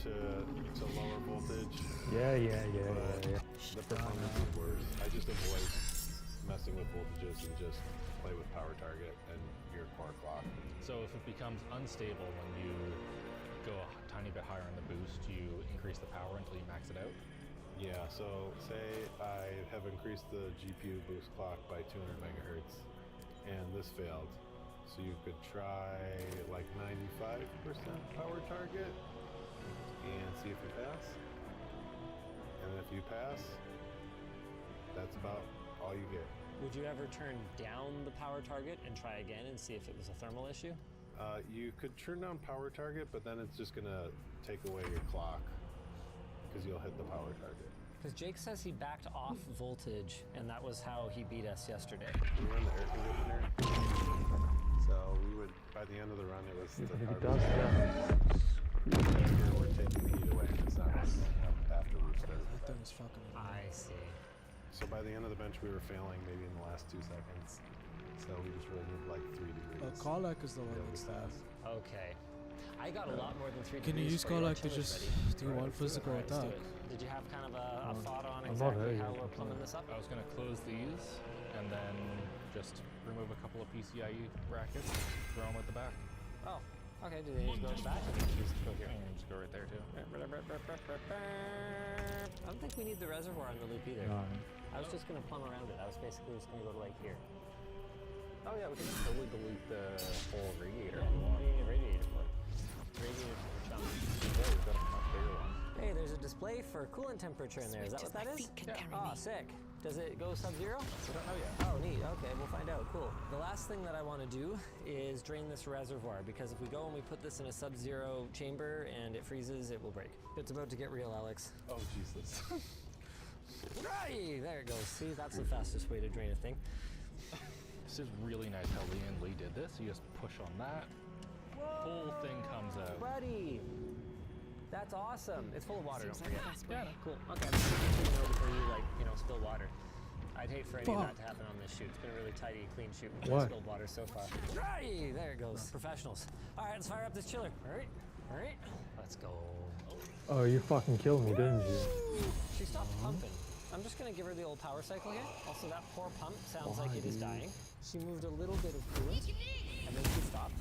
to lower voltage. Yeah. The performance is worse. I just avoid messing with voltages and just play with power target and your core clock. So if it becomes unstable when you go a tiny bit higher on the boost, you increase the power until you max it out? Yeah, so say I have increased the GPU boost clock by 200 megahertz and this failed. So you could try like 95% power target and see if you pass. And if you pass, that's about all you get. Would you ever turn down the power target and try again and see if it was a thermal issue? You could turn down power target, but then it's just gonna take away your clock because you'll hit the power target. Because Jake says he backed off voltage, and that was how he beat us yesterday. We run the air conditioner, so we would, by the end of the run, it was If the he card does was that, here we're taking the heat away, and it's not after restart. That thing is fucking I see. So by the end of the bench, we were failing maybe in the last 2 seconds. So we just really need like 3 degrees. Karlak is the one Really that's that. fast. Okay. I got a lot more than 3 Can you degrees use for your Karlak to artillery just ready. do one physical Alright, let's do attack? it. Did you have kind of a thought on I'm not exactly ready how yet, we're I'm plumbing not. this up? I was going to close these and then just remove a couple of PCIe brackets, throw them at the back. Oh, okay. Do they just go at the back? Or do they just go here? Just go right there too. I don't think we need the reservoir on the loop either. No. I was just gonna plumb around it. I was basically just gonna go to like here. Oh yeah, we can totally delete the whole radiator. Yeah, what do you need a radiator for? Radiator for the chunk. Yeah, we've got a much bigger one. Hey, there's a display for coolant temperature in there. Is that what that is? Yeah. Oh, sick. Does it go sub-zero? I don't know yet. Oh, neat. Okay, we'll find out. Cool. The last thing that I want to do is drain this reservoir, because if we go and we put this in a sub-zero chamber and it freezes, it will break. It's about to get real, Alex. Oh, Jesus. Right! There it goes. See, that's the fastest way to drain a thing. This is really nice how Lee and Lee did this. You just push on that, whole thing comes out. Buddy! That's awesome. It's full of water, don't forget. Yeah, Cool. Okay, I'm just gonna let you know before you, like, you know, spill water. I'd hate for any of that to happen on this shoot. It's been a really tidy, clean shoot. We haven't spilled water so far. Right! There it goes. Professionals. All right, let's fire up this chiller. All right. Let's go. Oh, you fucking killed me, didn't you? She stopped pumping. I'm just gonna give her the old power cycle here. Also, that poor pump sounds like it is dying. She moved a little bit of coolant, and then she stopped.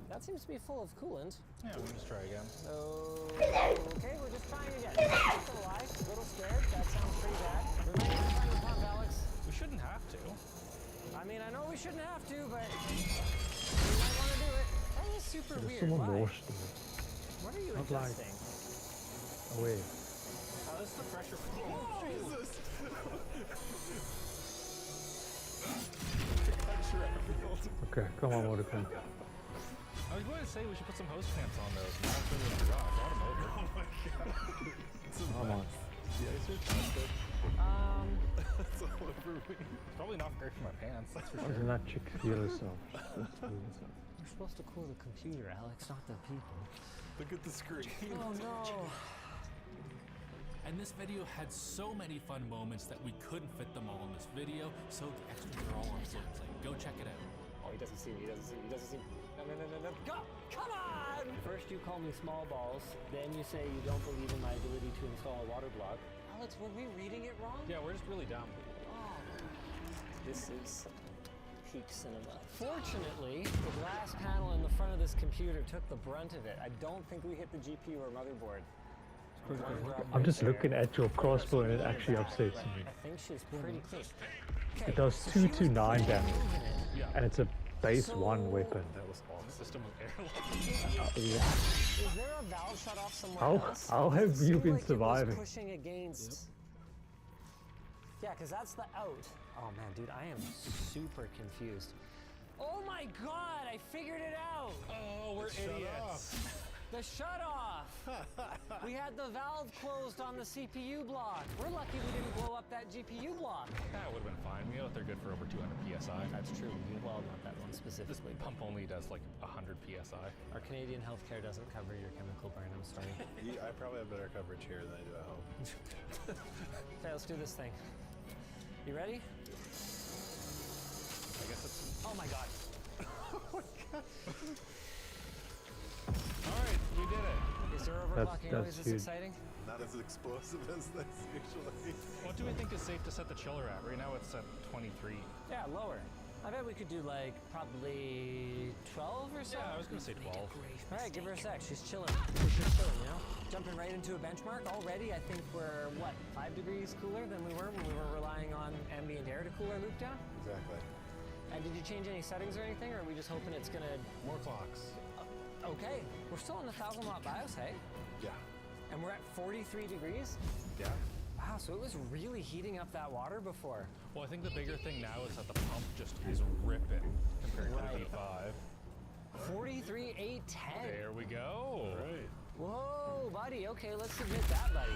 That seems to be full of coolant. Yeah, we'll just try again. Okay, we're just trying again. Not gonna lie, a little scared. That sounds pretty bad. We might have to find the pump, Alex. We shouldn't have to. I mean, I know we shouldn't have to, but we might want to do it. That is super weird. Someone Why? washed it. What are you Not like- adjusting? Oh wait. Oh, this is the pressure. Oh, Jesus! Okay, come on, Mordecai. I was going to say we should put some hose clamps on those. Now I totally forgot. I brought them over. Oh my god. Come on. The ice are tested. That's all over me. It's probably not great for my pants, that's for Why sure. doesn't that chick heal herself? Let's do this. You're supposed to cool the computer, Alex, not the people. Look at the screen. Oh no. And this video had so many fun moments that we couldn't fit them all in this video, so the extras are all on Flipplay. Go check it out. Oh, he doesn't see me, he doesn't see me. No. Go! Come on! First you call me small balls, then you say you don't believe in my ability to install a water block. Alex, were we reading it wrong? Yeah, we're just really dumb. Oh. This is peak cinema. Fortunately, the glass panel in the front of this computer took the brunt of it. I don't think we hit the GPU or motherboard. I'm just looking at your crossbow and it actually upsets me. I think she's pretty clean. It does 229 damage, and it's a base 1 weapon. That was all. System of airlock. Yeah. Is there a valve shut off somewhere else? How have you been Like surviving? it was pushing against. Yeah, because that's the out. Oh man, dude, I am super confused. Oh my god, I figured it out! Oh, we're idiots. The shut-off! We had the valve closed on the CPU block. We're lucky we didn't blow up that GPU block. That would have been fine. We know that they're good for over 200 PSI. That's true. Well, not that one This specifically. pump only does like 100 PSI. Our Canadian healthcare doesn't cover your chemical burn, I'm sorry. I probably have better coverage here than I do at home. Okay, let's do this thing. You ready? I guess it's... Oh my god. Alright, we did it. Is there overclocking always this huge. exciting? Not as explosive as this, usually. What do we think is safe to set the chiller at? Right now it's at 23. Yeah, lower. I bet we could do like probably 12 or so. Yeah, I was gonna say 12. All right, give her a sec. She's chilling. She's chilling, you know? Jumping right into a benchmark. Already, I think we're, what, 5 degrees cooler than we were when we were relying on ambient air to cool our loop down? Exactly. And did you change any settings or anything, or are we just hoping it's gonna... More clocks. Okay, we're still in the 1000 watt BIOS, hey? Yeah. And we're at 43 degrees? Yeah. Wow, so it was really heating up that water before. Well, I think the bigger thing now is that the pump just is ripping compared to the V5. 43, 8, 10. There we go. All right. Whoa, buddy. Okay, let's submit that, buddy.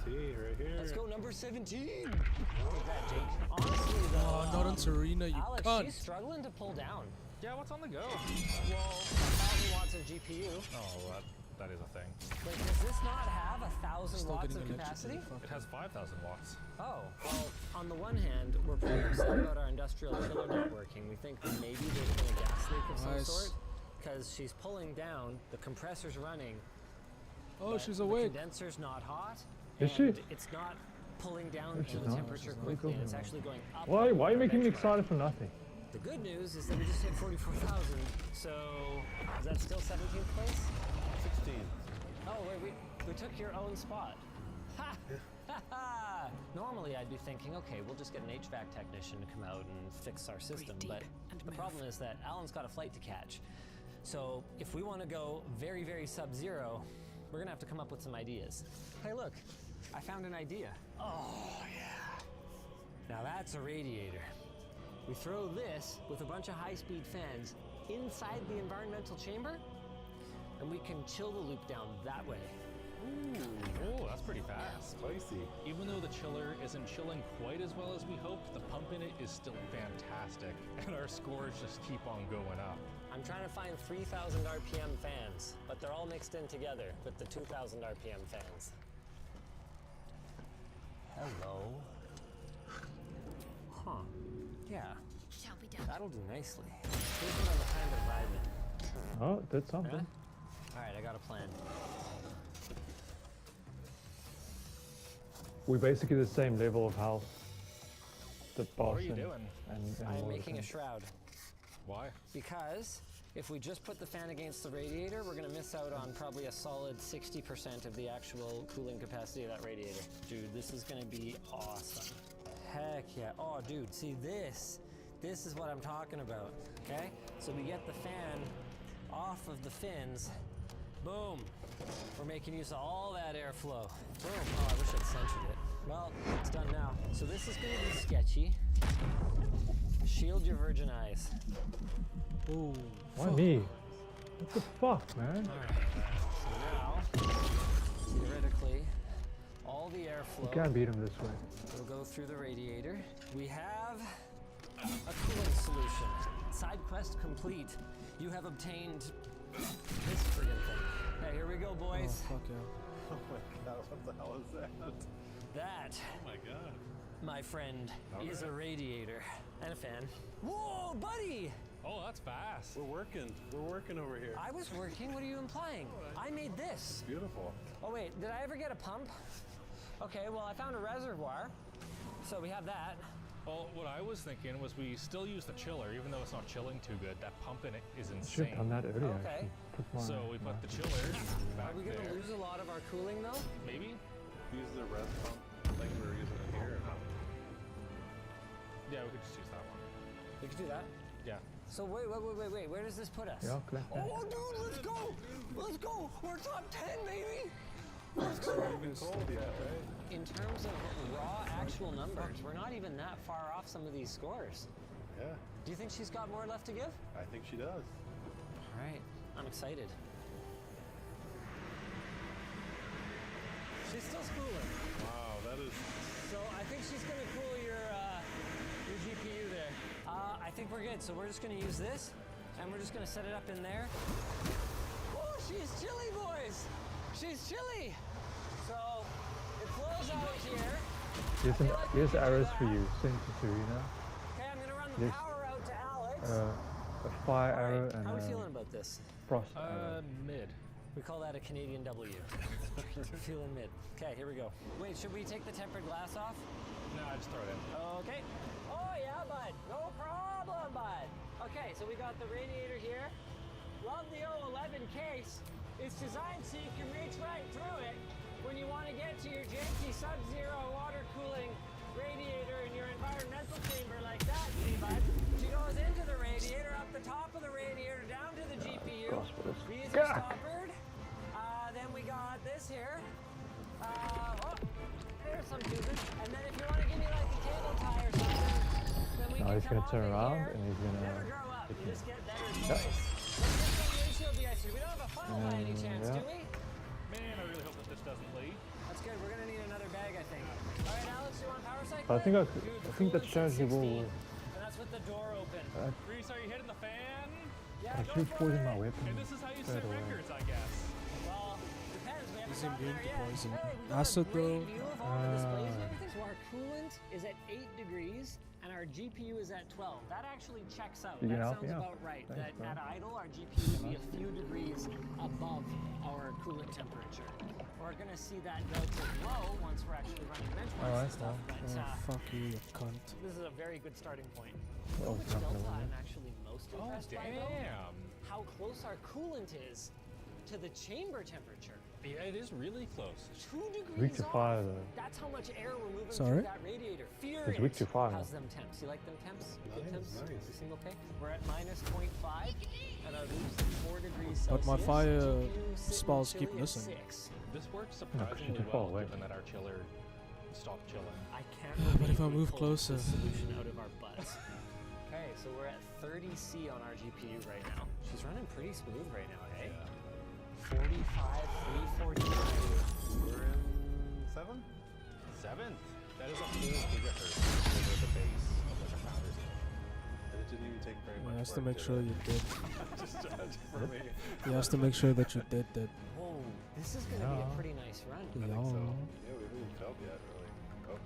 PT right here. Let's go number 17. Look at that, Jake. Honestly, though, Oh, not on Serena, you Alex, cunt. she's struggling to pull down. Yeah, what's on the go? Well, 1,000 watts of GPU. Oh, that is a thing. Wait, does this not have 1,000 Still watts getting of electrocuted, capacity? fuck. It has 5,000 watts. Oh, well, on the one hand, we're pretty upset about our industrial chiller not working. We think that maybe there's been a gas leak of some Nice. sort, because she's pulling down, the compressor's running. Oh, but she's the awake. condenser's not hot. Is she? and it's not pulling down Which the is nice. temperature What are you quickly, and talking it's about? actually going up. Why are you making me benchmark. excited for nothing? The good news is that we just hit 44,000. So is that still 17th place? 16. Oh wait, we took your own spot. Ha! Ha! Normally I'd be thinking, okay, we'll just get an HVAC technician to come out and fix our system, but the problem is that Alan's got a flight to catch. So if we want to go very, very sub-zero, we're gonna have to come up with some ideas. Hey look, I found an idea. Oh yeah. Now that's a radiator. We throw this with a bunch of high-speed fans inside the environmental chamber, and we can chill the loop down that way. Ooh, that's pretty fast. Spicy. Even though the chiller isn't chilling quite as well as we hoped, the pump in it is still fantastic, and our scores just keep on going up. I'm trying to find 3,000 RPM fans, but they're all mixed in together with the 2,000 RPM fans. Hello. Huh. Yeah. Shall be done. That'll do nicely. Here's what I'm kind of vibing. Oh, did something. Alright, I got a plan. We're basically the same level of health. The boss. What are you and, doing? And I'm Water making a King. shroud. Why? Because if we just put the fan against the radiator, we're going to miss out on probably a solid 60% of the actual cooling capacity of that radiator. Dude, this is going to be awesome. Heck yeah. Oh, dude, see this? This is what I'm talking about, okay? So we get the fan off of the fins. Boom. We're making use of all that airflow. Boom. Oh, I wish I'd censored it. Well, it's done now. So this is going to be sketchy. Shield your virgin eyes. Ooh. Why me? What the fuck, man? Alright. So now, theoretically, all the You airflow can't beat him this way. will go through the radiator. We have a cooling solution. Side quest complete. You have obtained this friggin' thing. Hey, here we go, boys. Oh, fuck yeah. Oh my god, what the hell is that? That, Oh my god. my friend, is a radiator and a fan. Whoa, buddy! Oh, that's fast. We're working over here. I was working. What are you implying? I made this. Beautiful. Oh wait, did I ever get a pump? Okay, well I found a reservoir, so we have that. Well, what I was thinking was we still use the chiller, even though it's not chilling too good. That pump in it is Should insane. have done that earlier. Okay. Actually. Put my, So we put my- the chiller back Are we gonna there. lose a lot of our cooling though? Maybe? Use the res pump thing we were using in here or not? Yeah, we could just use that one. We could do that. Yeah. So wait, where does this put us? Yeah, collect that. Oh dude, let's go! Let's go! We're top 10, baby! Let's go! Even cold yet, right? In terms of raw actual numbers, we're not even that far off some of these scores. Yeah, Do you think she's got more left to give? I think she does. Alright, I'm excited. She's still schooling. Wow, that is. So I think she's gonna cool your GPU there. I think we're good. So we're just gonna use this, and we're just gonna set it up in there. Oh, she's chilly, boys. She's chilly. So it flows out here. Here's arrows for you. Send it to you know. Okay, I'm gonna run the This, power out to Alex. A fire arrow and How are we a feeling about this? frost arrow. Mid. We call that a Canadian W. Feeling mid. Okay, here we go. Wait, should we take the tempered glass off? No, I just throw it in. Okay. Oh yeah, bud. No problem, bud. Okay, so we got the radiator here. Love the 011 case. It's designed so you can reach right through it when you want to get to your janky sub-zero water cooling radiator in your environmental chamber like that, see, bud? She goes into the radiator, up the top of the radiator, down to the GPU. These are stoppered. Then we got this here. Oh, there's some tubing. And then if you want to give me like a cable tie or something, then we Now can he's come gonna turn over around here. and he's gonna Never grow up. hit You me. just get better Yep. toys. Let's get some windshield de-icer. We don't have a funnel by any chance, yeah. do we? Man, I really hope that this doesn't leak. That's good. We're gonna need another bag, I think. All right, Alex, you want power cycle? I think Dude, I think that coolant's at chargeable. 16, and that's with the door open. Reese, are you hitting the fan? Yeah, I go should for poison it. my weapon. And this is how you straight set away. records, I guess. Well, depends. We haven't Isn't gotten game there to yet. poison. Hey, we got Acid a great though. view of all the displays and everything. So our coolant is at 8 degrees, and our GPU is at 12. That actually checks out. You can That help sounds me out. about right. Thanks, That bro. at idle, our GPU would be a few degrees degrees above our coolant temperature. We're gonna see that go to low once we're actually running benchmarks and stuff, but fuck you, you cunt. this is a very good starting point. Oh, Which it's not delta gonna I'm actually most impressed by, though, how close our coolant is to the chamber temperature. Yeah, it is really close. 2 degrees Weak to off. fire though. That's how much air we're moving Sorry? through that radiator. Fear It's weak to fire. How's them temps? You like them temps? Good temps? Nice. You seem okay? We're at minus 0.5 and our loop's at 4 degrees Celsius. But my fire GPU sitting spells keep chilly at missing. 6. This works too surprisingly far well, away. given that our chiller stopped chilling. I can't But if I believe we move pulled closer. this solution out of our butts. Okay, so we're at 30 C on our GPU right now. She's running pretty smooth right now, hey? 45, 349. We're in 7? 7th. That is a full gigahertz over the base of like a founder's edition. And it didn't even take very much. He has to work, make did sure it? you did. Just for me. He has to make sure that you did that. Whoa, this is gonna be a pretty nice run. I think so. Yeah, we haven't felt yet, really.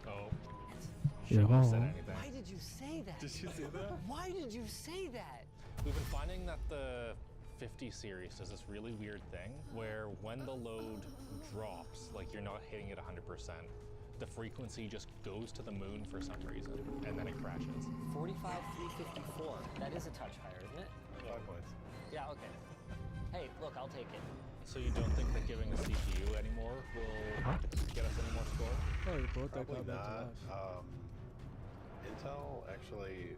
Oh. Yeah. Shouldn't have said anything. Why did you say that? Did you see that? Why did you say that? We've been finding that the 50 series does this really weird thing where when the load drops, like you're not hitting it 100%, the frequency just goes to the moon for some reason, and then it crashes. 45, 354. That is a touch higher, isn't it? 5 points. Yeah, okay. Hey, look, I'll take it. So you don't think that giving the CPU anymore will get us any more score? Oh, you brought that guy Probably back to not. life. Intel actually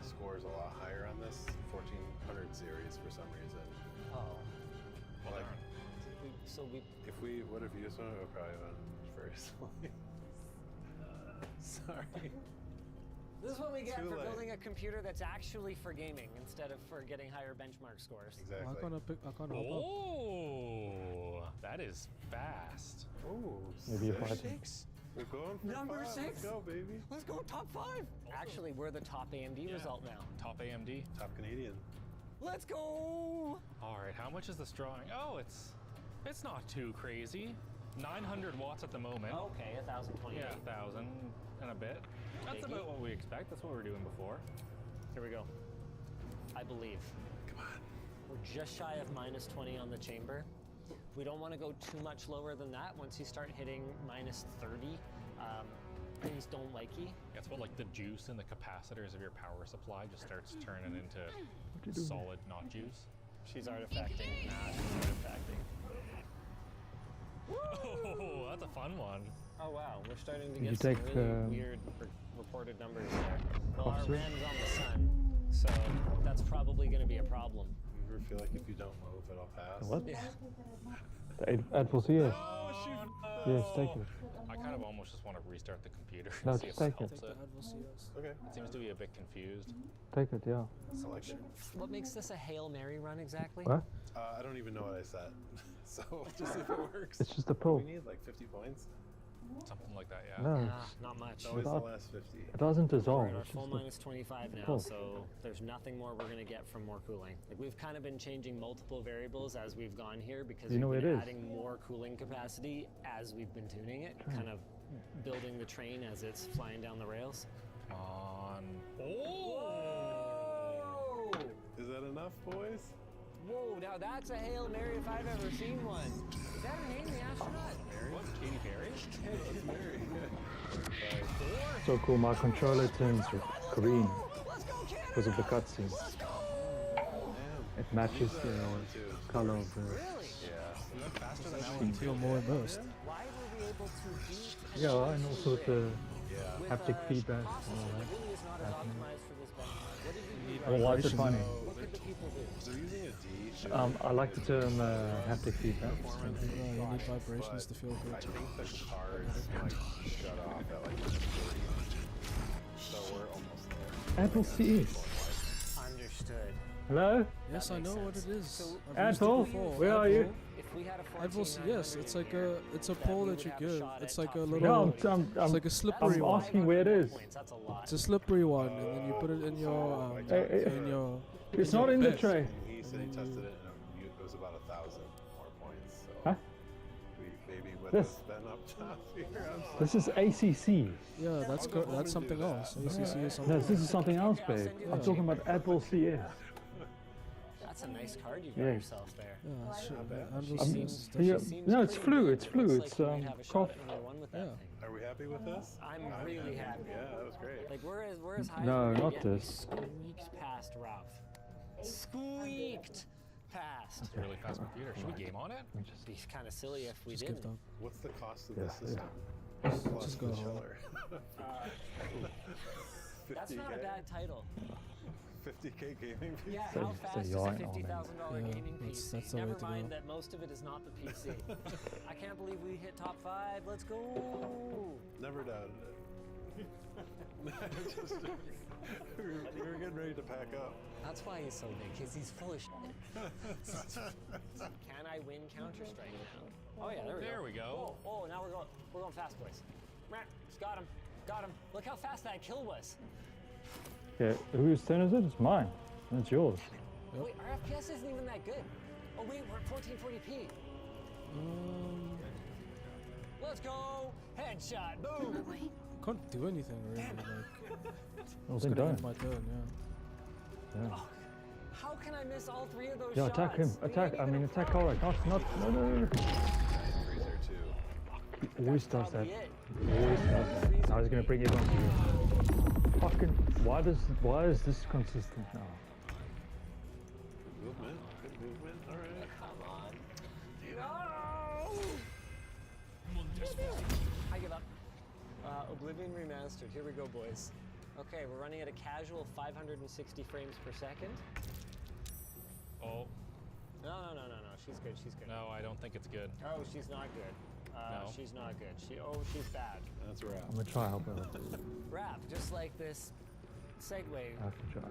scores a lot higher on this 1400 series for some reason. Oh. Like, If we would have used one, it would probably have been first. Sorry. This is what we get Too for late. building a computer that's actually for gaming instead of for getting higher benchmark scores. Exactly. I can't help up. Oh, that is fast. Oh, Maybe if I We're going for Number 5. 6. Let's go, baby. Let's go top 5. Actually, we're the top AMD result now. Top AMD. Top Canadian. Let's go. All right, how much is this drawing? Oh, it's not too crazy. 900 watts at the moment. Okay, 1028. Yeah, 1,000 and a bit. That's about what we expect. That's what we were doing before. Here we go. I believe. Come on. We're just shy of minus 20 on the chamber. We don't want to go too much lower than that. Once you start hitting minus 30, things don't like you. That's what like the juice in the capacitors of your power supply just starts turning into solid, not juice. She's artifacting. Nah, she's artifacting. Oh, that's a fun one. Oh wow, we're starting to Did you get some take, really weird reported numbers there. Well, our officer? ram's on the sun, so that's probably going to be a problem. You ever feel like if you don't move, it'll pass? What? Yeah. The Advil CS. Oh, shoot. Yes, take it. I kind of almost just want to restart the computer No, and see if just it take it. helps it. Okay. It seems to be a bit confused. Take it, yeah. Selection. What makes this a Hail Mary run exactly? What? I don't even know what I said. So just see if it works. It's just a pull. We need like 50 points. Something like that, yeah. No, Nah, it's- not much. It's always the Not- last 50. it doesn't dissolve. We're at our It's full just a minus 25 now, pull. so there's nothing more we're going to get from more cooling. Like we've kind of been changing multiple variables as we've gone here because You know we've it been is. adding more cooling capacity as we've been tuning it, kind of building the train as it's flying down the rails. Come on. Whoa! Is that enough, boys? Whoa, now that's a Hail Mary if I've ever seen one. Is that her name, the astronaut? What? Katy Perry? It's Mary. So cool, my controller turns green because of the cutscene. It matches the color of the... Yeah. I feel more immersed. Why were we able to beat Yeah, and also with the with, haptic feedback. processor and all that that. really is not as optimized for this benchmark? What did we do? Well, why is it funny? What could the people do? They're using a D. I like the term haptic feedback. You need vibrations to feel I good. think the cards like shut off at like 30. So we're almost there. Apple CS. Understood. Hello? Yes, I know what it is. So, I've used it Apple, before. where are you? if we had a Advil CS, it's like a pole that you give. It's like a No, little. I'm like a slippery I'm one. asking where it is. That's a lot. It's a slippery one, and then you put it in your in your. It's not in the bed. tray. He said he tested it and it was about 1,000 more points. So Huh? maybe with This. this Ben up top here. This is ACC. Yeah, that's something else. ACC is something. No, this is something else, babe. I'm talking about Apple CS. That's a nice card you got Yeah. yourself there. Yeah, She seems no, it's pretty flu. good. It's flu. Looks It's like you might have a shot cough. at number one with that thing. Are we happy with this? I'm really happy. Yeah, that was great. Like we're as high No, as we're not gonna get. We this. squeaked past Ralph. Squeaked past. It's a really fast computer. Should we game on it? It'd be kind of silly if we Just didn't. give them. What's the cost of Yeah, this system? yeah. Plus Just the go chiller. That's not a bad title. 50K gaming PC? Yeah, So- how so fast is a you're on it. $50,000 Yeah, gaming that's- PC? that's the way Never to go. mind that most of it is not the PC. I can't believe we hit top 5. Let's go. Never doubted it. Just, we were getting ready to pack up. That's why he's so big, because he's full of shit. Can I win Counter-Strike now? Oh yeah, there we go. Oh, now we're going fast, boys. Got him. Got him. Look how fast that kill was. Yeah, whose turn is it? It's mine. It's yours. Wait, our FPS isn't even that good. Oh wait, we're at 1440p. Let's go. Headshot. Boom. Can't do anything really. Like, Well, just then gonna end don't. my turn. Yeah. Yeah. How can I miss all 3 of those Yeah, shots? attack him. Attack. I mean, attack Ulrich. Not. No. Freezer too. He always does that. Probably it. He always does that. Now he's gonna bring everyone to you. Fucking. Why is this consistent now? Movement. Good movement. All right. Come on. No! I give up. Oblivion Remastered. Here we go, boys. Okay, we're running at a casual 560 frames per second. Oh, No. She's good. She's good. no, I don't think it's good. Oh, she's not good. No. She's not good. She's bad. That's right. I'm gonna try help her. Rap, just like this segue I have to try.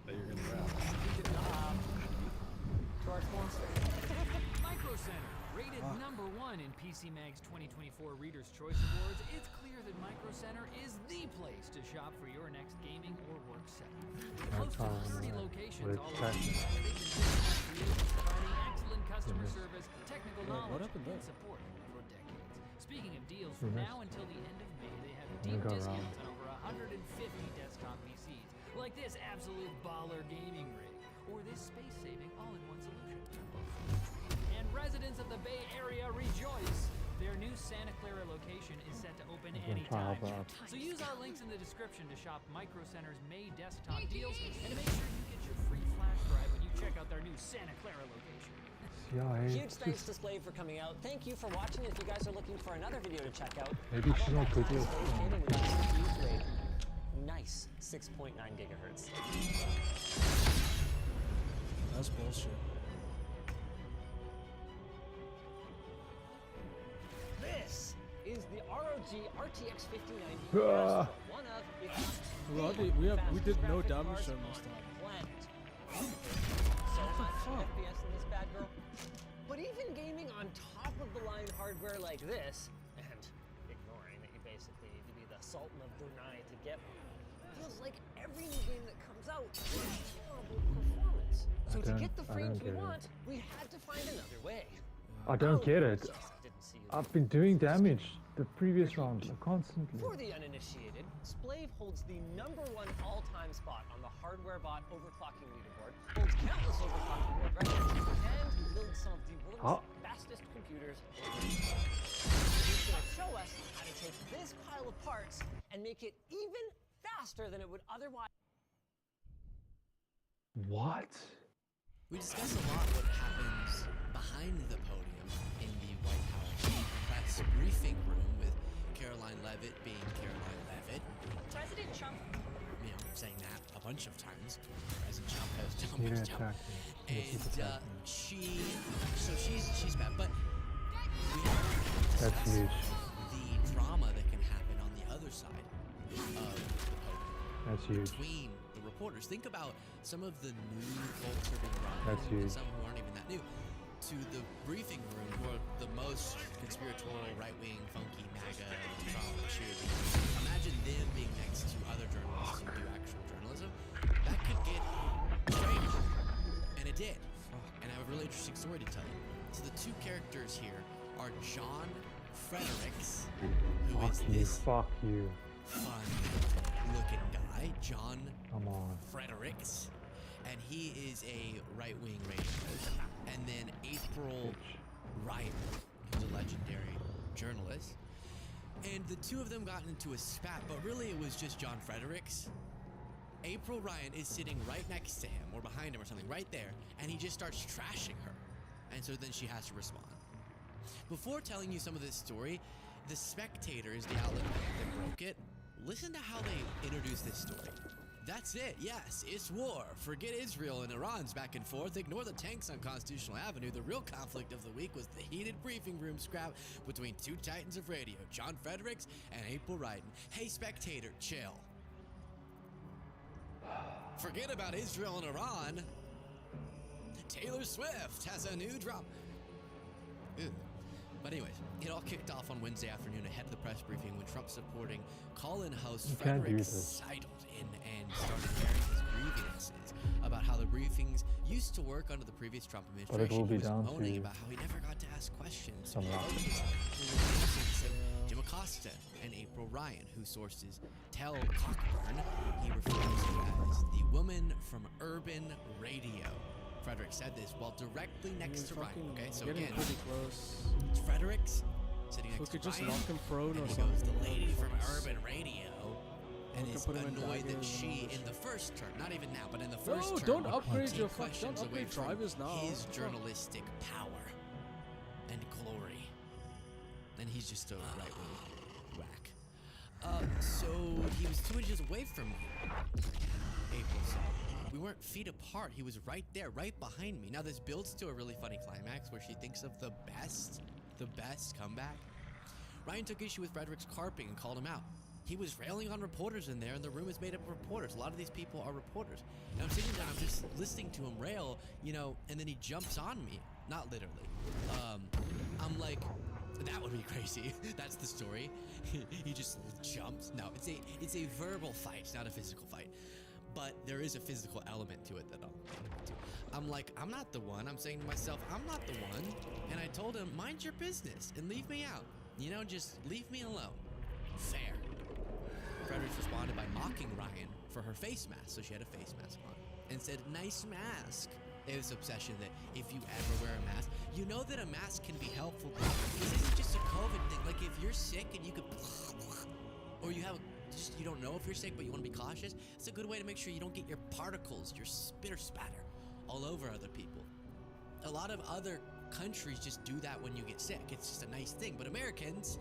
That you're gonna wrap. to our sponsor. Micro Center, rated #1 in PC Mag's 2024 Reader's Choice Awards, it's clear that Micro Center is the place to shop for your next gaming or work setup. Close to 30 locations all over the United States, providing excellent customer service, technical knowledge, and support for decades. Speaking of deals, from now until the end of May, they have deep discounts on over 150 desktop PCs, like this absolute baller gaming rig, or this space-saving all-in-one solution. And residents of the Bay Area rejoice! Their new Santa Clara location is set to open anytime. So use our links in the description to shop Micro Center's May desktop deals and to make sure you get your free flash drive when you check out their new Santa Clara location. Huge thanks to Splave for coming out. Thank you for watching. If you guys are looking for another video to check out, Maybe she's not good yet. Nice 6.9 gigahertz. That's bullshit. This is the ROG RTX 5090. Ah. One of, if not We did no damage to him this time. planet. So much FPS in this bad girl. But even gaming on top of the line hardware like this, and ignoring that you basically need to be the Sultan of Brunei to get one, feels like every new game that comes out has terrible performance. So to get the frames we want, we had to find another way. I don't get it. Yes, I didn't see you. I've been doing damage the previous round constantly. For the uninitiated, Splave holds the #1 all-time spot on the hardware bot overclocking leaderboard, holds countless overclocking world records, and builds some of the world's fastest computers. He's going to show us how to take this pile of parts and make it even faster than it would otherwise. What? We discuss a lot what happens behind the podium in the White House press briefing room with Caroline Leavitt being Caroline Leavitt. President Trump. You know, saying that a bunch of times. President Trump has done Need to much attack me. Need to keep And attacking. she's bad, but we have to That's discuss huge. the drama that can happen on the other side of the podium. That's huge. Between the reporters. Think about some of the new folks who are being brought That's in, and huge. some who aren't even that new, to the briefing room who are the most conspiratorial, right-wing, funky, MAGA, Trump, cheerleading. Imagine them being next to other journalists who do actual journalism. That could get strange. And it did. And I have a really interesting story to tell you. So the two characters here are John Fredericks, who is this Fuck you. fun-looking guy, John Come on. Fredericks, and he is a right-wing radio host. And then April Ryan, who's a legendary journalist. And the two of them got into a spat, but really it was just John Fredericks. April Ryan is sitting right next to him, or behind him or something, right there, and he just starts trashing her. And so then she has to respond. Before telling you some of this story, The Spectator is the outlet that broke it. Listen to how they introduce this story. That's it, yes, it's war. Forget Israel and Iran's back and forth. Ignore the tanks on Constitutional Avenue. The real conflict of the week was the heated briefing room scrap between two titans of radio, John Fredericks and April Ryan. Hey, Spectator, chill. Forget about Israel and Iran. Taylor Swift has a new drop. Ew. But anyways, it all kicked off on Wednesday afternoon ahead of the press briefing when Trump supporting call-in host Frederick sidled in and started airing his grievances about how the briefings used to work under the previous Trump administration. He was moaning about how he never got to ask questions. Jim Acosta and April Ryan, whose sources tell Cockburn he refers to as the woman from urban radio. Frederick said this while directly next to Ryan. Okay, so again, it's Fredericks sitting next to Ryan. Just knock him prone and or he something. goes, the lady from urban radio, and is annoyed that she, in the first term, not even now, but in the first term, don't upgrade your questions don't away upgrade from drivers now. his journalistic power and glory. And he's just a right-wing whack. So he was 2 inches away from me, April said. We weren't feet apart. He was right there, right behind me. Now this builds to a really funny climax where she thinks of the best comeback. Ryan took issue with Frederick's carping and called him out. He was railing on reporters in there, and the room is made up of reporters. A lot of these people are reporters. And I'm sitting down, I'm just listening to him rail, and then he jumps on me. Not literally. I'm like, that would be crazy. That's the story. He just jumps. No, it's a verbal fight, it's not a physical fight. But there is a physical element to it that I'll get into. I'm like, I'm not the one. I'm saying to myself, I'm not the one. And I told him, mind your business and leave me out. Just leave me alone. Fair. Fredericks responded by mocking Ryan for her face mask. So she had a face mask on. And said, nice mask. They have this obsession that if you ever wear a mask, you know that a mask can be helpful. This isn't just a COVID thing. Like if you're sick and you could, or you have you don't know if you're sick, but you want to be cautious, it's a good way to make sure you don't get your particles, your spit or spatter all over other people. A lot of other countries just do that when you get sick. It's just a nice thing. But Americans,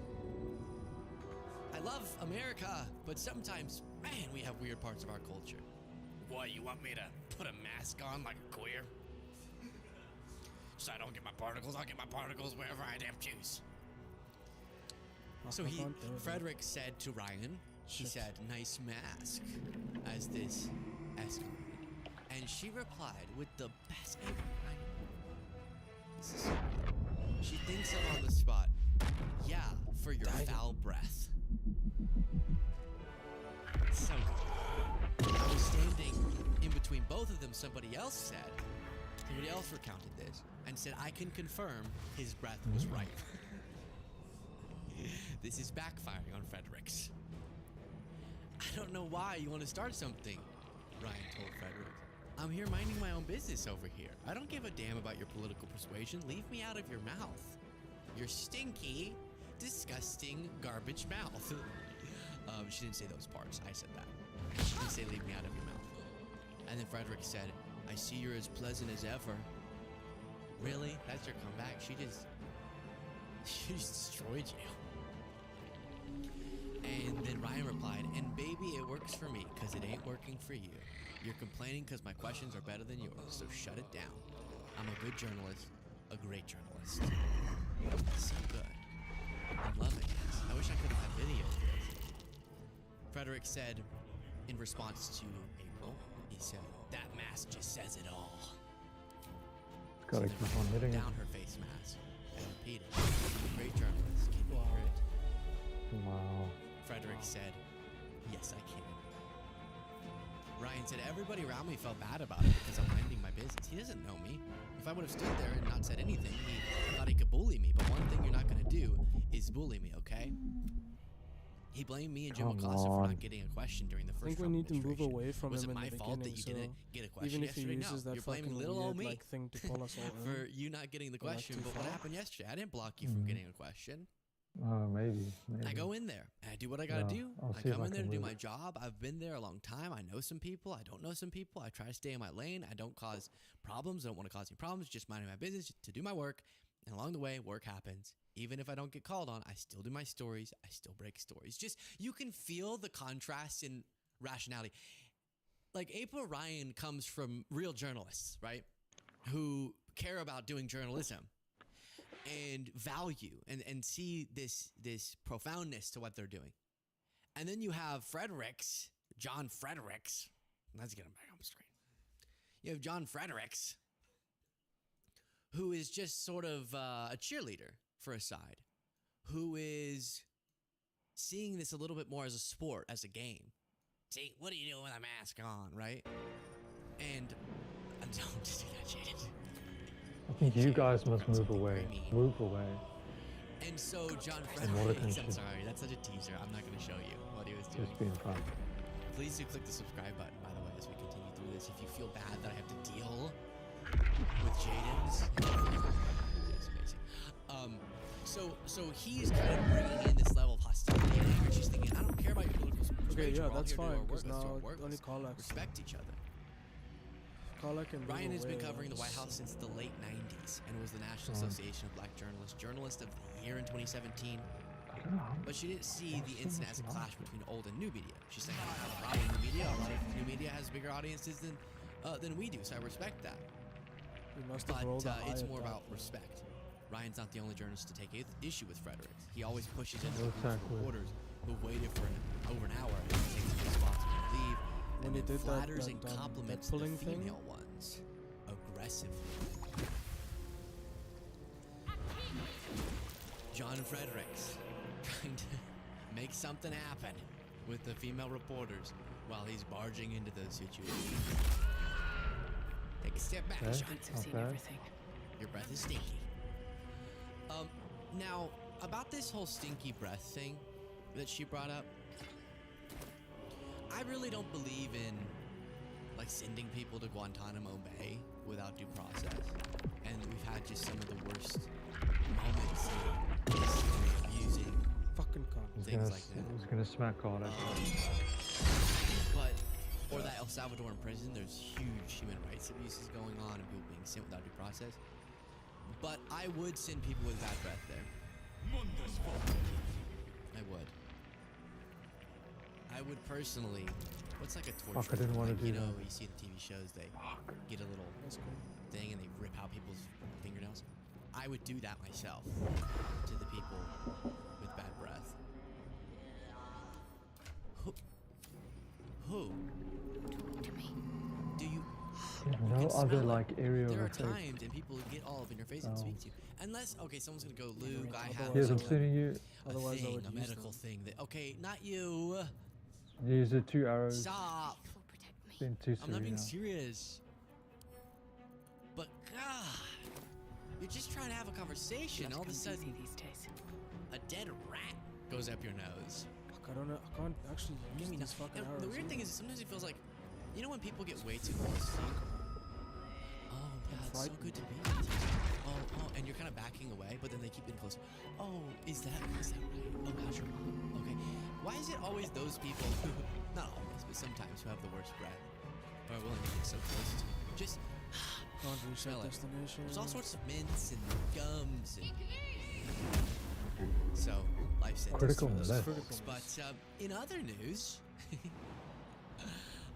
I love America, but sometimes, man, we have weird parts of our culture. What, you want me to put a mask on like a queer? So I don't get my particles? I'll get my particles wherever I damn choose. So Frederick said to Ryan, he said, nice mask, as this escalated. And she replied with the best name. This is so good. She thinks him on the spot. Yeah, for your foul breath. So good. I was standing in between both of them. Somebody else recounted this and said, I can confirm his breath was right. This is backfiring on Fredericks. I don't know why you want to start something, Ryan told Frederick. I'm here minding my own business over here. I don't give a damn about your political persuasion. Leave me out of your mouth. Your stinky, disgusting, garbage mouth. She didn't say those parts. I said that. She didn't say leave me out of your mouth. And then Frederick said, I see you're as pleasant as ever. Really? That's your comeback? She just destroyed you. And then Ryan replied, and baby, it works for me, because it ain't working for you. You're complaining because my questions are better than yours, so shut it down. I'm a good journalist, a great journalist. So good. I'm loving this. I wish I could have had video of this. Frederick said, in response to April, he said, that mask just says it all. So gotta keep on hitting down her face mask and repeated, great journalist, keep it grit. Wow. Frederick said, yes, I can. Ryan said, everybody around me felt bad about it because I'm minding my business. He doesn't know me. If I would have stood there and not said anything, he thought he could bully me. But one thing you're not going to do is bully me, okay? He blamed me and Jim Come Acosta for on. not getting a question during the I first think we Trump need to move administration. away from Was him it in my the fault beginning. that you So didn't get a question even if he yesterday? uses No, that you're blaming fucking little old weird me like thing to pull us all in for you not getting the Well, that's question. too But what far. happened yesterday? I didn't block you from getting a question. Maybe. I go in there and I do what I gotta Yeah, do. I'll I see if come I in there can to do move my it. job. I've been there a long time. I know some people. I don't know some people. I try to stay in my lane. I don't cause problems. I don't want to cause any problems. Just minding my business to do my work. And along the way, work happens. Even if I don't get called on, I still do my stories. I still break stories. Just you can feel the contrast in rationality. Like April Ryan comes from real journalists, right? Who care about doing journalism and value and see this profoundness to what they're doing. And then you have Fredericks, John Fredericks. Let's get him back on the screen. You have John Fredericks, who is just sort of a cheerleader for a side, who is seeing this a little bit more as a sport, as a game. See, what are you doing with a mask on, right? And don't do that, Jaden. I think you guys must move away. Move away. And so John And more Fredericks, I'm attention. sorry, that's such a teaser. I'm not going to show you what he was doing. Just being fun. Please do click the subscribe button, by the way, as we continue through this. If you feel bad that I have to deal with Jaden's, it's amazing. So he's kind of bringing in this level of hostility and anger. She's thinking, I don't care about your political persuasion. Okay, yeah, We're all that's here to do fine, our work. 'cause Let's do our now work. only Let's Karlak- respect each other. Karlak can move Ryan has been away, covering the yes. White House since the late 90s and was the National Association of Black Journalists Journalist of the Year in 2017. But she didn't see the incident as a clash between old and new media. She's saying, I don't have a problem with new media. A lot of new media has bigger audiences than we do, so I respect that. We must But have rolled a high it's at more that about point. respect. Ryan's not the only journalist to take issue with Fredericks. He always pushes into the Exactly. reporters who waited for over an hour and then takes his response to leave When and he then did that- flatters that, and that compliments the pulling thing? female ones aggressively. John Fredericks trying to make something happen with the female reporters while he's barging into those situations. Take a step back, Okay, John. not bad. Your breath is stinky. Now, about this whole stinky breath thing that she brought up, I really don't believe in, like, sending people to Guantanamo Bay without due process. And we've had just some of the worst moments in history of using fucking things like that. He's gonna smack Karlak. Or that El Salvadoran prison, there's huge human rights abuses going on and people being sent without due process. But I would send people with bad breath there. I would. I would personally. What's like a torture? Fuck, I didn't wanna like, do you know, that. you see the TV shows, they get a little thing and they rip out people's fingernails. I would do that myself to the people with bad breath. Who? Do you? No can other smell like it. area There are of effect. times and people get all up in your face and speak to you. Unless, okay, someone's gonna go, Luke, I have Yes, I'm a sending you. Otherwise I thing, would a use medical thing that, okay, not you. Use the 2 arrows. Stop. Been too I'm not being serious. serious. But God, you're just trying to have a conversation. All of a sudden, a dead rat goes up your nose. Fuck, I don't know. I can't actually use these fucking And arrows. the weird thing either. is, sometimes it feels like, you know, when people get way too close to you. Oh, yeah, it's so good to be with you. Oh, and you're kind of backing away, but then they keep getting closer. Oh, is that right? Oh, how's your mom? Okay. Why is it always those people who, not always, but sometimes, who have the worst breath, are willing to get so close to you? Just Can't reach smell that it. destination. There's all sorts of mints and gums and. So, life sentence Critical for those meth. folks. But in other news,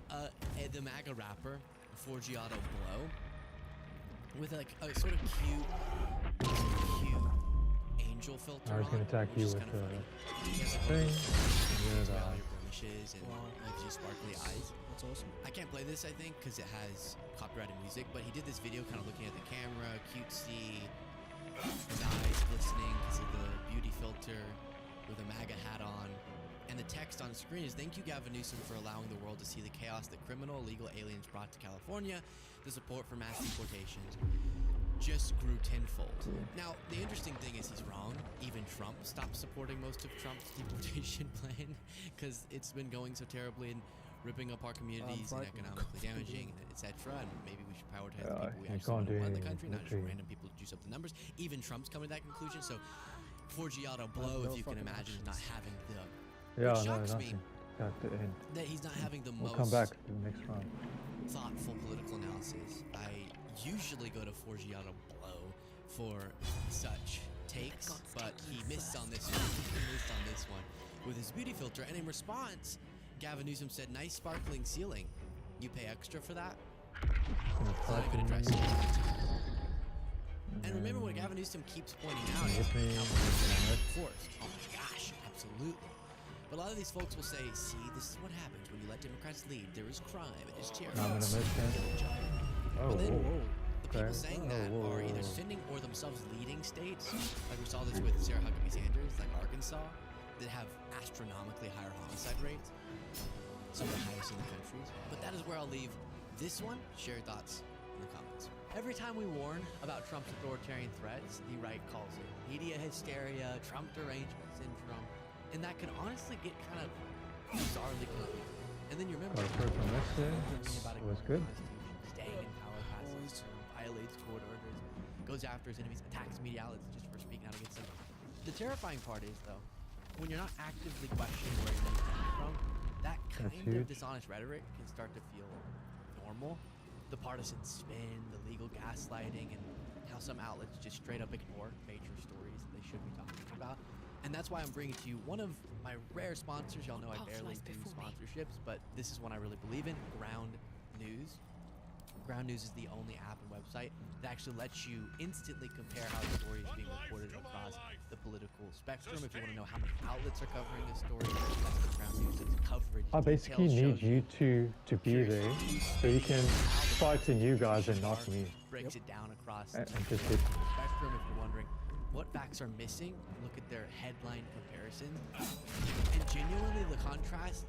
the MAGA rapper Forgiato Blow, with like a sort of cute angel filter I was gonna on, attack which you is with kind of funny. the He has a thing. all Yeah, your blemishes and like just sparkly eyes. That's awesome. I can't play this, I think, because it has copyrighted music, but he did this video kind of looking at the camera, cutesy, his eyes glistening because of the beauty filter, with a MAGA hat on. And the text on screen is, "Thank you, Gavin Newsom, for allowing the world to see the chaos that criminal illegal aliens brought to California, the support for mass deportations." just grew tenfold. Now, the interesting thing is he's wrong. Even Trump stopped supporting most of Trump's deportation plan because it's been going so terribly and ripping up our communities and economically damaging, etc. And maybe we should prioritize the people we actually want to run the country, not just random people to juice up the numbers. Even Trump's coming to that conclusion. So, Forgiato blow, if you can imagine, is not having the. Yeah, it shocks me at the end. that he's not having the We'll most come back to the next round. thoughtful political analysis. I usually go to Forgiato blow for such takes, but he missed on this one. He missed on this one with his beauty filter. And in response, Gavin Newsom said, "Nice sparkling ceiling. You pay extra for that?" It's not even addressed. And remember what Gavin Newsom keeps pointing out is how forced. Oh my gosh, absolutely. But a lot of these folks will say, see, this is what happens when you let Democrats lead. There is crime. It is terror. I'm gonna miss that. Oh, But then the people okay. saying that are either defending or themselves leading states. Like we saw this with Sarah Huckabee Sanders, like Arkansas, that have astronomically higher homicide rates. Some of the highest in the country. But that is where I'll leave this one. Share your thoughts in the comments. Every time we warn about Trump's authoritarian threats, the right calls it media hysteria, Trump derangement syndrome, and that can honestly get kind of bizarrely confusing. And then you remember It was good. staying in power, passes, violates court orders, goes after his enemies, attacks media outlets just for speaking out against them. The terrifying part is, though, when you're not actively questioning where you're coming from, that kind of dishonest rhetoric can start to feel normal. The partisan spin, the legal gaslighting, and how some outlets just straight up ignore major stories that they should be talking about. And that's why I'm bringing to you one of my rare sponsors. Y'all know I barely do sponsorships, but this is one I really believe in, Ground News. Ground News is the only app and website that actually lets you instantly compare how the story is being reported across the political spectrum. If you want to know how many outlets are covering a story, that's what Ground News is. Coverage. I basically need you to be there so you can fight in you guys and not me. Breaks it down across And the just hit me. spectrum. If you're wondering what facts are missing, look at their headline comparisons. And genuinely, the contrast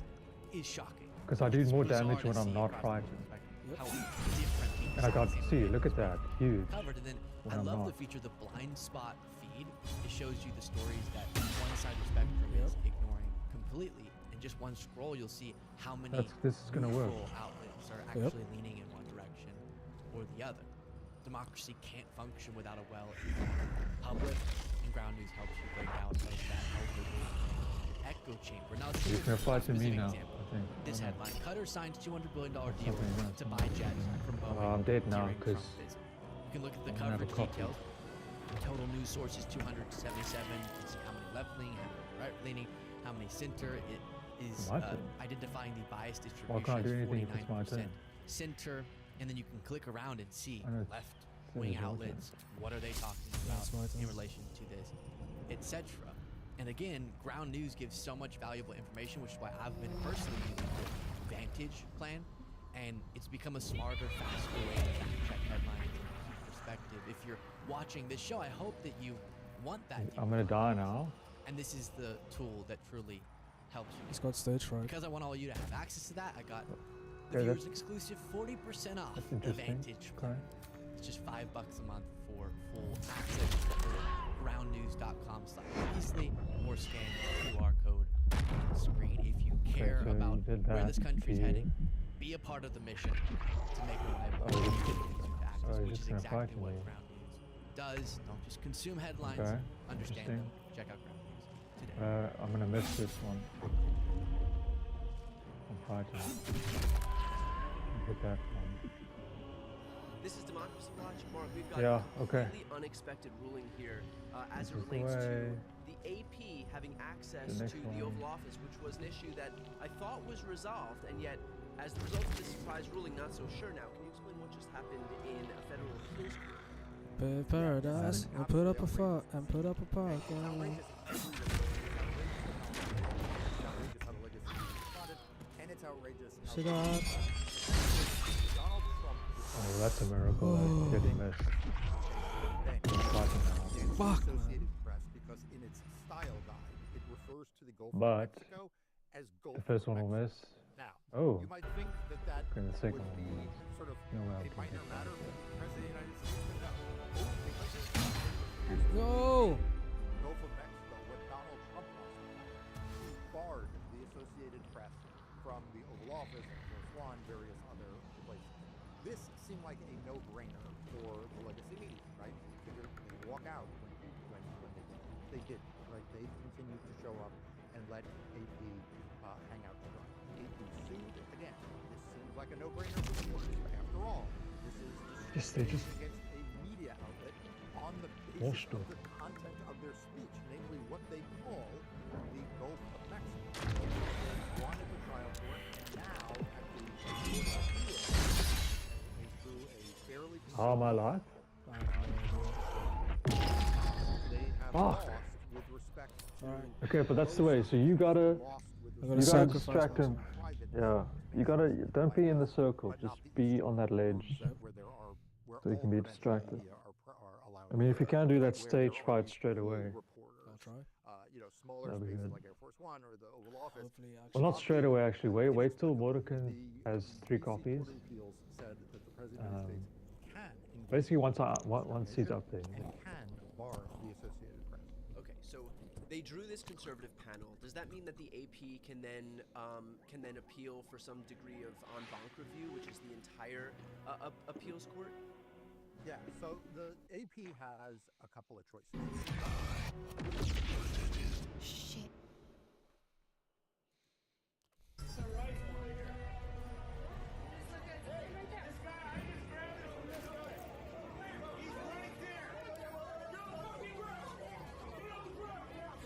is shocking. Because I do It's more bizarre damage to when I'm see not across the fighting. spectrum how different people And I got, see see, look at that, huge. covered. And then when I I'm love not. the feature, the blind spot feed. It shows you the stories that one side of the spectrum is ignoring completely. In just one scroll, you'll see how many This is gonna work. neutral outlets are actually leaning in one direction or the other. Democracy can't function without a well-informed public, and Ground News helps you break out of that echo chamber. Now, let's He's take gonna a fight to me specific now, example. I think. This I don't headline: Qatar signs $200 billion deal Something to buy jets from Boeing. I'm dead now during because Trump visit. You can look at the I'm gonna have a coverage coffee. details. Total news sources 277. You can see how many left-leaning, how many right-leaning, how many center. It is My turn. identifying the bias distribution. Why can't I do as anything if it's my 49% turn? center, and then you can click around and see I know it's left-wing your outlets. What are they talking about in relation to this, etc. And again, Ground News gives so much valuable information, which is why I've been personally using the Vantage plan, and it's become a smarter, faster way to fact-check headlines and keep perspective. If you're watching this show, I hope that you want that. I'm gonna die now. And this is the tool that truly helps you. He's got stage fright. Because I want all you to have access to that, I got the Yeah, viewers that's- exclusive 40% off That's the interesting. Vantage Okay. plan. It's just $5 a month for full access to groundnews.com/Beasley or scan the QR code on the screen. If you care so about you did where that this country's for you. heading, be a part of the mission to make reliable Oh, news he's- access, oh, he's which just is gonna exactly fight what me. Ground News does. Don't just consume headlines, Okay, understand interesting. them. Check out Ground News today. I'm gonna miss this one. I'm fighting. Hit that one. This is Democracy Watch. Mark, we've got Yeah, a okay. completely unexpected ruling here as This it is the relates to way. the AP having access The to next the one. Oval Office, which was an issue that I thought was resolved, and yet, as the result of this surprise ruling, not so sure now. Can you explain what just happened in a federal appeals court? Paradise and put up a fuck and put up a park. And it's outrageous. Shut up. Donald Trump Oh, that's a miracle. I didn't miss. I'm fighting now. Fuck, Associated Press because in its style guide it refers to the Gulf But of Mexico as Gulf the first of one will Mexico. miss. Now, Oh. you might think that that Okay, the second would one be will miss. sort of No way I a can minor get matter that. for the President of the United States, but no. walk out when they did, right? They continued to show up and let AP hang out to dry. AP sued again. This seems like a no-brainer for the lawyers, but after all, this is discriminating against a media outlet on the basis of the content of their speech, namely what they call the Gulf of Mexico. They wanted the trial court, and now at the Court of Appeals, through a fairly Oh, my life? they have lost with respect to Okay, but that's the way. So you gotta distract him. Yeah, you gotta, don't be in the circle. Just be on that ledge, so you can be distracted. I mean, if you can't do that stage fight straight away, I'll try. You know, smaller that'd be spaces good. like Air Force One or the Oval Office. Well, not straight away actually. Wait till Mordekin has 3 copies. Said that the President of the United States can engage Basically, once he's up there. and can bar the Associated Press. Okay, so they drew this conservative panel. Does that mean that the AP can then appeal for some degree of en banc review, which is the entire appeals court? Yeah, so the AP has a couple of choices. Shit.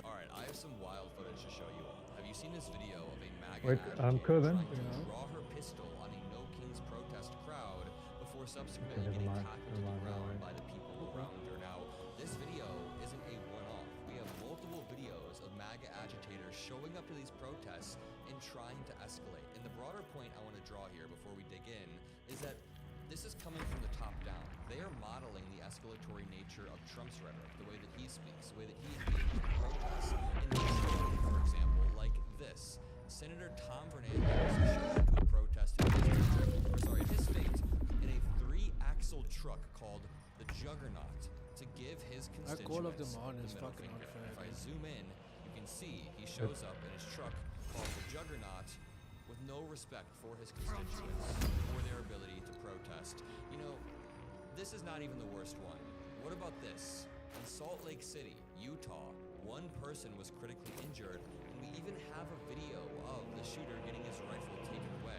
Alright, I have some wild footage to show you all. Have you seen this video of a MAGA Wait, agitator Corbin. trying to draw her pistol on a No Kings protest crowd before subsequently getting tackled to the ground by the people around her? Now, this video isn't a one-off. We have multiple videos of MAGA agitators showing up to these protests and trying to escalate. And the broader point I want to draw here before we dig in is that this is coming from the top down. They are modeling the escalatory nature of Trump's rhetoric, the way that he speaks, the way that he engages in protests. In this video, for example, like this, Senator Tom Fernandez showed up to a protest in his state in a 3-axle truck called the Juggernaut to give his constituents the middle finger. If I zoom in, you can see he shows up in his truck called the Juggernaut with no respect for his constituents or their ability to protest. You know, this is not even the worst one. What about this? In Salt Lake City, Utah, one person was critically injured, and we even have a video of the shooter getting his rifle taken away.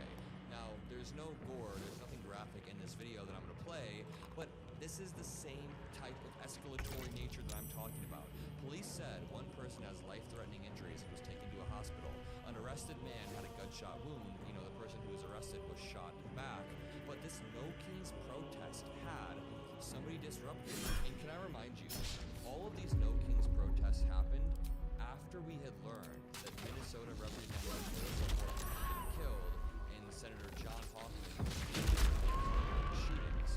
Now, there's no gore, there's nothing graphic in this video that I'm gonna play, but this is the same type of escalatory nature that I'm talking about. Police said one person has life-threatening injuries and was taken to a hospital. An arrested man had a gunshot wound. You know, the person who was arrested was shot in the back. But this No Kings protest had somebody disrupted. And can I remind you, all of these No Kings protests happened after we had learned that Minnesota Representative had been killed and Senator John Hoffman shootings.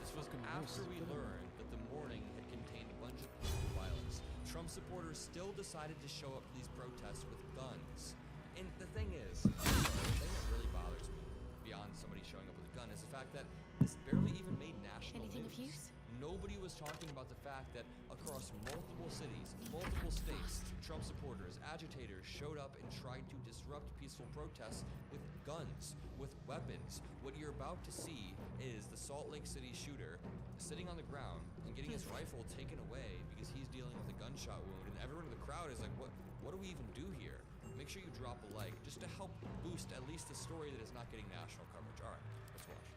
This was after we learned that the morning had contained a bunch of political violence. Trump supporters still decided to show up to these protests with guns. And the thing is, the thing that really bothers me, beyond somebody showing up with a gun, is the fact that this barely even made national news. Nobody was talking about the fact that across multiple cities, multiple states, Trump supporters, agitators showed up and tried to disrupt peaceful protests with guns, with weapons. What you're about to see is the Salt Lake City shooter sitting on the ground and getting his rifle taken away because he's dealing with a gunshot wound, and everyone in the crowd is like, what do we even do here? Make sure you drop a like just to help boost at least the story that is not getting national coverage. All right, let's watch.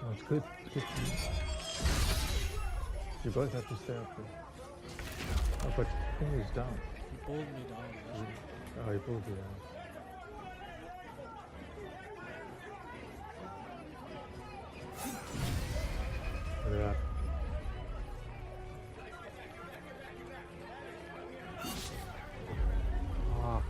Oh, it's good. It's good. You both have to stay up there. Oh, but the thing is down. He pulled me down. Oh, he pulled you down. Look at that. Fuck.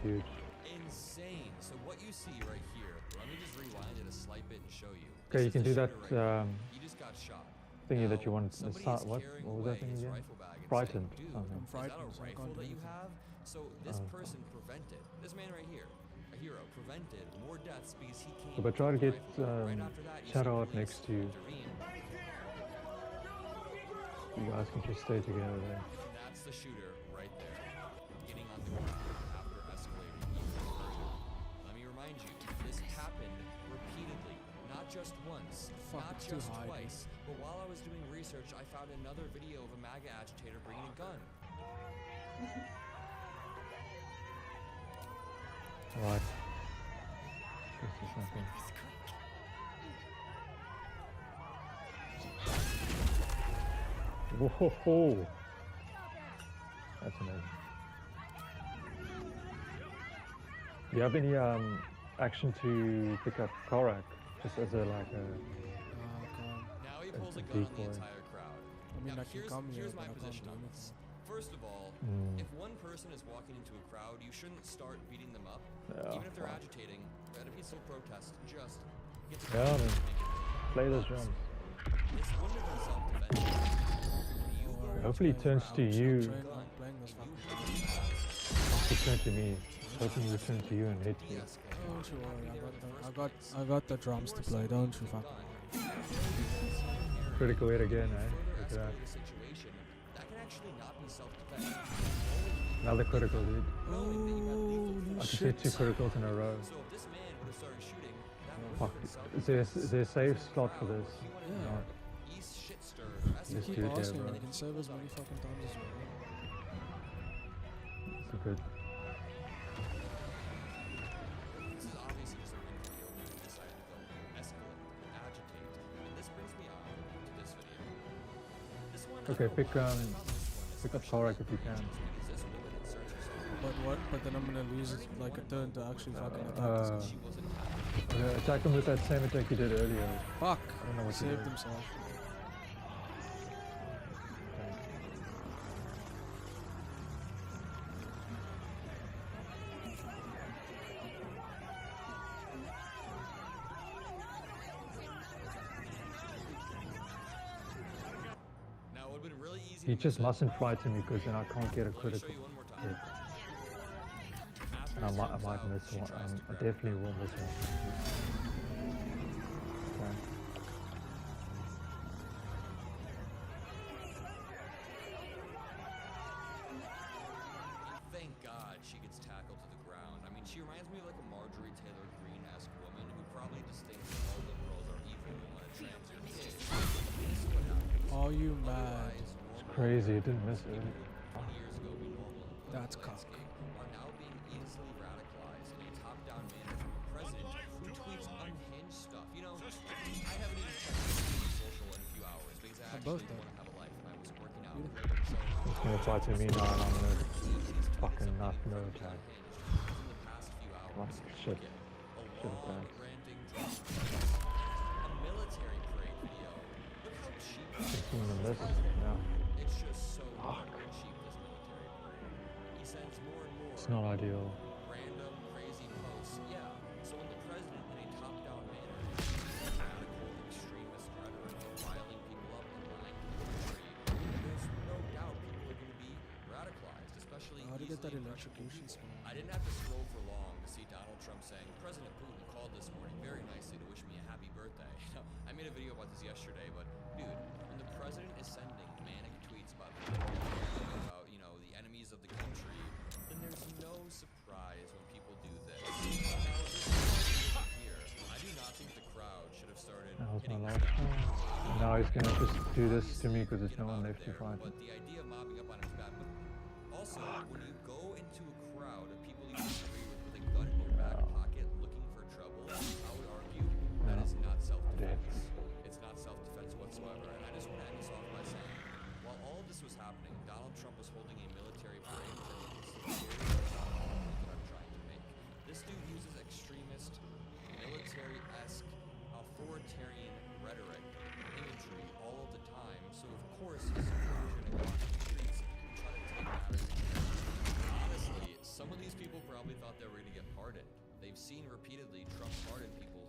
Huge. Insane. So what you see right here, let me just rewind it a slight bit and show you. Okay, you can do that He just got shot. thingy that you want. Somebody What is was carrying that thing his again? rifle bag and Frightened. saying, Something. Dude, is that a rifle that you have? So this person prevented, this man right here, a hero, prevented more deaths because he came. So, but try to get right after that, you Shadow see out police next to you. intervene. You guys can just stay together there. That's the shooter right there, getting on the ground after escalating even further. Let me remind you, this happened repeatedly, not just once, not just twice, but while I was doing research, I found another video of a MAGA agitator bringing a gun. Right. This is nothing. Whoa! That's amazing. Do you have any action to pick up Korak just as a like a Now he pulls a gun on the entire crowd. I mean, Now, I can come here, here's but my I can't position do on anything. this. First of all, if one person is walking into a crowd, you shouldn't start beating them up. Yeah, Even if they're fine. agitating at a peaceful protest, just get to Yeah, man. Play those drums. This wouldn't have been self-defense. Hopefully it turns to you. It turns to me. Hoping you turn to you and hit you. Don't you worry, I got the drums to play. Don't you fuck. Critical hit again, eh? Look at that. Situation, that can actually not be self-defense. Another critical, dude. Holy I can say 2 criticals in a row. So if this man would have started shooting, that Fuck. Is there a save slot for this? Yeah. No. You keep dude, asking, bro. you can save as many fucking times as you want. So good. This is obviously just a win video that we decided to go escalate, agitate, and this brings me on to this video. This one, Okay, pick up Korak if you can. But what? But then I'm gonna lose like a turn to actually fucking attack this guy. Okay, attack him with that same attack you did earlier. Fuck! I don't know what He you saved did. himself. Now, it would have been really easy He to just miss it. mustn't fly to me because then I can't get a critical hit. And I might miss one. I definitely will miss one. Okay. Thank God she gets tackled to the ground. I mean, she reminds me of like a Marjorie Taylor Greene-esque woman who probably just thinks that all liberals are evil and want to trans your kids. This is what happens. Are you mad? It's crazy, it didn't miss it. 20 years ago, we normally That's cock. are now being easily radicalized in a top-down manner from a president who tweets unhinged stuff. You know, I haven't even checked social in a few hours because I actually want to have a life and I was working out. So, It's gonna fly to me now and I'm gonna fucking not no attack. What? Shit. Shit attack. a military parade video. Look how cheap It's even this. Yeah. it's just so cheap, this military parade. He sends more and more It's not ideal. random, crazy posts. Yeah. So when the president, in a top-down manner, uses radical extremist rhetoric of riling people up and lying to the country, there's no doubt people are going to be radicalized, especially How to get that easily electrocution spell? I didn't have to scroll for long to see Donald Trump saying, President Putin called this morning very nicely to wish me a happy birthday. You know, I made a video about this yesterday, but dude, when the president is sending manic tweets about you know, the enemies of the country, then there's no surprise when people do this. Now, this here, I do not think the crowd should have started That was my hitting last one. Now he's gonna just do this to me because there's no one left to fight. but the idea of mobbing up on him is bad. But also, when you go into a crowd of people you disagree with a gun in your back pocket looking for trouble, I would argue that is not self-defense. It's not self-defense whatsoever. And I just want to end this off by saying, while all of this was happening, Donald Trump was holding a military parade, which I think is the very point that I'm trying to make. This dude uses extremist, military-esque, authoritarian rhetoric, imagery all of the time. So of course his supporters are going to go on the streets and try to take matters into their hands. Honestly, some of these people probably thought they were going to get pardoned. They've seen repeatedly Trump pardon people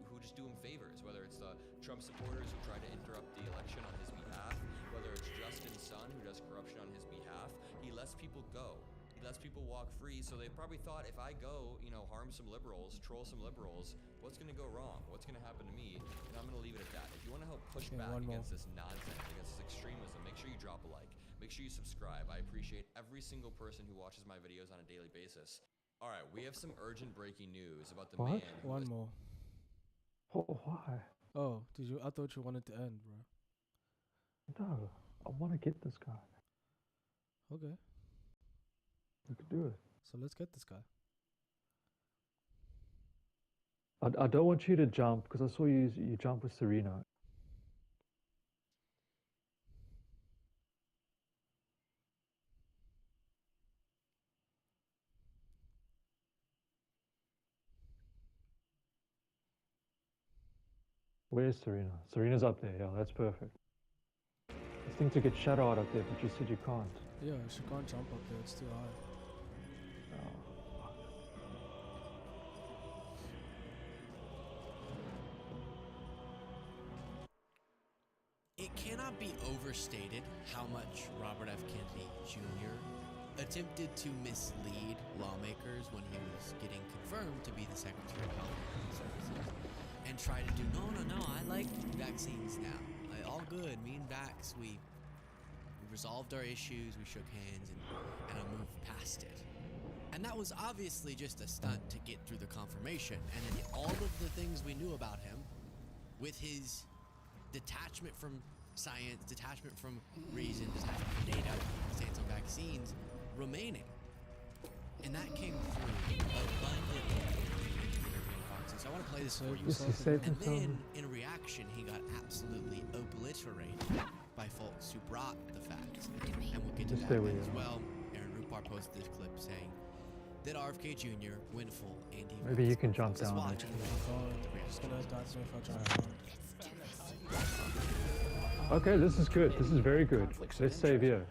who just do him favors, whether it's the Trump supporters who try to interrupt the election on his behalf, whether it's Justin's son who does corruption on his behalf. He lets people go. He lets people walk free, so they probably thought, if I go, you know, harm some liberals, troll some liberals, what's going to go wrong? What's going to happen to me? And I'm going to leave it at that. If you want to help push back against this nonsense, against this extremism, make sure you drop a like. make sure you subscribe. I appreciate every single person who watches my videos on a daily basis. All right, we have some urgent breaking news about the man who One more. Oh, why? Oh, did you? I thought you wanted to end, bro. No, I want to get this guy. Okay. We could do it. So let's get this guy. I don't want you to jump because I saw you jump with Serena. Where's Serena? Serena's up there. Yeah, that's perfect. I think to get Shadow out up there, but you said you can't. Yeah, she can't jump up there. It's too high. It cannot be overstated how much Robert F. Kennedy Jr. attempted to mislead lawmakers when he was getting confirmed to be the Secretary of Health and Human Services, and try to do, no, I like vaccines now. All good, me and Vax, we resolved our issues, we shook hands, and I moved past it. And that was obviously just a stunt to get through the confirmation, and then all of the things we knew about him, with his detachment from science, detachment from reason, detachment from data, stance on vaccines, remaining. And that came through abundantly into the European Foxes. So I want to play this for you. And then, in reaction, he got absolutely obliterated by folks who brought the facts. And we'll get to that as well. Aaron Rupar posted this clip saying that RFK Jr. went full anti-vax. Maybe you can jump down. Okay, this is good. This is very good. Let's save here.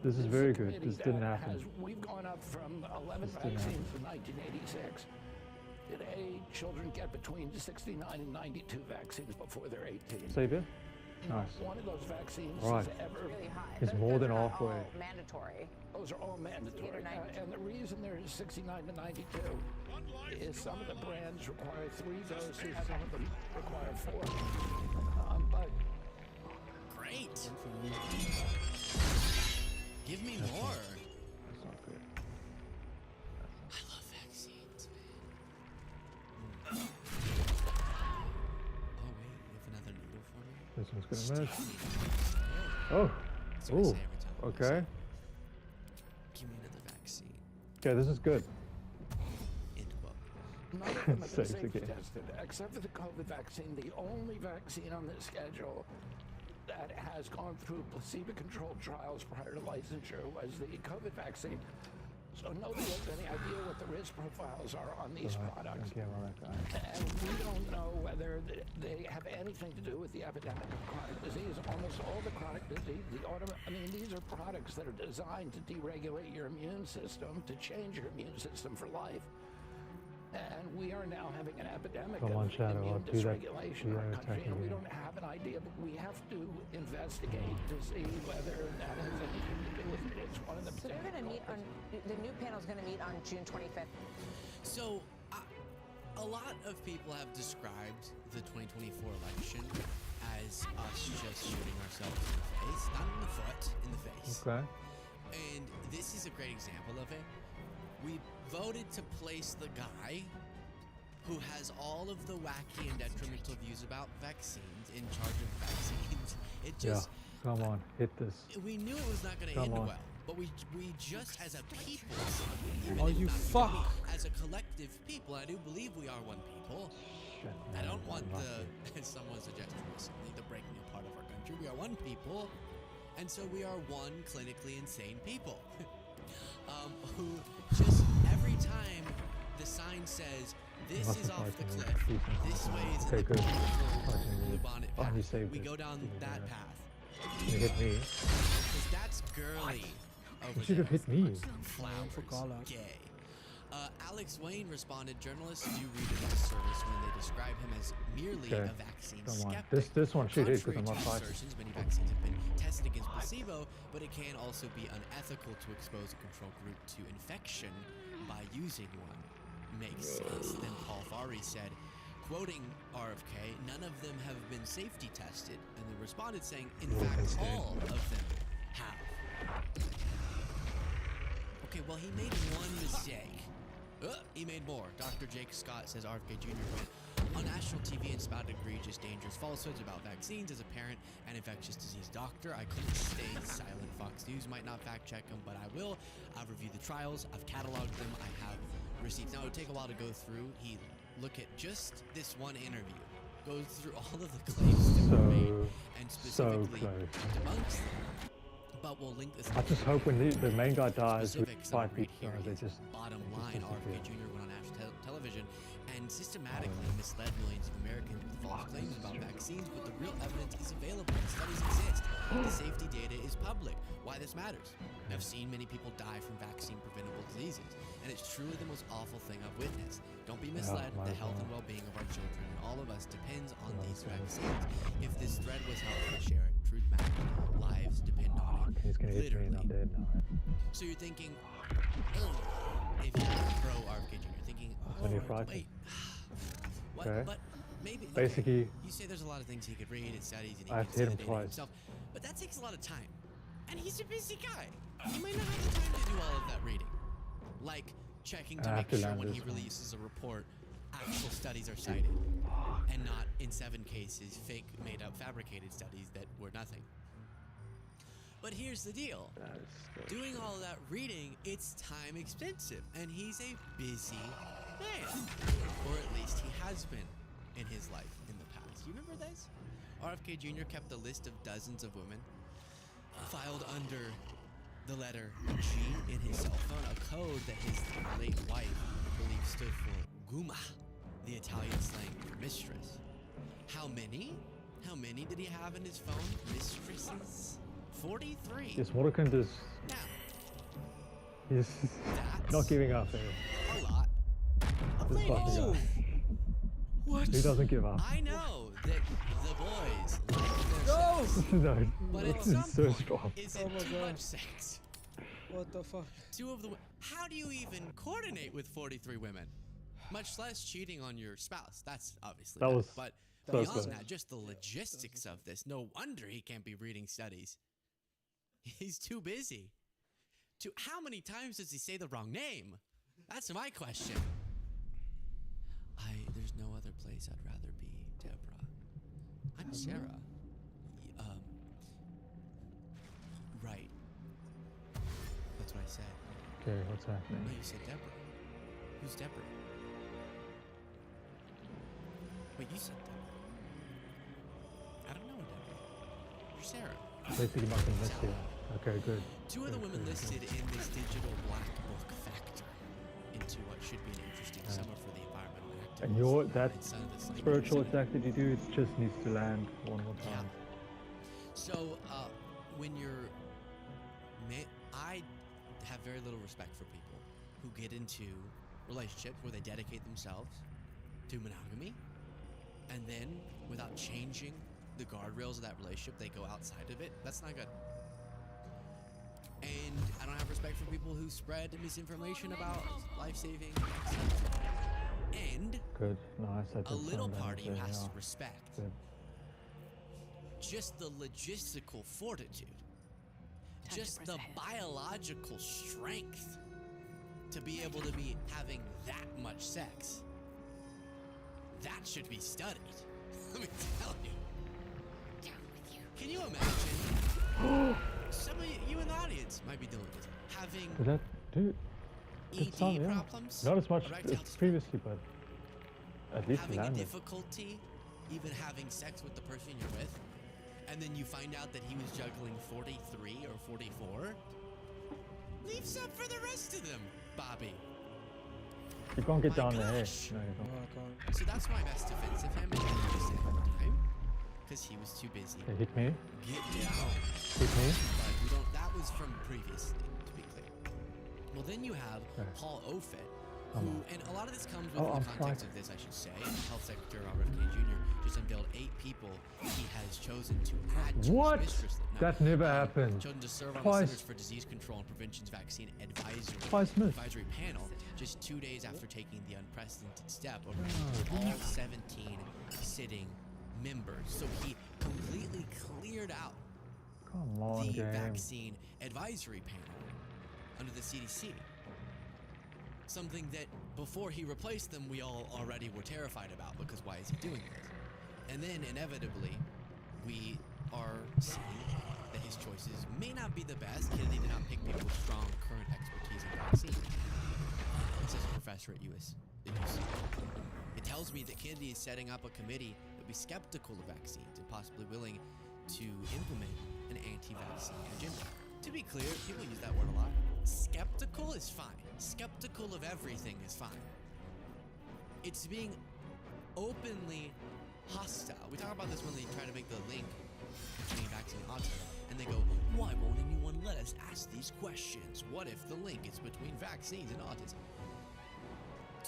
This is very good. This didn't happen. We've gone up from 11 vaccines in 1986. Today, children get between 69 and 92 vaccines before they're 18. Save here? Nice. One of those vaccines All right. is ever really high. It's more than halfway. All mandatory. Those are all mandatory. And the reason they're 69 to 92 is some of the brands require 3 doses, some of them require 4. But great. Give me more. That's not good. I love vaccines, man. Oh wait, you have another needle for me? This one's gonna miss. Oh. Ooh. Okay. Give me another vaccine. Okay, this is good. none of them have been Saves safety again. tested, except for the COVID vaccine. The only vaccine on this schedule that has gone through placebo-controlled trials prior to licensure was the COVID vaccine. So nobody has any idea what the risk profiles are on these products. And we don't know whether they have anything to do with the epidemic of chronic disease. Almost all the chronic disease, these are products that are designed to deregulate your immune system, to change your immune system for life. And we are now having an epidemic of immune dysregulation in our country, and we don't have an idea, but we have to investigate to see whether that has anything to do with it. It's one of the So they're going to meet on, the new panel is going to meet on June 25th. So, a lot of people have described the 2024 election as us just shooting ourselves in the face, not in the foot, in the face. Okay. And this is a great example of it. We voted to place the guy who has all of the wacky and detrimental views about vaccines in charge of vaccines. It just... Yeah, come on, hit this. We knew it was not going to end well, but we just as a people... Oh, you fuck! As a collective people, I do believe we are one people. Shit, I don't want as someone suggested recently, the breaking apart of our country. We are one people, and so we are one clinically insane people. Who just every time the sign says this is off the cliff, this way is the blue bonnet path, we go down that path. You hit me. Because that's girly. You should have hit me. Flowers, gay. Alex Wayne responded, journalists do read a disservice when they describe him as merely a vaccine skeptic. This one should hit because I'm not fighting. Many vaccines have been tested against placebo, but it can also be unethical to expose a control group to infection by using one. Makes sense. Then Paul Fari said, quoting RFK, none of them have been safety tested, and they responded saying, in fact, all of them have. Okay, well, he made one mistake. He made more. Dr. Jake Scott says RFK Jr. went on national TV and spouted egregious, dangerous falsehoods about vaccines. As a parent and infectious disease doctor, I couldn't stay silent. Fox News might not fact check them, but I will. I've reviewed the trials. I've cataloged them. I have receipts. Now, it would take a while to go through. He look at just this one interview, goes through all of the claims that were made, and specifically debunks them. But we'll link this. I just hope when the main guy dies with 5 feet, they just bottom line, RFK Jr. went on national television and systematically misled millions of Americans with false claims about vaccines, but the real evidence is available. The studies exist. The safety data is public. Why this matters? I've seen many people die from vaccine-preventable diseases, and it's truly the most awful thing I've witnessed. Don't be misled. The health and well-being of our children and all of us depends on these vaccines. If this thread was helpful, share it. Truth matters. Lives depend on it. He's gonna hit me and I'm dead now. So you're thinking, if you're pro RFK Jr., you're thinking, wait, what? Okay. But maybe Basically, you say there's a lot of things he could read and studies and he I have can to see hit the him data twice. himself. But that takes a lot of time, and he's a busy guy. He might not have the time to do all of that reading, like checking to make sure when he releases a report, actual studies are cited, and not in 7 cases fake, made-up, fabricated studies that were nothing. But here's the deal. Doing all of that reading, it's time expensive, and he's a busy man. Or at least he has been in his life in the past. You remember this? RFK Jr. kept a list of dozens of women filed under the letter G in his cell phone, a code that his late wife believed stood for Guma, the Italian slang for mistress. How many? How many did he have in his phone? Mistresses? 43. Yes, Mordekin just. He's not giving up. A lot. This fucking guy. What? He doesn't give up. I know that the boys like their sex, No, but at this some is so point, strong. is it too much sex? What the fuck? 2 of the. How do you even coordinate with 43 women? Much less cheating on your spouse. That's obviously. That was But so beyond close. that, just the logistics of this. No wonder he can't be reading studies. He's too busy. How many times does he say the wrong name? That's my question. There's no other place I'd rather be, Deborah. I'm Sarah. Right. That's what I said. Okay, what's happening? No, you said Deborah. Who's Deborah? Wait, you said Deborah. I don't know Deborah. You're Sarah. Basically nothing missed here. Okay, good. 2 of the women listed in this digital black book factor into what should be an interesting summer for the environmental activists. And that and son of the slave spiritual industry. attack that you do, it just needs to land one more time. So, when you're, I have very little respect for people who get into relationships where they dedicate themselves to monogamy, and then without changing the guardrails of that relationship, they go outside of it. That's not good. And I don't have respect for people who spread misinformation about life-saving vaccines. And Good, nice. That a did little sound part of you damage, has yeah. to respect Good. just the logistical fortitude, just the biological strength to be able to be having that much sex. That should be studied. Let me tell you. Can you imagine? Some of you in the audience might be dealing with this. Having Did that do? Good ED song, yeah. problems, Not as much erectile as previously, but at least having a landed. difficulty even having sex with the person you're with, and then you find out that he was juggling 43 or 44, leave some for the rest of them, Bobby. You can't get My down there. gosh. No, you can't. So that's my best defense of him, and he just didn't have time because he was too busy. Okay, hit me. Get down. Hit me. But we don't. That was from previously, to be clear. Well, then you have Paul Offit, who, and a lot of this comes with the context of this, I should say. Health Secretary RFK Jr. just unveiled 8 people he has chosen to add to What? his mistress list. That never happened. Chosen to serve on the Twice. Centers for Disease Control and Prevention's Vaccine Twice missed. Advisory Panel, just 2 days after taking the unprecedented step of Oh, all 17 sitting members. So he completely cleared out Come on, the game. vaccine advisory panel under the CDC. Something that before he replaced them, we all already were terrified about, because why is he doing this? And then inevitably, we are seeing that his choices may not be the best. Kennedy did not pick people with strong current expertise in vaccines. Says a professor at UC. It tells me that Kennedy is setting up a committee that will be skeptical of vaccines and possibly willing to implement an anti-vaccine agenda. To be clear, people use that word a lot. Skeptical is fine. Skeptical of everything is fine. It's being openly hostile. We talk about this when they try to make the link between vaccine and autism, and they go, why won't anyone let us ask these questions? What if the link is between vaccines and autism?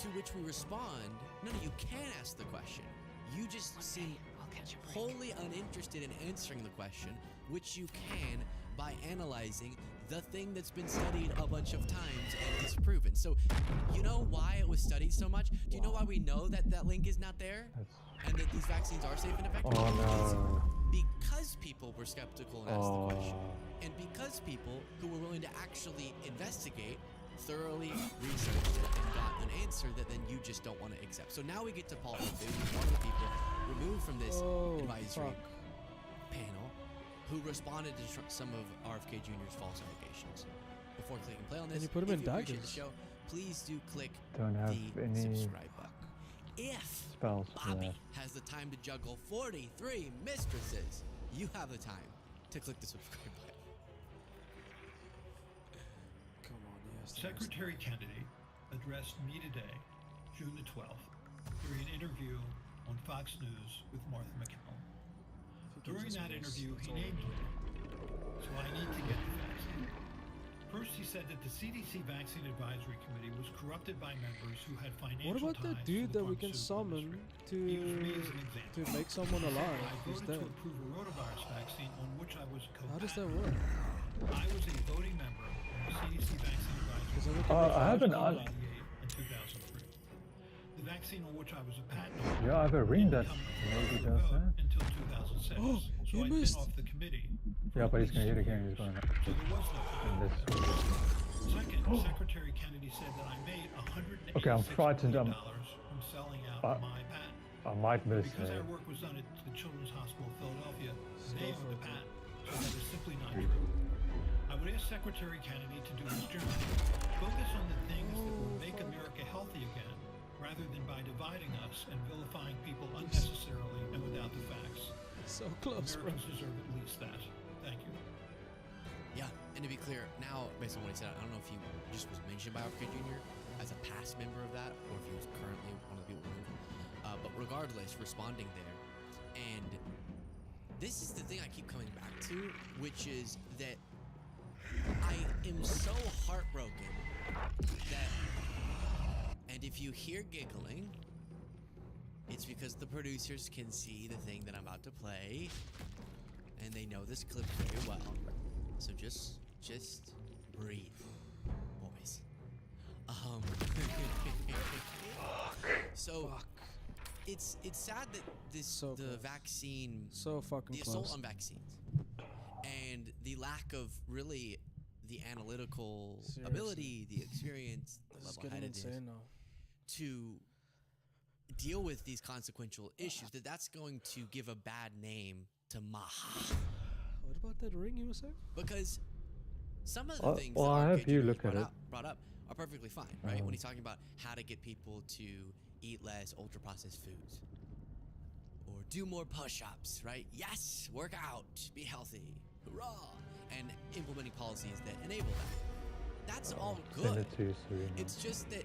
To which we respond, no, you can ask the question. You just seem wholly uninterested in answering the question, which you can by analyzing the thing that's been studied a bunch of times and disproven. So, you know why it was studied so much? Do you know why we know that that link is not there? And that these vaccines are safe and effective? Oh no. Because people were skeptical and asked the question. And because people who were willing to actually investigate thoroughly researched it and got an answer that then you just don't want to accept. So now we get to Paul Oakley, who's one of the people removed from this advisory panel, who responded to some of RFK Jr.'s false allegations. Before clicking play on this, Can you put him in if you appreciate daggers? the show, please do click Don't have the any subscribe button. If spells for Bobby that. has the time to juggle 43 mistresses, you have the time to click the subscribe button. Come on, yes. Secretary Kennedy addressed me today, June the 12th, during an interview on Fox News with Martha McCallum. During that interview, he named me, so I need to get the vaccine. First, he said that the CDC Vaccine Advisory Committee was corrupted by members who had financial What about that ties dude to the that we can pharmaceutical summon industry. He used me as an example. to make someone He said alive I who's voted dead? to approve a rotavirus vaccine on which I was a co-patent. How does that work? I was a voting member of the CDC Vaccine Because then we Advisory can make I have an in 2003. The vaccine on which I was a patent holder Yeah, I have a ring that maybe does that. until 2006. Oh, so you I've been missed. off the committee. Yeah, but he's gonna hit again. He's gonna. So there was no And Second, Secretary Kennedy said that I made $186 Okay, I'm frightened. million from selling out my patent. I might miss Because it. our work was done at the Children's Hospital of Philadelphia, they owned the patent. So that is simply not true. I would ask Secretary Kennedy to do his job. Focus on the things that will make America healthy again, rather than by dividing us and vilifying people unnecessarily and without the facts. So close, bro. Americans deserve at least that. Thank you. Yeah, and to be clear, now based on what he said, I don't know if he just was mentioned by RFK Jr. as a past member of that, or if he was currently one of the people removed. But regardless, responding there, and this is the thing I keep coming back to, which is that I am so heartbroken that, and if you hear giggling, it's because the producers can see the thing that I'm about to play, and they know this clip very well. So just breathe, boys. So it's sad that the vaccine, so fucking the assault close. on vaccines, and the lack of really the analytical ability, the experience, the This is getting level-headedness insane now. to deal with these consequential issues, that's going to give a bad name to Maha. What about that ring you were saying? Because some of the things well, that I RFK have you Jr. look at it. brought up are perfectly fine, right? When he's talking about how to get people to eat less ultra-processed foods or do more push-ups, right? Yes, work out, be healthy, hurrah, and implementing policies that enable that. That's all Send good. it to you, Serena. It's just that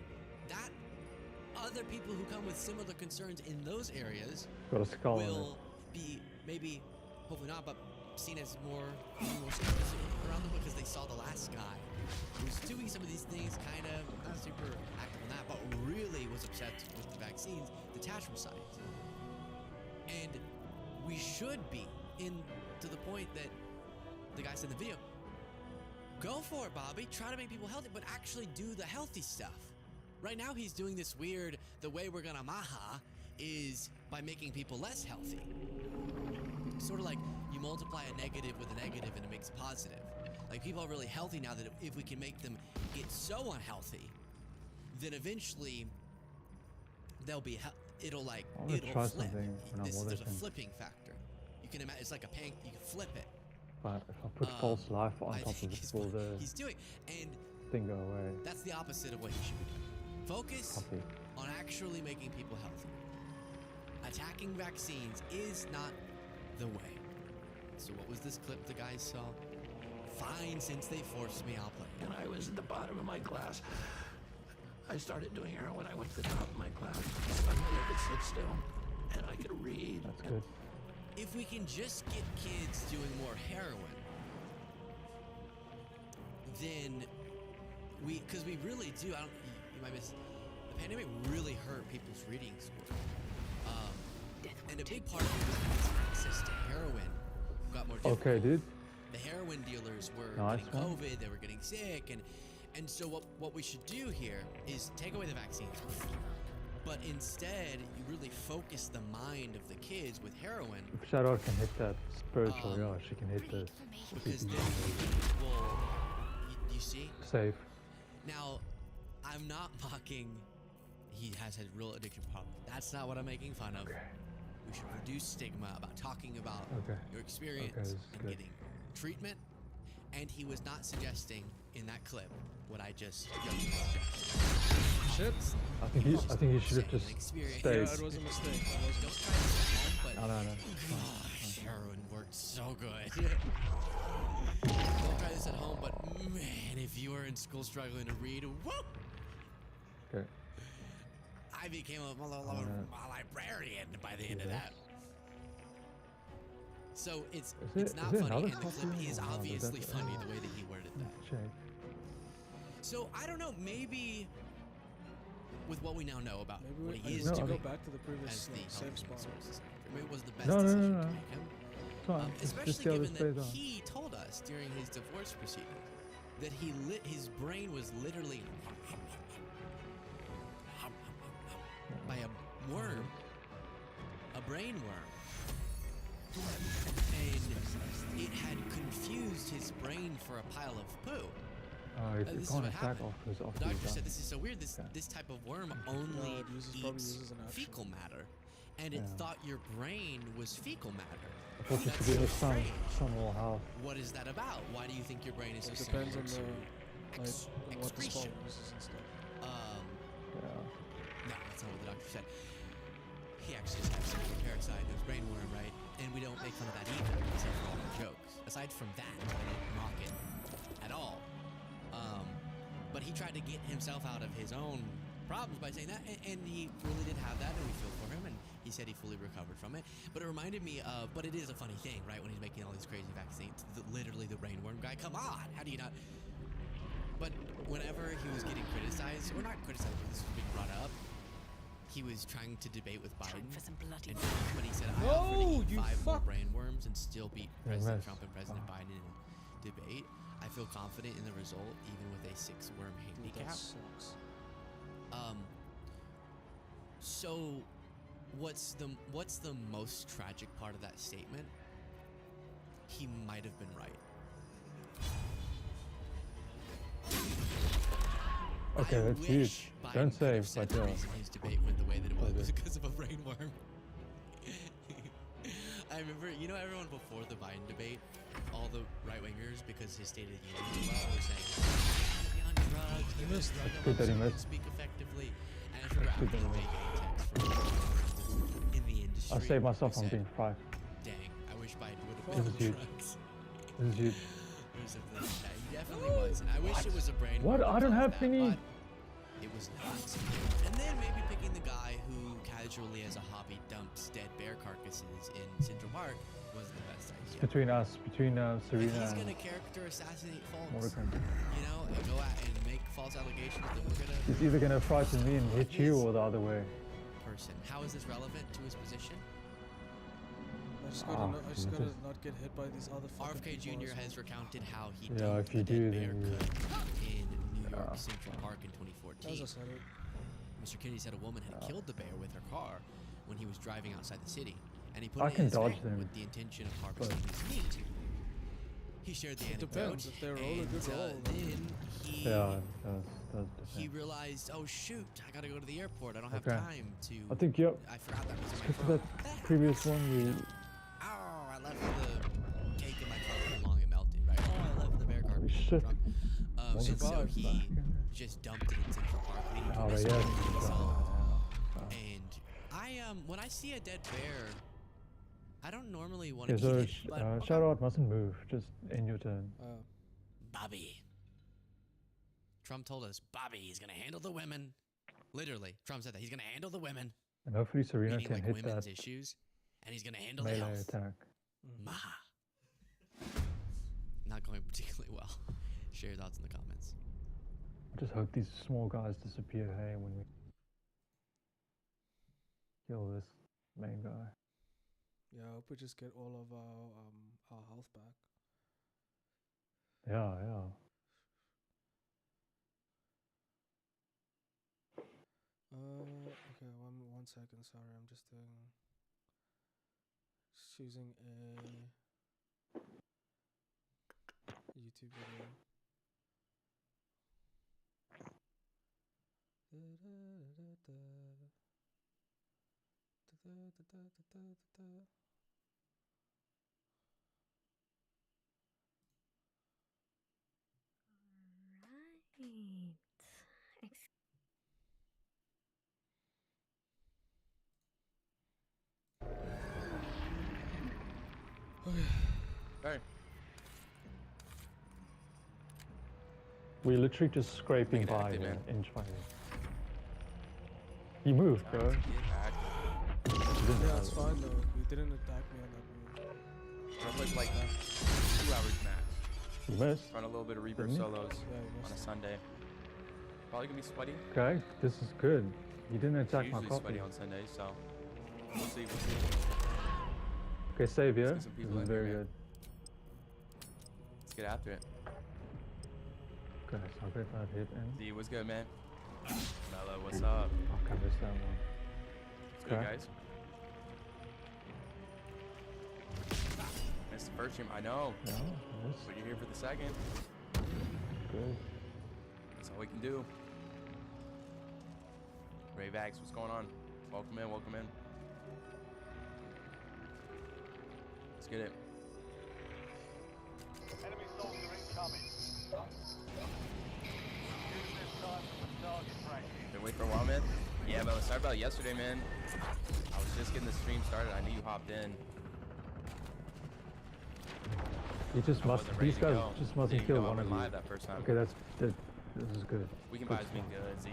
other people who come with similar concerns in those areas Got a skull on it. will be maybe, hopefully not, but seen as more skeptical around them because they saw the last guy who's doing some of these things, kind of not super active on that, but really was upset with the vaccines, detached from science. And we should be to the point that the guy said in the video, go for it, Bobby. Try to make people healthy, but actually do the healthy stuff. Right now, he's doing this weird, the way we're gonna Maha is by making people less healthy. It's sort of like you multiply a negative with a negative and it makes a positive. Like, people are really healthy now that if we can make them get so unhealthy, then eventually they'll be, it'll try flip. something when I'm There's a auditing. flipping factor. You can imagine, it's like a pan, you can flip it. But if I put false life on I top of think it, is will what the he's doing. And thing go away? that's the opposite of what he should be doing. Focus Copy. on actually making people healthy. Attacking vaccines is not the way. So what was this clip the guys saw? Fine, since they forced me, I'll play it. And I was at the bottom of my class. I started doing heroin. I went to the top of my class. Suddenly I could sit still, and I could read. That's good. If we can just get kids doing more heroin, then because we really do, you might miss, the pandemic really hurt people's reading scores. And a big part of it was because access to heroin got more difficult. Okay, dude. The heroin dealers were Nice getting one. COVID, they were getting sick, and so what we should do here is take away the vaccines, but instead you really focus the mind of the kids with heroin. If Shadow can hit that spiritual, yeah, she can hit the Because then you see? safe. Now, I'm not mocking he has had real addiction problems. That's not what I'm making fun of. We should reduce stigma about talking about your experience and getting treatment. And he was not suggesting in that clip what I just Shit. I think he should have just stayed. Yeah, it was a mistake. Don't try this at home, but No. gosh, heroin works so good. Don't try this at home, but man, if you were in school struggling to read, whoop! Okay. I became a librarian by the end of that. So it's not funny, and the clip is obviously funny the way that he worded that. Check. So I don't know, maybe with what we now know about what he is to doing go back to the previous as the save Health spot. Human Resources Secretary, maybe it was the best No. decision to make him. Fine. Just Especially see how this given plays that out. he told us during his divorce proceedings that his brain was literally by a worm, a brain worm, and it had confused his brain for a pile of poo. If This you is can't what attack happened. off his The doctor said this is so weird. This type of worm only eats fecal matter, and it thought your brain was fecal matter. I thought you That's could be in so the sun. strange. Sun will have. What is that about? Why do you think your brain is so It similar depends on to the on what the spawn excretion? uses and stuff. No, that's not what the doctor said. He actually just had some parasite in his brain worm, right? And we don't make fun of that either, except for all the jokes. Aside from that, I don't mock it at all. But he tried to get himself out of his own problems by saying that, and he really did have that, and we feel for him, and he said he fully recovered from it. But it reminded me of, but it is a funny thing, right? When he's making all these crazy vaccines, literally the brainworm guy, come on, how do you not? But whenever he was getting criticized, or not criticized, but this was being brought up, he was trying to debate with Biden. And but he said, I offered to eat 5 more brainworms and still beat President Trump and President Biden in a debate. I feel confident in the result, even with a 6-worm handicap. So what's the most tragic part of that statement? He might have been right. Okay, that's huge. Don't save, but The reason his debate went the way that it was because of a brainworm. I remember, everyone before the Biden debate, all the right-wingers, because his State of the Union were saying, "Be on drugs, give us drug good that he alone so we can missed. speak effectively." And I remember after the debate getting texts from in the industry. I'll save myself who from said, being fried. Dang, I wish Biden would have This been is on huge. drugs. This is huge. Or something like that. He definitely was, and I wish it was a brain. What? I don't have any. It was not. And then maybe picking the guy who casually as a hobby dumps dead bear carcasses in Central Park was the best It's idea. between us, between If Serena he's and gonna character assassinate folks, Mordecai. and go out and make false allegations, then we're gonna He's either gonna frighten me and hit you or the other way. person. How is this relevant to his position? I just gotta not get hit by these other fucking RFK people Jr. as has recounted how he Yeah, dumped if you a do, dead bear then you- cub in New York Central Park in 2014. As I said it. Mr. Kennedy said a woman had killed the bear with her car when he was driving outside the city, and he put I it in can his dodge phone them, with the intention of harvesting his meat. He shared the It anecdote, depends. If they roll a and good roll, then he Yeah, it does he depend. realized, oh shoot, I gotta go to the airport. I don't have Okay. time to. I think, yep. I forgot that was in my Skip to phone. that previous one. We Oh, I left the cake in my car too long. It melted. Right. Oh, I left the bear carpet. Shit. And so he just dumped it in Central Park. But he didn't Oh, mess yeah. with it with salt. And I when I see a dead bear, I don't normally want to okay, eat so it. But shout out mustn't move. Just in your turn. Bobby. Trump told us Bobby is gonna handle the women. Literally, Trump said that he's gonna handle the women. And hopefully Serena meaning can like hit women's that issues, and he's gonna handle the melee health. attack. Maha. Not going particularly well. Share your thoughts in the comments. I just hope these small guys disappear. Hey, when we kill this main guy. Yeah, I hope we just get all of our health back. Yeah, yeah. Okay, one second. Sorry, I'm just choosing a YouTube video. Hey. We're literally just scraping by active, here, man. inch by inch. You moved, bro. Yeah, it's fine though. You didn't attack me on that move. I played for like 2 hours max. You missed. Run a little bit of Reaper Didn't you? solos Yeah, you on a Sunday. Probably gonna be sweaty. Okay, this is good. You didn't It's attack my usually copy. sweaty on Sundays, so we'll see. Okay, save here. Let's This get some people is in very here, good. Let's get after it. Okay, so I'll get that hit in. D, what's good, man? Mello, what's up? Fuck, I missed that one. What's good, Okay. guys? Missed the first stream, I know. Yeah, missed. But you're here for the second. Good. That's all we can do. Ray Vax, what's going on? Welcome in, welcome in. Let's get it. Enemy soldier incoming. Use this time for the target practice. Been waiting for a while, man. Yeah, man, sorry about yesterday, man. I was just getting the stream started. I knew you hopped in. You just I must. wasn't ready These to guys go. just mustn't Didn't kill go one out of you. live that first time. Okay, this is good. We can Good buy us being stuff. good, Z.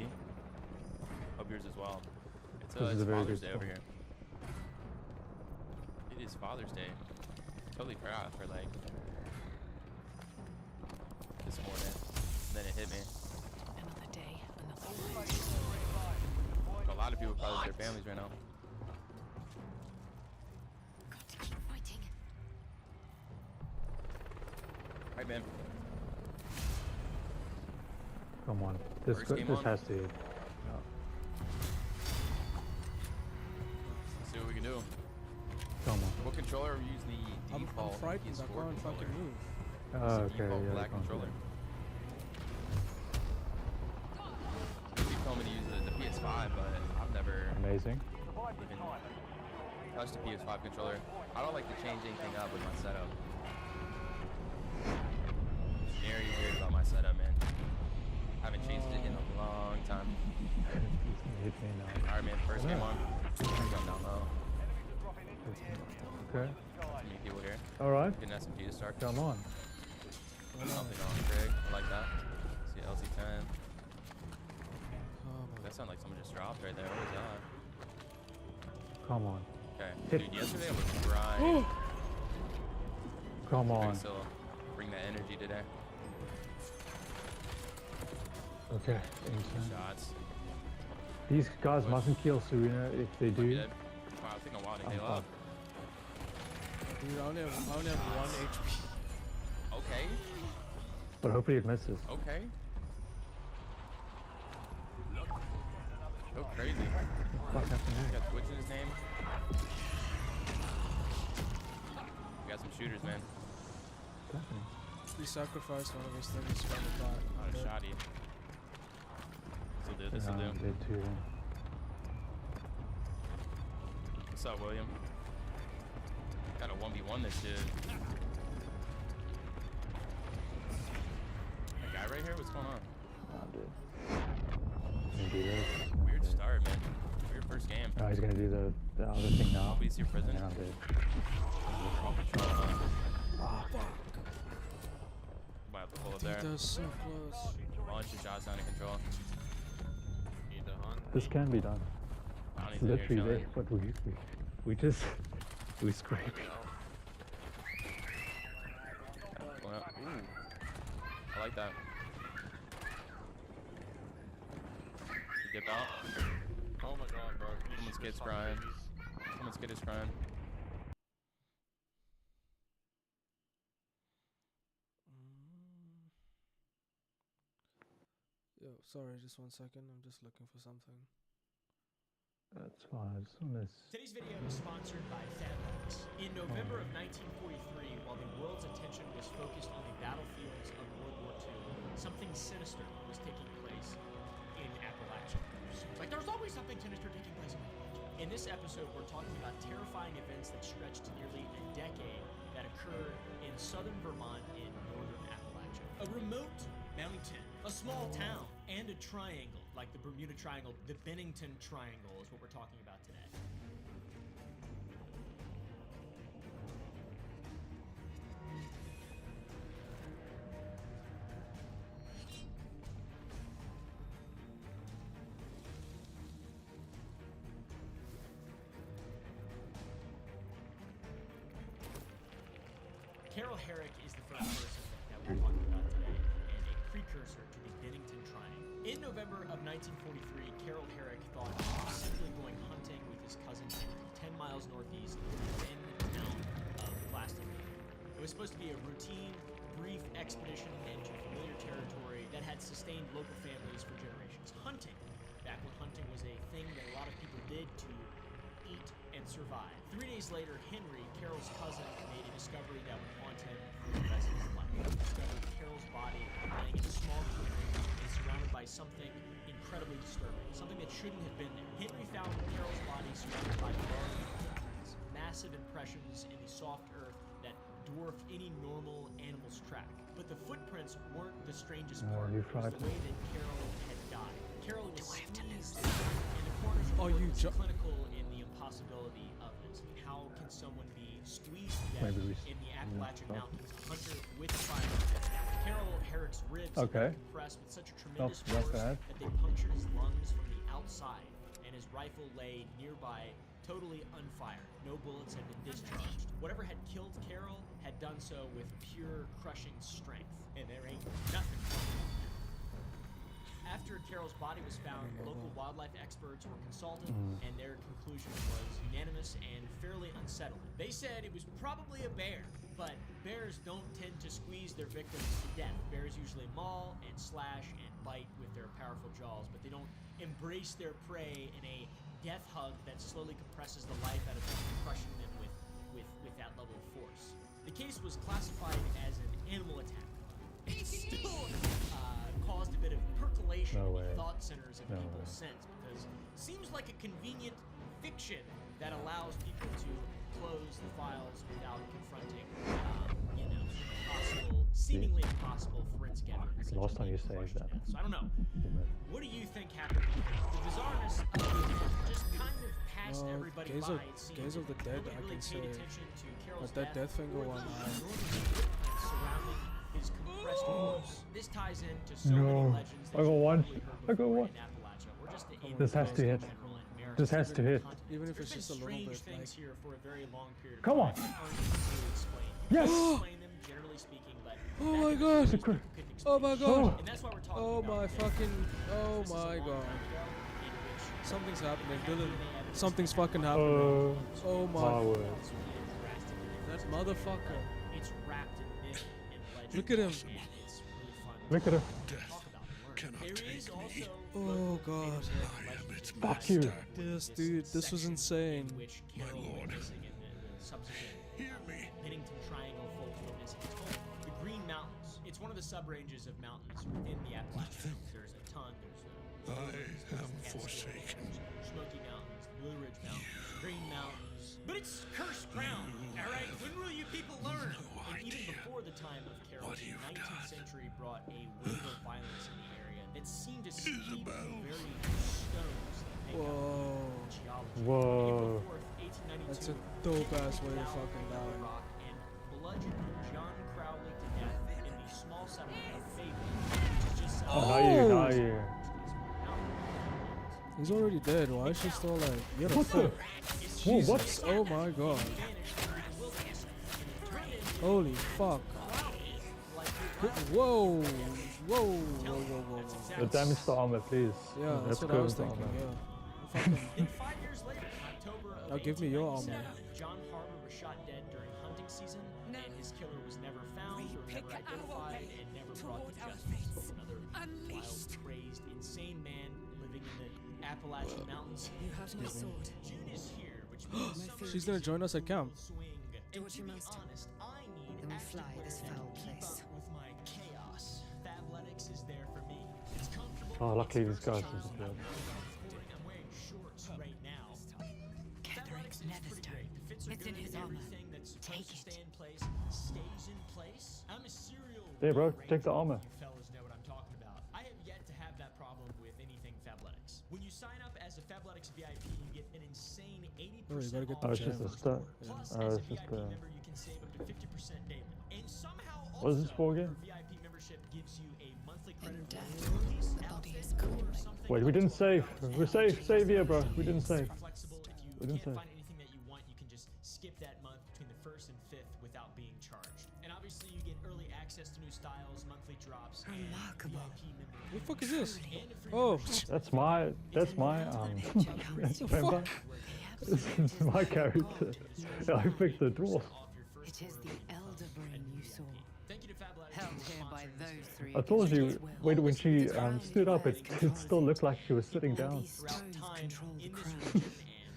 Hope yours as well. It's, This is it's a very Father's good Day over spot. here. It is Father's Day. Totally forgot for like this morning. And then it hit me. Another day, another A lot of people probably with their families right now. Got to keep fighting. Right, man. Come on, this First game this on. has to hit. Let's see what we can do. Come on. What controller are we using? The I'm default frightened. I PS4 can't fucking controller. move. It's the Okay, default yeah, black I can't do controller. that. They told me to use the PS5, but I've never Amazing. even touched the PS5 controller. I don't like to change anything up with my setup. Very weird about my setup, man. Haven't changed it in a long time. Hit me now. Alright, man, first game on. Going down low. Okay. New people here. Alright. Get an SMG to start. Come on. Something on Craig. I like that. See LC10. That sounded like someone just dropped right there. What was that? Come on. Okay. Hit. Dude, yesterday I was grinding. Come on. Still bring that energy today. Okay. Shots. These guys mustn't kill Serena. If they do, Wow, I think I'm wild to I'm heal up. fucked. Dude, I only have 1 HP. Okay. But hopefully it misses. Okay. So crazy. What the fuck happened here? Got Twitch in his name. got some shooters, man. Definitely. We sacrificed one of his things from the back. Oh, shoddy. This'll do, this'll do. Did too. What's up, William? Got a 1v1 this shit. That guy right here, what's going on? Oh, dude. He's gonna do this. Weird start, man. Weird first game. Oh, he's gonna do the other thing now. Please, your prison. And I'm dead. I'll patrol it. Oh, fuck. Might have to pull it Dude, there. that was so close. Bunch of shots down in control. Need to hunt. This can be done. Bounty's It's in here literally chilling. there, but we just we scrape. Well, ooh. I like that. Dip out. Oh my god, bro. Someone's kid's crying. Someone's kid is crying. Yo, sorry, just 1 second. I'm just looking for something. That's fine. I just want to. Today's video is sponsored by Sandbox. In November of 1943, while the world's attention was focused on the battlefields of World War II, something sinister was taking place in Appalachia. Like there's always something sinister taking place in Appalachia. In this episode, we're talking about terrifying events that stretched nearly a decade that occurred in southern Vermont in northern Appalachia. A remote mountain, a small town, and a triangle, like the Bermuda Triangle, the Bennington Triangle is what we're talking about today. Carol Herrick is the first person that we're talking about today, and a precursor to the Bennington Triangle. In November of 1943, Carol Herrick thought he was simply going hunting with his cousin Henry, 10 miles northeast of the then town of Glastonbury. It was supposed to be a routine, brief expedition into familiar territory that had sustained local families for generations. Hunting, back when hunting was a thing that a lot of people did to eat and survive. 3 days later, Henry, Carol's cousin, made a discovery that would haunt him for the rest of his life. He discovered Carol's body lying in a small clearing and surrounded by something incredibly disturbing, something that shouldn't have been there. Henry found Carol's body surrounded by large footprints, massive impressions in the soft earth that dwarfed any normal animal's track. But the footprints weren't the strangest part. It was the way that Carol had died. Carol was squeezed in the corners of the wood, clinical in the impossibility of this. How can someone be squeezed to death in the Appalachian Mountains, a hunter with a firearm? Carol Herrick's ribs had been compressed with such a tremendous force that they punctured his lungs from the outside, and his rifle lay nearby, totally unfired. No bullets had been discharged. Whatever had killed Carol had done so with pure, crushing strength, and there ain't nothing wrong with that. After Carol's body was found, local wildlife experts were consulted, and their conclusion was unanimous and fairly unsettling. They said it was probably a bear, but bears don't tend to squeeze their victims to death. Bears usually maul and slash and bite with their powerful jaws, but they don't embrace their prey in a death hug that slowly compresses the life out of them, crushing them with that level of force. The case was classified as an animal attack. It still caused a bit of percolation in the thought centers of people since, because it seems like a convenient fiction that allows people to close the files without confronting, seemingly impossible forensic evidence. Last time you saved that. So I don't know. What do you think happened? The bizarreness of it just kind of passed everybody by. It seems. Gaze of the Dead, Nobody I really can paid say. attention to Carol's But that death death finger or one, the surrounding his compressed corpse. This ties into so many legends that I got you've one. probably heard I got before one. in Appalachia, or just in This has to hit. This has to hit. Even if it's There's just a been little strange bit. things here for a very long period of Come time on. that aren't easy to explain. Yes! You can explain them, generally speaking, but Oh back my in the god! 50s, people couldn't explain Oh my shit. god! And that's why we're talking Oh about my today. fucking! Oh This is a my long god! time ago in which Something's happening, we have Dylan. DNA evidence Something's that fucking that happening. so Oh it's my! word. drastically That different. motherfucker! It's wrapped in myth and legend. Look at him. And it's really fun Look at him. to talk about and learn. There is also Oh god! Fuck you. Yes, dude, this was insane. in which Carol went missing and the subsequent hear me. Bennington Triangle folks were missing its home. The Green Mountains. It's one of the sub-ranges of mountains within the Appalachians. There's a ton. There's I am forsaken. Smoky Mountains, Blue Ridge Mountains, Green Mountains. But it's cursed ground, all right? When will you people learn? And even before the time of Carroll, the 19th century brought a wave of violence in the area that seemed to steep the very stones that make up geology. Whoa. April 4th, 1892, That's a dope ass way to fucking die. Rock and bludgeoned John Crowley to death in the small settlement of Fayetteville, which is just Now you. He's already dead. Why is she still alive? You're a What the? fuck. Whoa, what? Jesus, oh my god. Holy fuck. Whoa. Whoa. The damage to armor, please. Yeah, that's Let's what go I was with thinking, armor. yeah. Then 5 years later, October of Now give me your 1897, John Harmer was shot dead during hunting season, and his killer was never found or never identified and never brought to justice. Another wild, crazed, insane man living in the Appalachian Mountains. You have my sword. June is here, which means She's gonna join us at camp. Do what you must. Then we fly this foul place. with my chaos. Fabletics is there for me. It's comfortable. Oh, luckily these guys disappeared. I'm wearing shorts right now. Catherick's Netherstone. It's in his armor. Take it. Stay in place, stays in place. I'm a serial. Hey, bro, take the armor. You fellas know what I'm talking about. I have yet to have that problem with anything Fabletics. When you sign up as a Fabletics VIP, you get an insane 80% Oh, you gotta get off. the it's just a start. Plus, Oh, as a it's just VIP a. member, you can save up to 50% daily. And somehow also, What is this for again? your VIP membership gives you a monthly credit for The body is calling. Wait, we didn't save. We're safe. Save here, bro. We didn't save. Flexible. If you We didn't can't save. find anything that you want, you can just skip that month between the 1st and 5th without being charged. And obviously, you get early access to new styles, monthly drops, Remarkable. and VIP member. What the fuck is this? Oh, That's my remember? This is my character. I picked the dwarf. It is the elder brain you saw. Thank you to Fabletics. Held here by those three. I told you, wait, when she stood up, it still looked like she was sitting down. Throughout time in this region and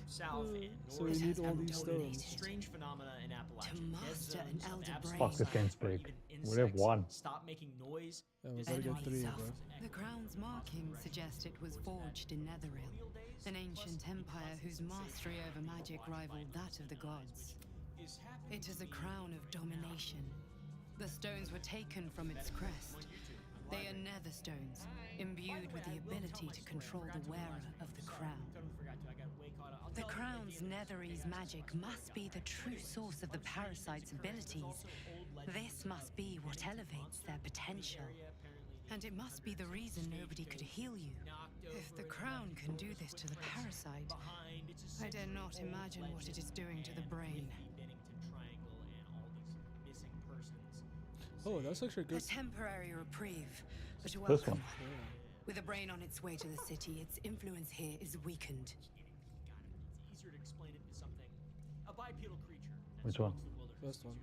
south and so we north, need all these stones. strange phenomena in Appalachia. master an elder brain. Fuck, this game's big. We have one. Stop making noise. Yeah, we gotta get 3, bro. The crown's markings suggest it was forged in Netheril, an ancient empire whose mastery over magic rivaled that of the gods. It is a crown of domination. The stones were taken from its crest. They are nether stones, imbued with the ability to control the wearer of the crown. The crown's Netherese magic must be the true source of the parasite's abilities. This must be what elevates their potential. And it must be the reason nobody could heal you. If the crown can do this to the parasite, I dare not imagine what it is doing to the brain. Oh, that's actually A good. temporary reprieve, but a This welcome one. one. With a brain on its way to the city, its influence here is weakened. It's easier to explain it to something. A bipedal creature. Which one? First one.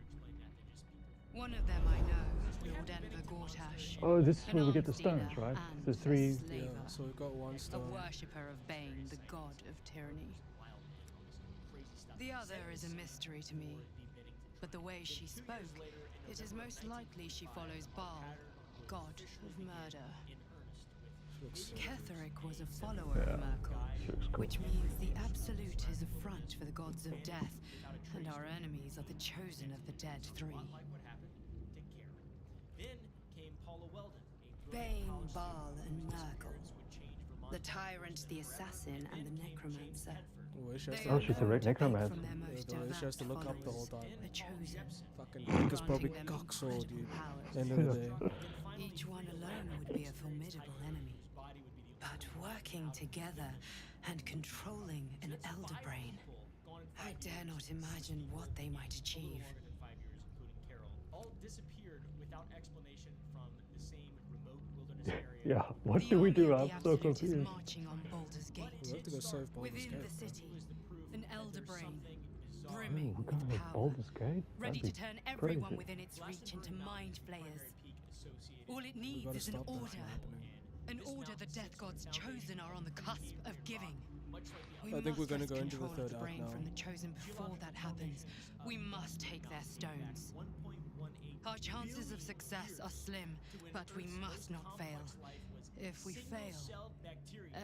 One of them I know, Lord Enver Gortash. Oh, this is an where we get the arms stones, dealer right? and The 3. a slaver. Yeah, so we got 1 A stone. worshipper of Bane, the god of tyranny. The other is a mystery to me. But the way she spoke, it is most likely she follows Baal, god of murder. Ketherick was a follower of Merkel, which means the Absolute is a front for the gods of death, and our enemies are the chosen of the dead 3. Then came Paula Weldon, a Bane, Baal, and Merkel. The tyrant, the assassin, and the necromancer. Oh, she has They to Oh, are she's a known red to beg necromancer. from their Yeah, most the way she has to devout look up the whole followers, time. the chosen. Fucking dick is probably Granting them cocksword, dude. incredible powers. End of the day. Each one alone would be a formidable enemy. But working together and controlling an elder brain, I dare not imagine what they might achieve. all disappeared without explanation from the same remote wilderness area. Yeah, what do we do? I'm so Absolute is confused. marching on Baldur's Gate. We have to go save Baldur's Within Gate. the city, an elder brain, Ooh, brimming we're with going with power, Baldur's Gate? ready That'd to be turn everyone crazy. within its reach into mind flayers. All it We needs gotta is an stop that from order. happening. An order the death gods chosen are on the cusp of giving. We I think we're must gonna wrest go into the control of third the act brain now. from the chosen before that happens. We must take their stones. Our chances of success are slim, but we must not fail. If we fail,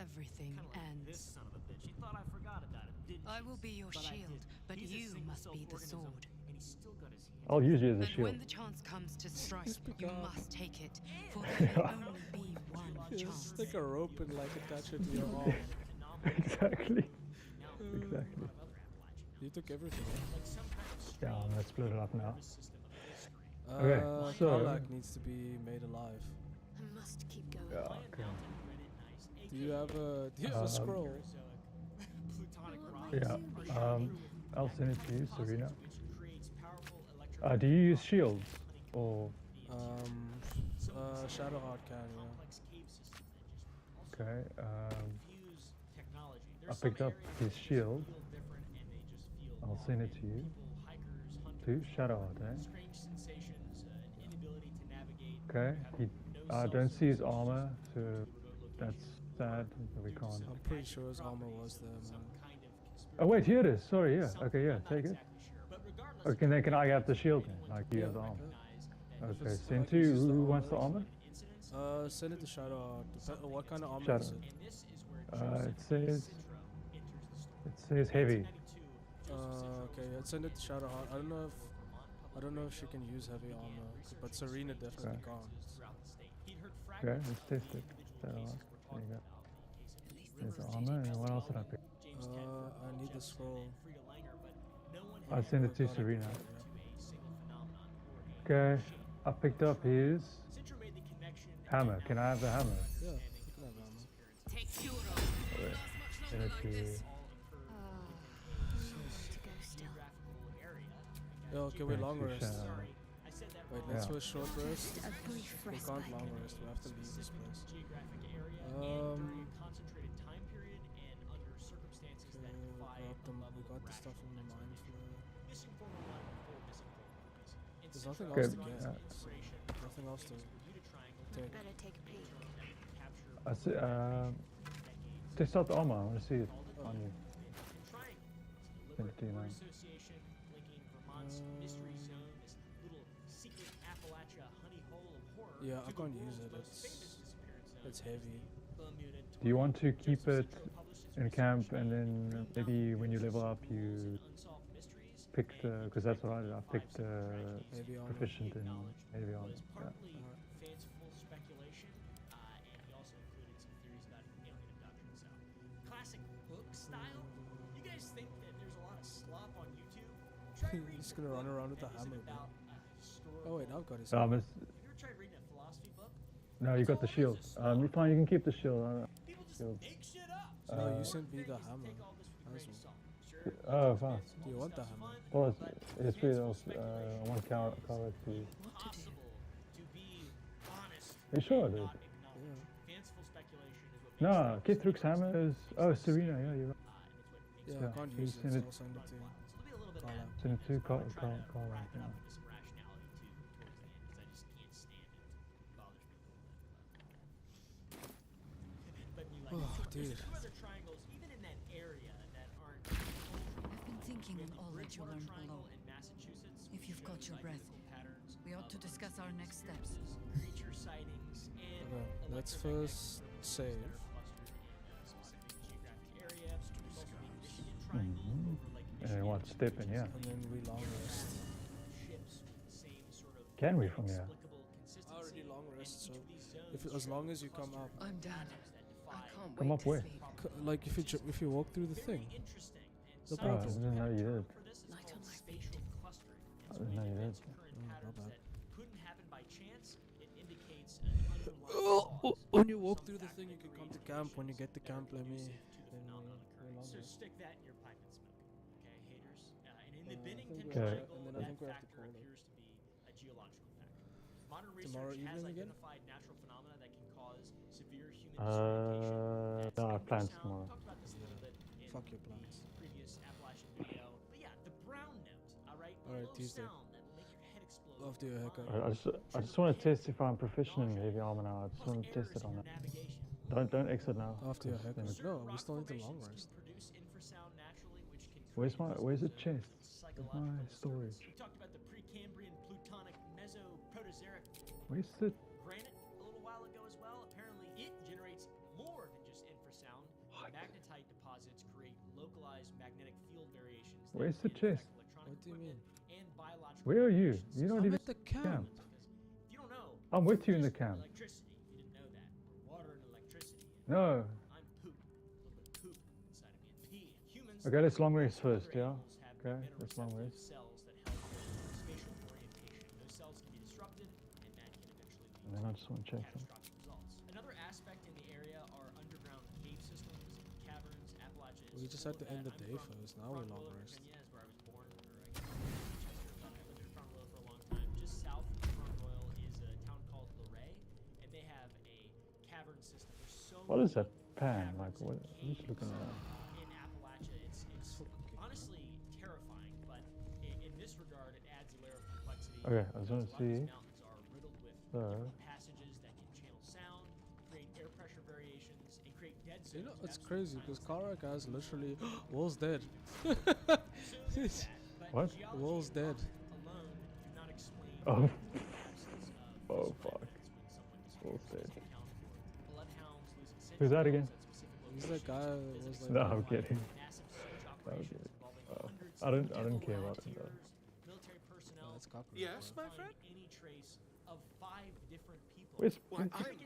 everything ends. Son of a bitch. He thought I forgot about him, didn't I you? will be your But I shield, didn't. but He's a you must single-celled be the organism, sword. and he's still got his hands. I'll use you as a And shield. when the chance comes to strike, you must take it, for there may only be one Just chance. stick a rope and like attach it to your arm. Exactly. Exactly. You took everything. Yeah, let's split it up now. Okay, so Karlak needs to be made alive. I must keep going. yeah, okay. Do you have a scroll? Yeah, I'll send it to you, Serena. Do you use shields or? Shadowheart can, yeah. Okay. I picked up his shield. I'll send it to you. To Shadowheart, eh? Okay. I don't see his armor, so that's sad. We can't. I'm pretty sure his armor was there, man. Oh wait, here it is. Sorry, yeah. Okay, yeah. Take it. Okay, then can I have the shield then? Like you have the armor. Okay, send to who wants the armor? Send it to Shadowheart. What kind of armor Shadow. is it? It says heavy. Okay, yeah, send it to Shadowheart. I don't know if she can use heavy armor, but Serena definitely can't. Okay, let's test it. Shadowheart. There you go. There's the armor, and what else did I pick? I need the scroll. I'll send it to Serena. Okay, I picked up his hammer. Can I have the hammer? Yeah, you can have hammer. Okay. Send it to you. Yeah, okay, we long rest. Shadow. Wait, let's Yeah. do a short rest. Just a brief We respite. can't long rest. We have to leave this place. We got the stuff in the mine flare. There's nothing else to get. So nothing else to take. Better take a peek. I see, test out the armor. I want to see it on you. Send it to you now. Yeah, I can't use it. It's heavy. Do you want to keep it in camp and then maybe when you level up you pick the, because that's what I did, I picked proficient in heavy armor. Yeah. Fanciful speculation, and he also included some theories about alien abduction. So, classic book style. You guys think that there's a lot of slop on YouTube? Try reading He's gonna run around with a hammer. Oh wait, I've got his. Have you ever tried reading a philosophy book? No, you got the shield. You're fine, you can keep the shield. People just shield. make shit up. No, you sent me the hammer. Oh, fine. Do you want the hammer? Well, it's pretty else. I want color to. Are you sure, dude? No, Kid Rook's hammer is. Oh, Serena, yeah, you're right. Yeah, I can't use it, so I'll send it to Carla. Send it to Carla, yeah. Oh, dude. I've been thinking on all that you learned below. If you've got your breath, we ought to discuss our next steps. Okay, let's first save. And what step in, yeah. And then we long rest. Can we from here? I already long rest, so as long as you come up. I'm done. I can't Come wait up to where? sleep. Like if you walk through the thing. The Oh, I portal. didn't know you did. Light on my feet. I didn't know you did. Not bad. Couldn't happen by chance. It indicates When you walk through the thing, you can come to camp. When you get to camp, let me. So stick that in your pipe and smoke it, okay, haters? And in the Bennington Okay. Triangle, And then I that think we have to factor call it. appears to be a geological factor. Modern Tomorrow research has evening again? identified natural phenomena that can cause severe human No, I have plans tomorrow. We talked about this a little bit in Fuck your plans. the previous Appalachian video. But yeah, the brown note, alright? Alright, Low Tuesday. sound that will make your head explode. After your haircut. I just want to test if I'm proficient in heavy armor now. I just want to test it on it. Navigation. Don't exit now. After your 'cause then haircut. it- No, we still need the long rest. Produce infrasound naturally, which can Where's the chest? Where's psychological my disturbance. storage? We talked about the Precambrian plutonic mesoproterozoic Where's the granite a little while ago as well. Apparently, it generates more than just infrasound. The magnetite deposits create localized magnetic field variations. that Where's the can affect chest? electronic What do you mean? equipment and biological Where are you? radiation You're not I'm even at the camp. If you don't know, I'm with you in the just camp. electricity, if you didn't know that, or water and electricity. No. I'm poop, a little bit of poop inside of me, and pee. Humans, Okay, let's long rest other first, yeah? animals have Okay, let's long magnetoreceptive rest. cells that help with spatial orientation. Those cells can be disrupted, and that can eventually And lead then I to just want to check them. catastrophic results. Another aspect in the area are underground cave systems, caverns, Appalachians. We just had to end the day first. Now we're long rest. Virginia is where I was born, or I guess Chester, but I lived in Front Royal for a long time. Just south of Front Royal is a town called Luray, and they have a cavern system. There's so What is that many pan? caverns Like, what? and I'm just looking caves, around. in Appalachia. It's honestly terrifying, but in this regard, it adds a layer of complexity. Okay, I just because want a to lot of these see. mountains are riddled with So, different passages that can channel sound, create air pressure variations, and create dead zones. You know, it's absolute crazy because Karak has literally Wall's dead. What? Wall's dead. alone do not explain Oh. the absence of Oh, physical fuck. evidence when someone Wall's disappears. dead. Account for bloodhounds losing Who's that sentinels again? at specific He's that guy that was like. No, I'm kidding. massive search I'm operations kidding. involving Oh, hundreds I don't of care about him though. volunteers, military personnel. That's cockroach. Yes, to my find friend? any trace of 5 different people. Where's Why, the fucking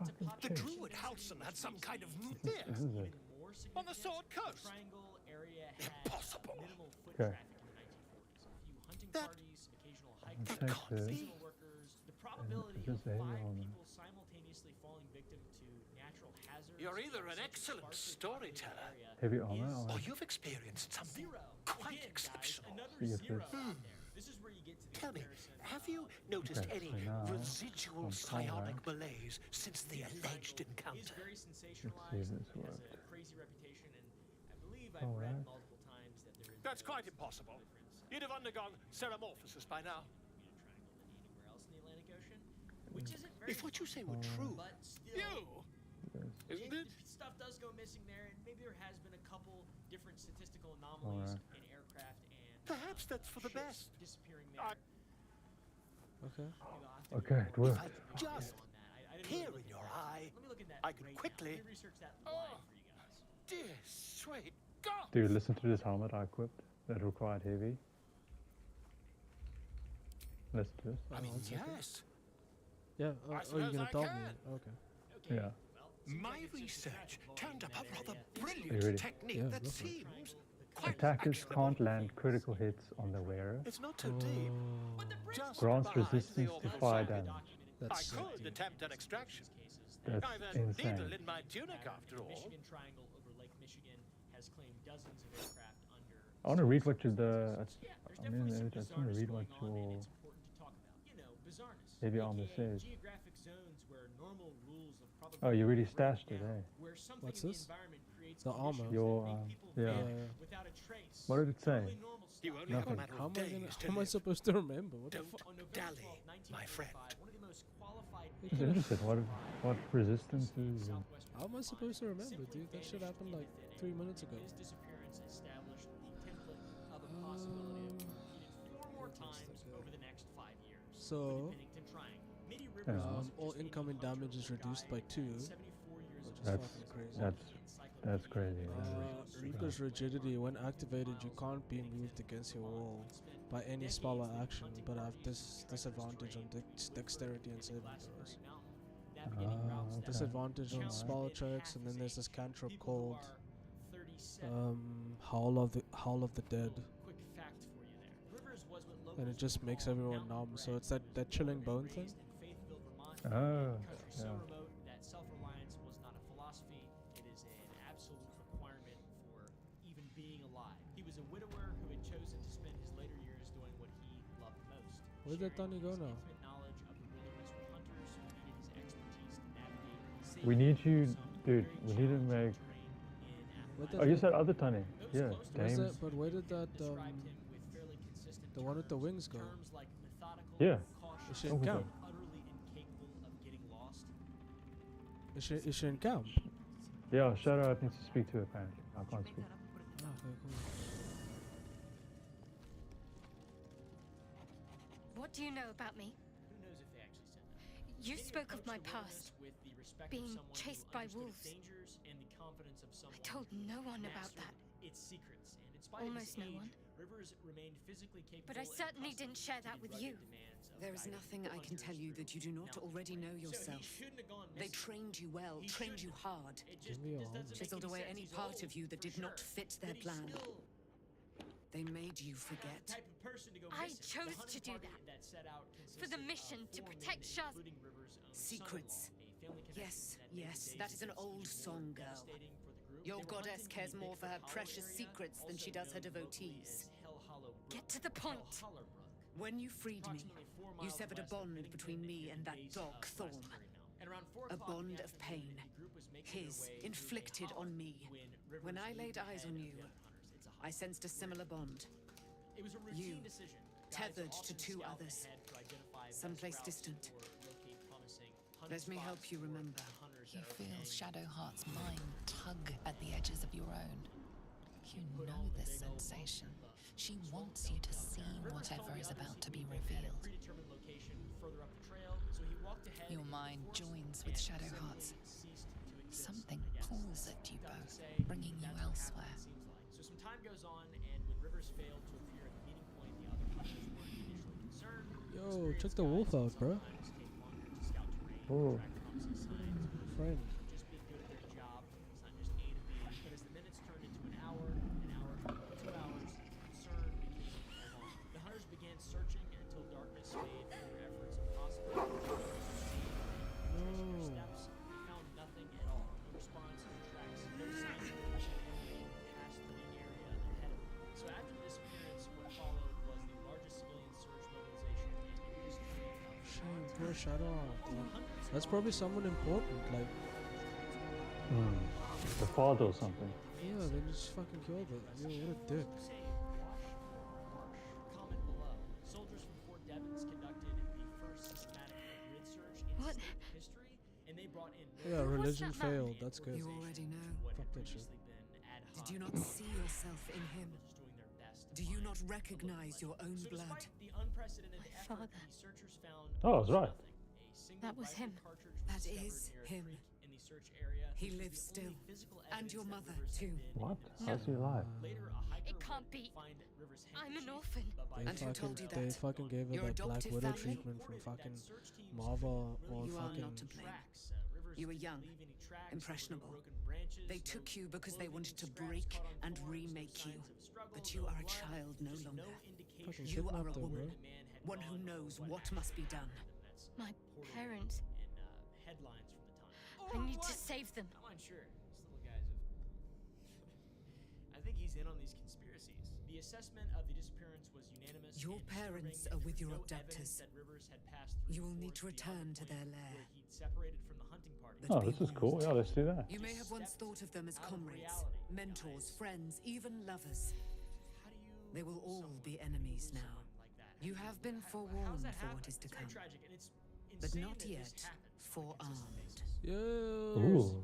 the chest? Druid Halson had some kind of This myth is it. More on the Sword significant, Coast. the Triangle area had Impossible. minimal foot Okay. traffic in the 1940s. A few hunting That- parties, occasional Take hikers, this. seasonal workers. The probability it's just of a 5 heavy armor. people simultaneously falling victim to natural hazards. You're either an in such a excellent sparsely storyteller populated area Heavy armor? is Oh, or you've experienced something zero. quite Again, exceptional. guys, another See if zero this- out there. This is where you get to the Tell me, comparison have you of noticed Okay, any so now residual I'm psionic correct. malaise since the alleged is encounter? very Let's see sensationalized. if this It has a worked. crazy reputation, and I believe I've read Alright. multiple times that there is That's no quite statistical impossible. difference You'd have undergone ceramorphosis by now. Bermuda Triangle than anywhere else in the Atlantic Ocean, which isn't very If what you say were true, but still, isn't it? stuff does go missing there, and maybe there has been a couple different statistical anomalies Alright. in aircraft and Perhaps that's for the ships best. disappearing there. Okay. Maybe I'll have to Okay, do it more worked. research If I just on that. I didn't peer really in look your at that. eye, Let me look at that I could right quickly- now. Let me research that live for you guys. Dear sweet God! Dude, listen to this helmet I equipped that required heavy. Listen to this. I mean, one second. yes. Yeah. I Oh, you're suppose gonna I tell me? can. Okay. Okay. Yeah. Well, seems My like it's just a research traffic volume turned in up that a rather area. You brilliant ready? technique Yeah, that go for it. seems quite Attackers actionable. can't land critical hits on the wearer. It's not too deep. But the bridge Just Grants behind resistance the to orbital fire side. damage. I That's sick, could dude. attempt an extraction. That's I've a insane. needle in my tunic after The all. Michigan Triangle over Lake Michigan has claimed dozens of aircraft under. I want to read what you the. Yeah, there's I mean, definitely some I just want to bizarreness read what going on, and your it's important to talk about. You know, bizarreness. heavy armor aka says. Geographic zones where normal rules of probability Oh, you really break stashed it, down, eh? where something What's in the this? environment creates The armor. conditions Your, that make people yeah. vanish without a trace. What did it say? Totally normal stuff. You only have a Nothing. matter How of am I gonna? days to How am I live. supposed to remember? What the Don't fuck? On November dally, 12, my friend. 1945, one of the most qualified It's interesting. What resistance is? How am I supposed to remember, dude? That shit happened like 3 minutes ago. His disappearance established the template of a possibility of being repeated 4 more times over the next 5 years. So, The Pennington Triangle. Midi Rivers wasn't all just any incoming hunter damage is or reduced guy by 2, with which 74 years is of That's fucking crazy. that's crazy. Reaper's rigidity, when activated, you can't be moved against your wall by any spell or action, but have this disadvantage on dexterity and saving throws. Okay. Disadvantage on spell checks, and then there's this cantrip called Howl of the Dead, Quick fact for you there. Rivers was what and it just makes everyone numb. So it's that chilling bone thing. Fayetteville, Vermont. Oh, Country so yeah. remote that self-reliance was not a philosophy. It is an absolute requirement for even being alive. He was a widower who had chosen to spend his later years doing what he loved most. Where did Tony go now? Intimate knowledge of the wilderness with hunters who needed his expertise to navigate We need you, dude. We need to make. Oh, you said other Tony. Yeah, Where's James. that, but where did that the one with the wings go? Yeah. Is she Go in with camp? utterly incapable of getting lost. Is she in camp? Yeah, Shadow needs to speak to her apparently. I can't speak. Oh, okay, cool. What do you know about me? Who knows if they actually said that? You Can spoke of my approach the wilderness past, with the respect of being someone chased who by understood wolves. its dangers and the confidence of someone I told who no one about mastered that. its secrets. And in spite Almost of his no age, one. Rivers remained physically capable. But I certainly didn't share that with you. There is nothing I can tell you that you do not already know yourself. They trained you well, trained you hard, Give me your armor. chiseled away any part of you that did not fit their plan. They made you forget. I chose to do that. For the mission to protect Shaz. Secrets. Yes, yes, that is an old song, girl. Your goddess cares more for her precious secrets than she does her devotees. Get to the point. When you freed me, you severed a bond between me and that dog, Thorm. A bond of pain. His, inflicted on me. When I laid eyes on you, I sensed a similar bond. You, tethered to two others, someplace distant. Let me help you remember. You feel Shadowheart's mind tug at the edges of your own. You know this sensation. She wants you to see whatever is about to be revealed. Your mind joins with Shadowheart's. Something pulls at you both, bringing you elsewhere. So some time goes on, and when Rivers failed to appear at the meeting point, the other hunters were initially concerned. Yo, check the wolf out, bro. Oh. Friend. Just being good at their job. It's not just A to B. But as the minutes turned into an hour turned into 2 hours, concern became alarm. The hunters began searching until darkness made their efforts impossible. No. Steps, they found nothing at all. No response, no tracks, no signs of motion past the main area ahead of them. So after the disappearance, what followed was the largest civilian search mobilization in the history of Shame, poor Shadowheart. That's probably someone important, like. The father or something. Yeah, they just fucking killed it. Yo, what a dick. Comment below. Soldiers from Fort Devens conducted the first systematic grid search in What? state history, and they brought in Yeah, religion failed. That's good. You already know. Fuck that shit. Did you not see yourself in him? Do you not recognize your own blood? The unprecedented My effort, father. the searchers found Oh, that's right. That was him. That is him. in the search area. He lives still. And your mother, too. What? How's he alive? It can't be. I'm an orphan. And who told you They that? fucking gave her Your that Black adoptive Widow family? treatment from fucking Marvel or You are fucking. not to blame. You were young, impressionable. They took you because they wanted to break and remake you. But you are a child no longer. Fucking You are a kidnapped her, woman, bro. one who knows what must be done. My parents. Headlines from the time. I need to save them. I'm unsure. These little guys have... I think he's in on these conspiracies. The assessment of the disappearance was unanimous. Your in parents discovering are with your no abductors. evidence that Rivers had passed through You will the need to forest beyond return to the their point lair. where he'd separated from the hunting party. But Oh, be this is cool. honest. Yeah, let's do that. You may have once thought of them as comrades, mentors, friends, even lovers. They will all be enemies now. You have been forewarned for what is to come, but not yet forearmed. Yo. Ooh.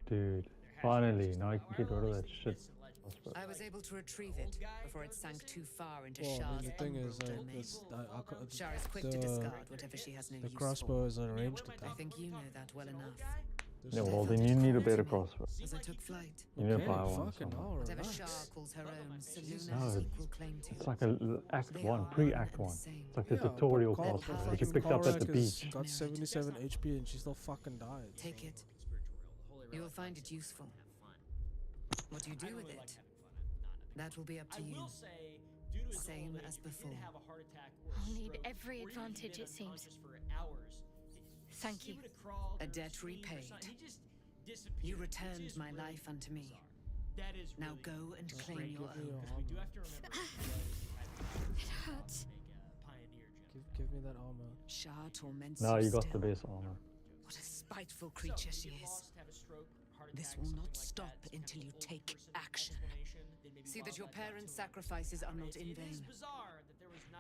Dude, finally, now I can get rid of that shit. I was able to retrieve it before it sank too far into Well, I Shah's mean, the thing is, umbral domain. Shah is quick to discard whatever she has no the use crossbow for. is a ranged I attack. think you know that well enough. Yeah, well, then you need a better crossbow. As I took flight. You need to Okay, buy one. fucking somewhere. hell, Whatever relax. Shah calls her own, Saluna No, has it's, equal claim to. it's like a act one, pre-act one. It's like the Yeah, tutorial but crossbow that you fucking picked up at the Korak beach. has got 77 HP and she still fucking died. Take it. You will find it useful. What do you do with it? That will be up to you. Same as before. I'll need every advantage, it seems. Thank you. A debt repaid. You returned my life unto me. Now go and claim your own. It hurts. Give me that armor. Shah torments No, you got still. the base armor. What a spiteful creature she is. This will not stop until you take action. See that your parents' sacrifices are not in vain.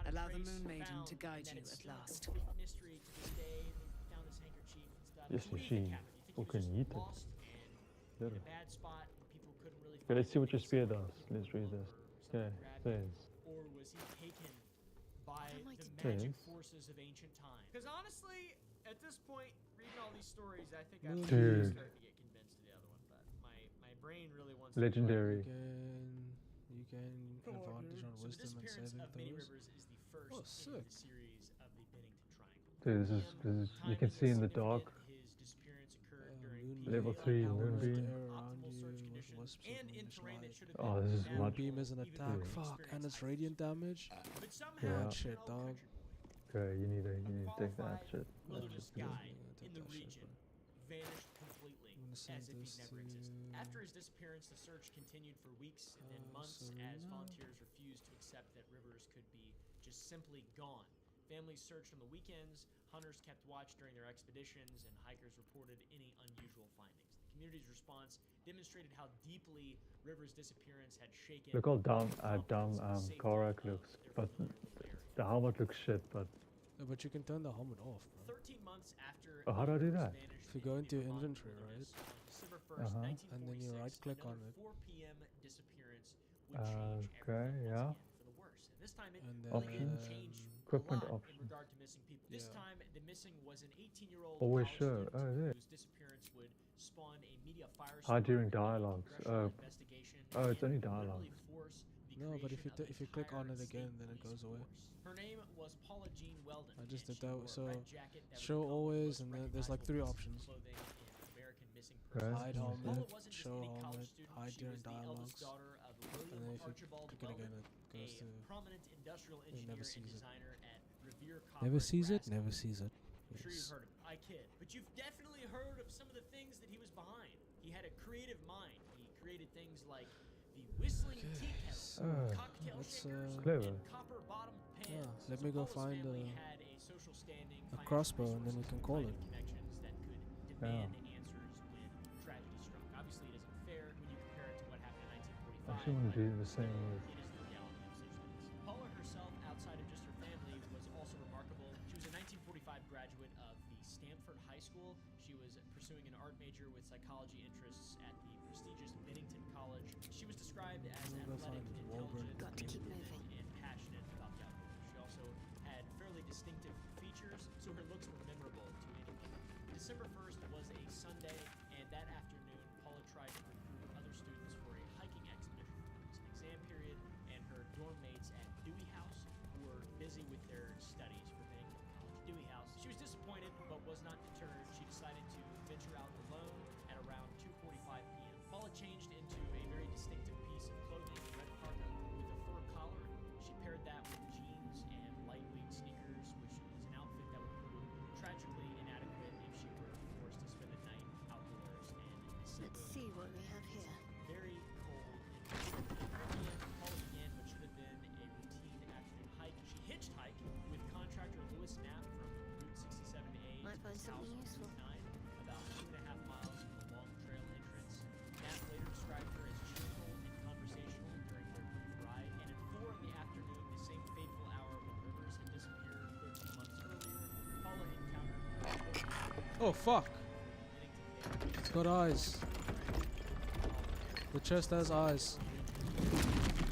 Allow the Moon Maiden to guide you at last. Yes, she fucking eat it. Better. in a bad spot and people couldn't really Okay, let's see what your him, spear does. Let's read this. Okay, says. or was he taken by the Says. magic forces of ancient time? Because honestly, at this point, reading all these stories, I think I'm Dude. starting to get convinced of the other one, but my brain really wants Legendary. You gain advantage on So the wisdom and disappearance saving of Many throws. Rivers is the first Oh, in sick. the series of the Bennington Triangle. Dude, this is you can see in the dark. His disappearance occurred during Level peak 3 daylight hours, moonbeam. Air around optimal you search with conditions, wisps of and in greenish terrain that light. should have Oh, been this is navigable much. Moonbeam is an even attack. for Fuck, and experienced it's radiant damage. But somehow, Yeah. Shit, dog. Okay, you need to take that shit. That wilderness shit's good. guy Take in the that shit, region vanished completely, I'm gonna send as if he this never to- existed. After his disappearance, the search continued for weeks and then months as volunteers refused to accept that Rivers could be just simply gone. Families searched on the weekends, hunters kept watch during their expeditions, and hikers reported any unusual findings. The community's response demonstrated how deeply Rivers' disappearance had shaken. Look how dumb Korak looks, but the helmet looks shit, but Yeah, but you can turn the helmet off, bro. 13 months after oh, how do I do that? If you go into inventory, right? December 1st, And then you right click on it. 4 p.m. disappearance would change okay, yeah. for the worse. And this time it And really did Options. change Equipment a lot in options. regard to missing people. This Yeah. time the missing was an 18-year-old Always college show. student Oh, is it? whose disappearance would spawn a media firestorm. Hide during dialogues. congressional investigation, Oh, it's and only literally dialogues. force the No, but if you creation of if you click on entire it again, state then it police goes away. force. Her name was Paula Jean Weldon. I just and did she that. wore a So red jacket that would show become the always, most and then there's like 3 recognizable piece options. of clothing in American missing Okay. persons Hide history. helmet, Paula wasn't just show any college helmet, student, hide she during was the eldest dialogues. daughter of And then William if you Archibald click it again, Weldon, it goes a to. prominent industrial It never engineer and sees it. designer at Revere Copper Never in sees it. Nebraska. Never sees it. I'm sure you've Yes. heard of it. I kid. But you've definitely heard of some of the things that he was behind. He had a creative mind. He created things like the whistling tea kettle, cocktail shakers, Clever. and copper bottom pans. Yeah, let So me go Paula's find family had a social standing, a financial crossbow, and then we resources, can call finding it. connections that could demand answers when tragedy struck. Obviously, it isn't fair when you compare it to what happened in 1945. I actually want to do the same It with. is the reality of such things. Paula herself, outside of just her family, was also remarkable. She was a 1945 graduate of the Stanford High School. She was pursuing an art major with psychology interests at the prestigious Bennington College. She was described as athletic, intelligent, Got to keep moving. and passionate about the outdoors. She also had fairly distinctive features, so her looks were memorable to anyone. December 1st was a Sunday, and that afternoon, Paula tried to recruit other students for a hiking expedition. It was an exam period, and her dorm mates at Dewey House were busy with their studies for Bennington College. Dewey House. She was disappointed, but was not deterred. She decided to venture out alone at around 2:45 p.m. Paula changed into a very distinctive piece of clothing, red parka with a fur collar. She paired that with jeans and lightweight sneakers, which was an outfit that would prove tragically inadequate if she were forced to spend the night outdoors. And in December, Let's see what we have here. very cold and in Paula began what should have been a routine afternoon hike. She hitchhiked with contractor Louis Knapp from Route 67A Might find something useful. about 2.5 miles from the long trail entrance. Knapp later described her as cheerful and conversational during their brief ride, and at 4 in the afternoon, the same fateful hour when Rivers had disappeared 13 months earlier, Paula encountered Oh fuck! It's got eyes. The chest has eyes.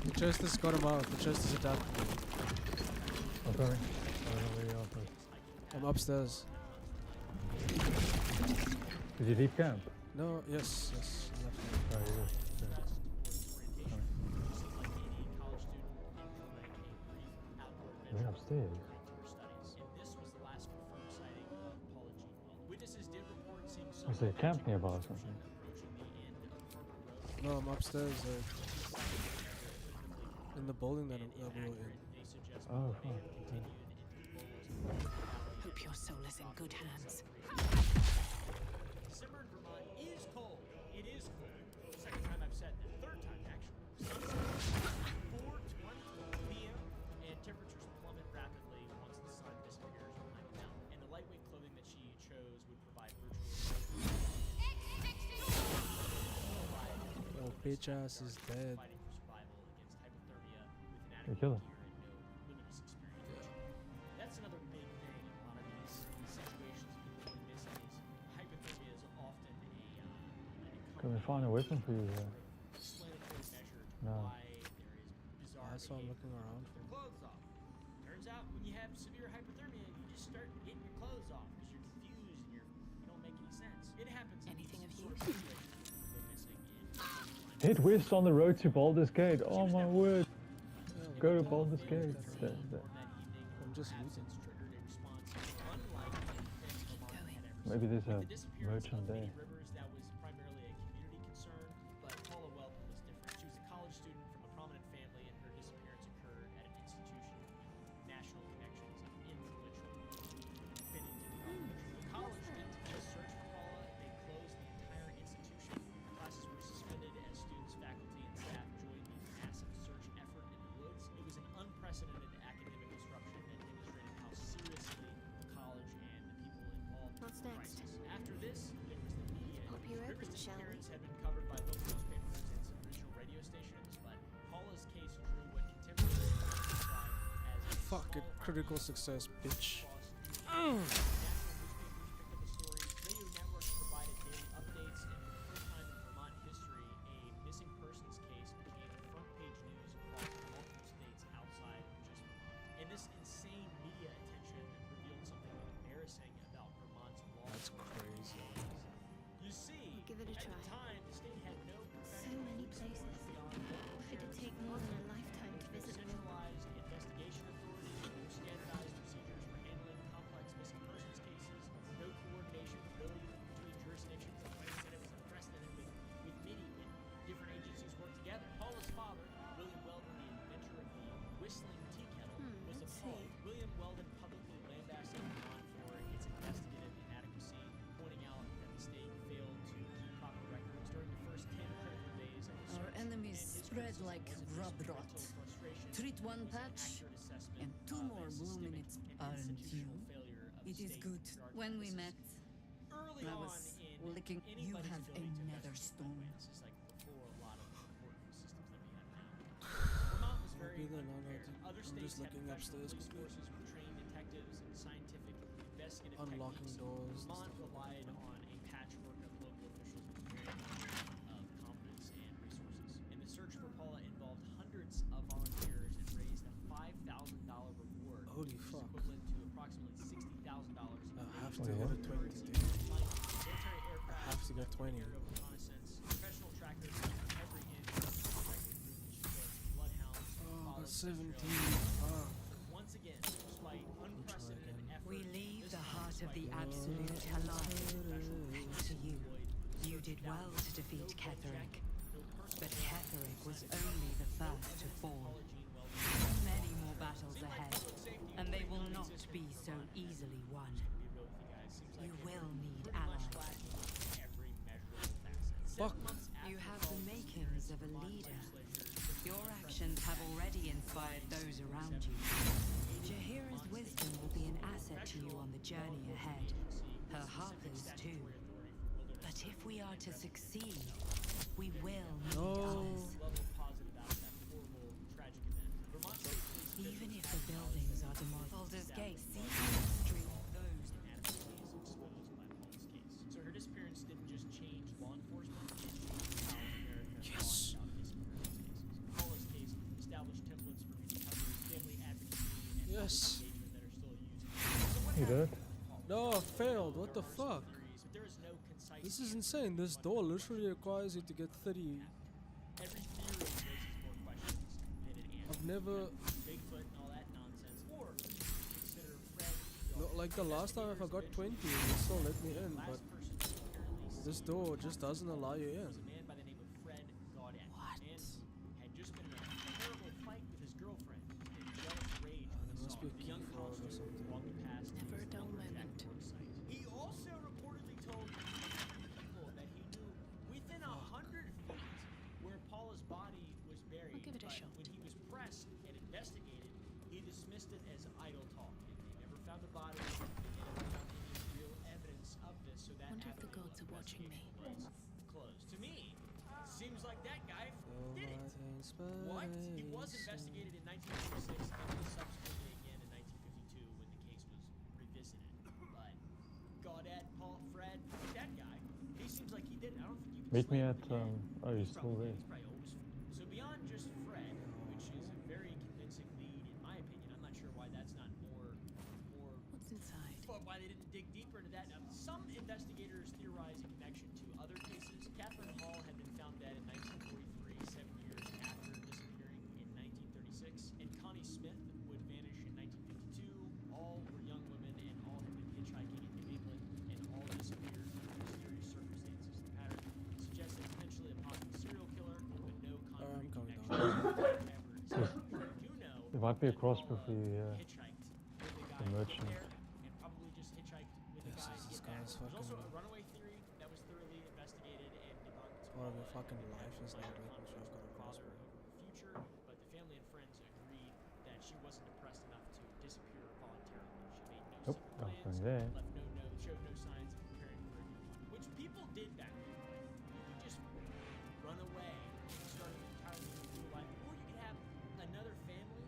The chest has got a mouth. The chest is attacking me. I'm coming. I don't know where you are, but. I'm upstairs. Did you leave camp? No, yes, yes. I left it. Oh, you did. Okay. I went upstairs. Was there a camp nearby or something? No, I'm upstairs. In the building that we were in. Oh, fuck. Hope your soul is in good hands. December in Vermont is cold. It is cold. Second time I've said that. Third time, actually. 4:20 p.m. and temperatures plummet rapidly once the sun disappears behind the mountain. And the lightweight clothing that she chose would provide virtually Yo, bitch ass is dead. fighting for survival against hypothermia with They inadequate kill gear her. and no wilderness experience. That's another big thing in a lot of these situations of people going missing is hypothermia is often a common me find a weapon for you here. explanatory measure to No. why there is bizarre That's what I'm behavior. looking around for. Their clothes off. Turns out when you have severe hypothermia, you just start getting your clothes off because you're confused and you don't make any sense. It happens. Anything of sort use? of situations when people go missing in Head west on the road to Baldur's Gate. Oh my word. Go to Baldur's Gate. I'm just looting. Maybe there's a merchant there. Rivers, that was primarily a community concern, but Paula Weldon was different. She was a college student from a prominent family, and her disappearance occurred at an institution with national connections and influential Bennington College. The college didn't just search for Paula, they closed the entire institution. Classes were suspended as students, faculty, and staff joined the massive search effort in the woods. It was an unprecedented academic disruption that demonstrated how seriously the college and the people involved What's took the next? crisis. After this, there was the media. Pop you open, Rivers' shall we? disappearance had been covered by local newspapers and some regional radio stations, but Paula's case drew what contemporaries describe as a Fuck it, small critical success, bitch. national newspapers picked up the story. Radio networks provided daily updates, and for the first time in Vermont history, a missing persons case became front-page news across multiple states outside of just Vermont. And this insane media attention revealed something embarrassing about Vermont's law. That's crazy. You see, We'll give it a at try. the time, the state had no So professional many resource places. beyond local It'd sheriff's take more than a lifetime to visit them all. centralized investigation authorities, no standardized procedures for handling complex missing persons cases, no coordination really between jurisdictions. Like I said, it was unprecedented with different agencies work together. Paula's father, William Weldon, the inventor of the whistling tea kettle, was let's appalled. see. William Weldon publicly lambasted Vermont for its investigative inadequacy, pointing out that the state failed to keep proper records during the first 10 critical days of the Our search. enemies And his spread criticism like was that rub this rot. parental frustration Treat one was an patch, accurate assessment and two of more a bloom in systemic its and parent you. institutional failure of It is state good. regard When to we this met, early I on was in licking. You anybody's have ability to another investigate stone. this is like before a lot of important systems that we have now. Vermont was very Okay, then, unprepared. Other I'm states just had looking professional upstairs police quickly. forces with trained detectives and scientific investigative Unlocking techniques. doors and Vermont stuff like relied on a patchwork of local officials with varying degrees of competence and resources. And the search for Paula involved hundreds of volunteers and raised a $5,000 reward, Holy which is fuck. equivalent to approximately $60,000. I have to Wait, get what? a 20, dude. Military I have to get 20. aerial reconnaissance, professional trackers on every inch of the protected route that she took, bloodhounds, Oh, followed got the 17. trail. Fuck. Once again, despite unprecedented effort, We leave this the time heart of the despite absolute alive. Thanks to you. You did well to defeat Ketherick. But Ketherick was only the first to fall. Many more battles ahead, and they will not be so easily won. You will need allies. Fuck. You have the makings of a leader. Your actions have already inspired those around you. Jahira's wisdom will be an asset to you on the journey ahead. Her Harper's too. But if we are to succeed, we will need others. Even if the buildings are demolished, Baldur's Gate, Street, those So her disappearance didn't just change law enforcement, it changed how Americans thought about missing persons cases. Paula's case established templates for media coverage, family advocacy, and Yes. public engagement that are still used. So what You did? No, I failed. What the fuck? but there is no concise This is insane. This door literally requires you to get 30. every theory raises more questions than it answers. I've never. Bigfoot and all that nonsense. Or consider Fred. No, like the last time if I got 20, it still let me in, but this door just doesn't allow you in. Was a man by the name of Fred Gaudet. What? Man had just been in a terrible fight with his girlfriend. In jealous rage when he There must saw be a the young key card or constable something. walking past Never his a dull lumberjack moment. work site. He also reportedly told people that he knew within 100 feet where Paula's body was buried. I'll give it a but shot. when he was pressed and investigated, he dismissed it as idle talk. And they never found the body. They never found any real evidence of this. So that Wonder if the avenue gods of are watching me. investigation was closed. To me, seems like that guy Oh, did it. What? He was investigated in 1946 and then subsequently again in 1952 when the case was revisited. But Gaudet, Paul, Fred, that guy, he seems like he did it. I don't think you can Meet me at, oh, you're still there. So beyond just Fred, which is a very convincing lead in my opinion, I'm not sure why that's not more. What's inside? Why they didn't dig deeper into that. Now, some investigators theorize a connection to other cases. Catherine Hall had been found dead in 1943, 7 years after disappearing in 1936, and Connie Smith would vanish in 1952. All were young women, and all had been hitchhiking in New England, and all disappeared under mysterious circumstances. The pattern suggested potentially a possible serial killer, but no concrete connection ever established. We do know There might be a that cross Paula before you, hitchhiked with a guy the to get merchant. there, and probably just hitchhiked with a guy to get back. There's also a runaway theory that was thoroughly investigated and debunked. Part of your Paula fucking admitted life having is now minor making sure I've got a conflicts with her crossbow. father over her future, but the family and friends agreed that she wasn't depressed enough to disappear voluntarily. She made no Nope, secret nothing plans, there. left no notes, showed no signs of preparing for a new one, which people did back then. You could just run away and start an entirely new life, or you could have another family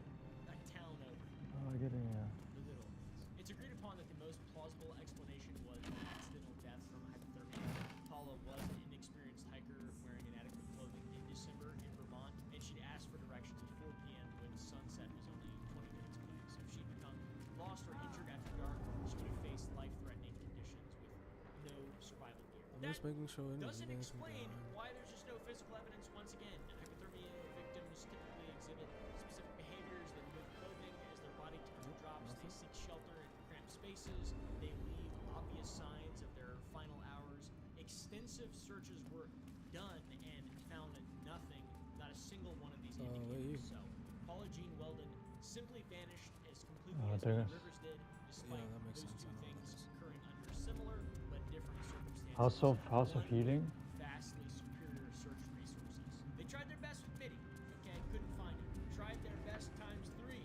a town over. Oh, I get it, yeah. The little things. It's agreed upon that the most plausible explanation was an accidental death from hypothermia. Paula was an inexperienced hiker wearing inadequate clothing in December in Vermont, and she'd asked for directions at 4 p.m. when sunset was only 20 minutes away. So if she'd become lost or injured after dark, she would have faced life-threatening conditions with no survival gear. I'm just making sure Doesn't anything explain why there's just no physical evidence once again. Hypothermia victims typically exhibit specific behaviors. They remove clothing as their body temperature drops. They seek shelter in cramped spaces. They leave obvious signs of their final hours. Extensive searches were done and found nothing, not a single one of these indicators. So Paula Jean Weldon simply vanished as completely as Many Rivers did, despite those two things occurring under similar but different circumstances. House of Healing. Vastly superior search resources. They tried their best with Mitty, okay, couldn't find him. Tried their best times 3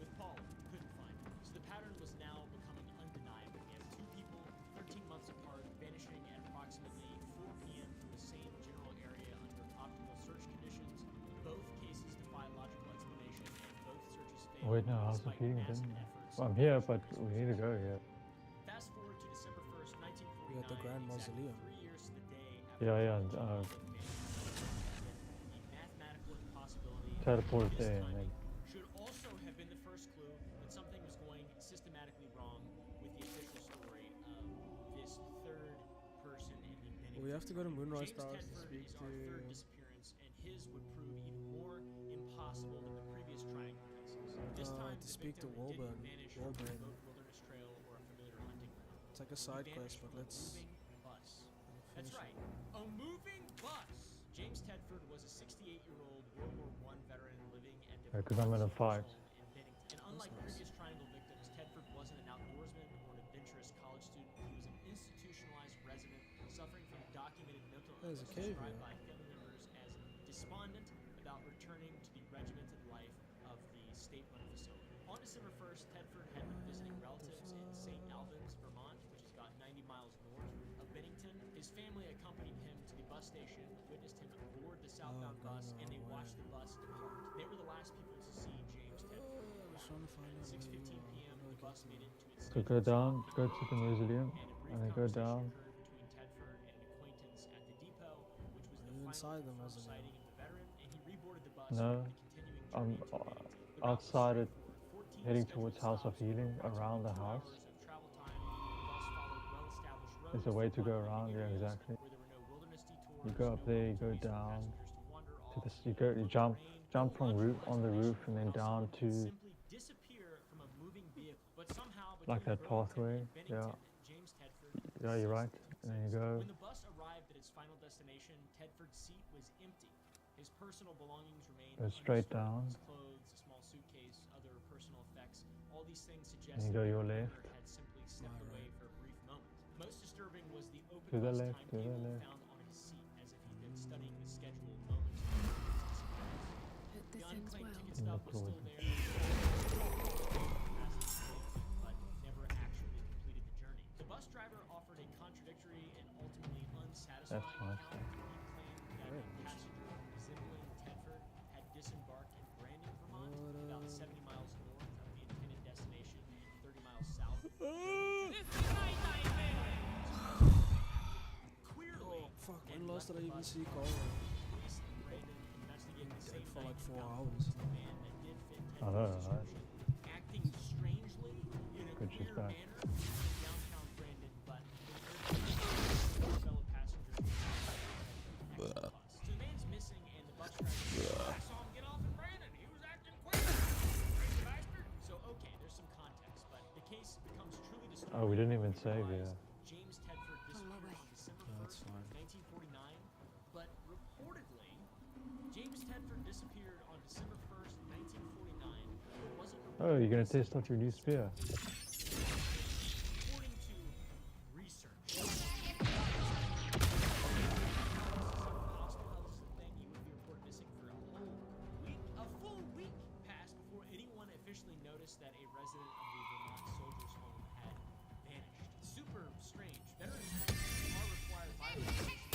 with Paul, couldn't find him. So the pattern was now becoming undeniable. We have 2 people, 13 months apart, vanishing at approximately 4 p.m. from the same general area under optimal search conditions. Both cases defy logical explanation, and both searches failed. Oh, wait, no, House of Healing didn't. Well, I'm here, but we need to go here. Fast forward to December 1st, 1949. We got the Grand Mausoleum. 3 years to the day Yeah, teleport there and then. should also have been the first clue that something was going systematically wrong with the official story of this third person in the Bennington. We have to go to Moonrise James Towers to Tedford speak is to. our third disappearance, and his would prove even more impossible than the previous triangle cases. This time, To the speak to victim Wolburn. didn't vanish from a remote wilderness trail or a familiar hunting ground. It's like a side He quest, vanished but from a let's. moving bus. That's right, a moving bus. James Tedford was a 68-year-old World War I veteran living at Because I'm in a fight. in Bennington. And unlike previous triangle victims, Tedford wasn't an outdoorsman or an adventurous college student. He was an institutionalized resident suffering from documented mental There's a illness cave described here. by family members as despondent about returning to the regimented life of the state-run facility. On December 1st, Tedford had been visiting relatives in St. Albans, Vermont, which is about 90 miles north of Bennington. His family accompanied him to the bus station, witnessed him board the southbound bus, and they watched the bus depart. They were the last people to see James Tedford. At 6:15 p.m., the bus made it to its So go down, go to the mausoleum, and then go down. between Tedford and an acquaintance at the depot, which was the you final inside the confirmed mausoleum? sighting of the veteran, and he reboarded the bus No, for the continuing I'm journey to Bennington. The route was outside it, straightforward, 14 heading scheduled towards House of stops, Healing, approximately around the 2 house. hours of travel time. The bus followed well-established roads There's a way to through go winding around, yeah, areas exactly. where there were no wilderness detours, You go up no there, you go opportunities for down passengers to wander to off, this. You jump from roof on the roof and then down to simply disappear from a moving vehicle. But somehow like that pathway. Yeah, James Tedford yeah, you're right. And then you go. When the bus arrived at its final destination, Tedford's seat was empty. His personal belongings remained Go straight undisturbed. down. His clothes, a small suitcase, other personal effects. All these things suggest And you that go the your owner left. had simply stepped away for a brief moment. Most disturbing was the open To the bus left, to the timetable left. found on his seat, as if he'd been studying the schedule moments before his disappearance. Hope The this ends unclaimed well. ticket stub was still there, but never actually completed the journey. The bus driver offered a contradictory and ultimately unsatisfying That's nice. account. He claimed that a passenger resembling Tedford had disembarked in Brandon, Vermont, about 70 miles north of the intended destination and 30 miles south. Clearly, Fuck, when last else did I even see Carl? Dead for like 4 hours. I know, right? Acting strangely in a Good, she's weird back. manner in downtown Brandon, but fellow passengers. So the man's missing, and the bus driver. I saw him get off in Brandon. He was acting crazy. Crazy bastard. So okay, there's some context, but the case becomes truly disturbing. Oh, we didn't even save here. James Tedford disappeared on December 1st, 1949, but reportedly, James Tedford disappeared on December 1st, 1949. Wasn't Oh, you're gonna test out your new spear. according to research. Then he would be reported missing for a full week passed before anyone officially noticed that a resident of the Vermont Soldiers' Home had vanished. Super strange. Veterans homes are required by regulations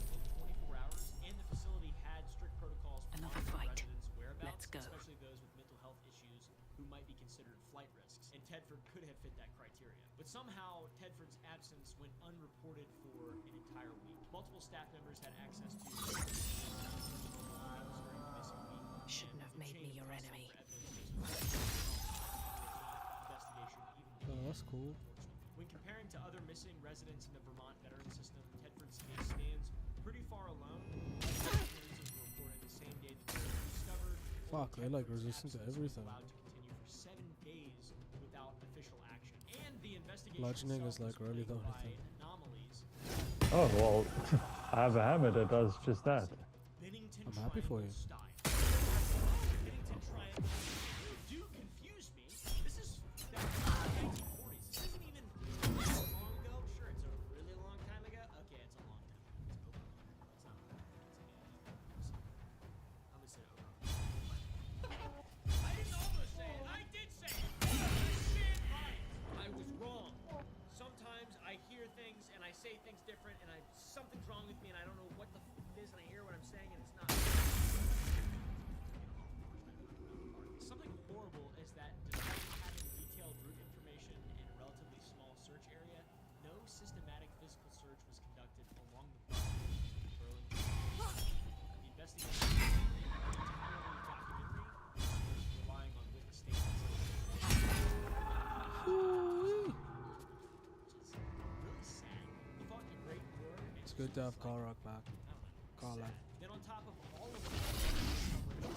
within 24 hours, and the facility had strict protocols for Another monitoring fight. residents' whereabouts, Let's go. especially those with mental health issues who might be considered flight risks. And Tedford could have fit that criteria. But somehow, Tedford's absence went unreported for an entire week. Multiple staff members had access to Shouldn't have made me your enemy. Oh, that's cool. When comparing to other missing residents in the Vermont veteran system, Tedford's case stands pretty far alone. Occurrences were reported the same day that they were discovered. Fuck, they're like resistant to everything. Allowed to continue for 7 days without official action. And the investigation Bludgeoning is itself like really the was only plagued thing. by anomalies. Oh, well, I have a hammer that does just that. Bennington I'm happy for you. style. Bennington Triangle. You do confuse me. This is back in the 1940s. This isn't even that long ago. Sure, it's a really long time ago. Okay, it's a long time. It's not. I'm gonna say it over. I didn't almost say it. I did say it. Stand by it. I was wrong. Sometimes I hear things and I say things different, and something's wrong with me, and I don't know what the it is, and I hear what I'm saying, and it's not. Something horrible is that despite having detailed route information and a relatively small search area, no systematic physical search was conducted along the bus route to Burlington. The investigation was entirely documentary, relying on witness statements. Really sad. He fought in a great war. It's good to have Karrak back. Karlak. Then on top of all of that,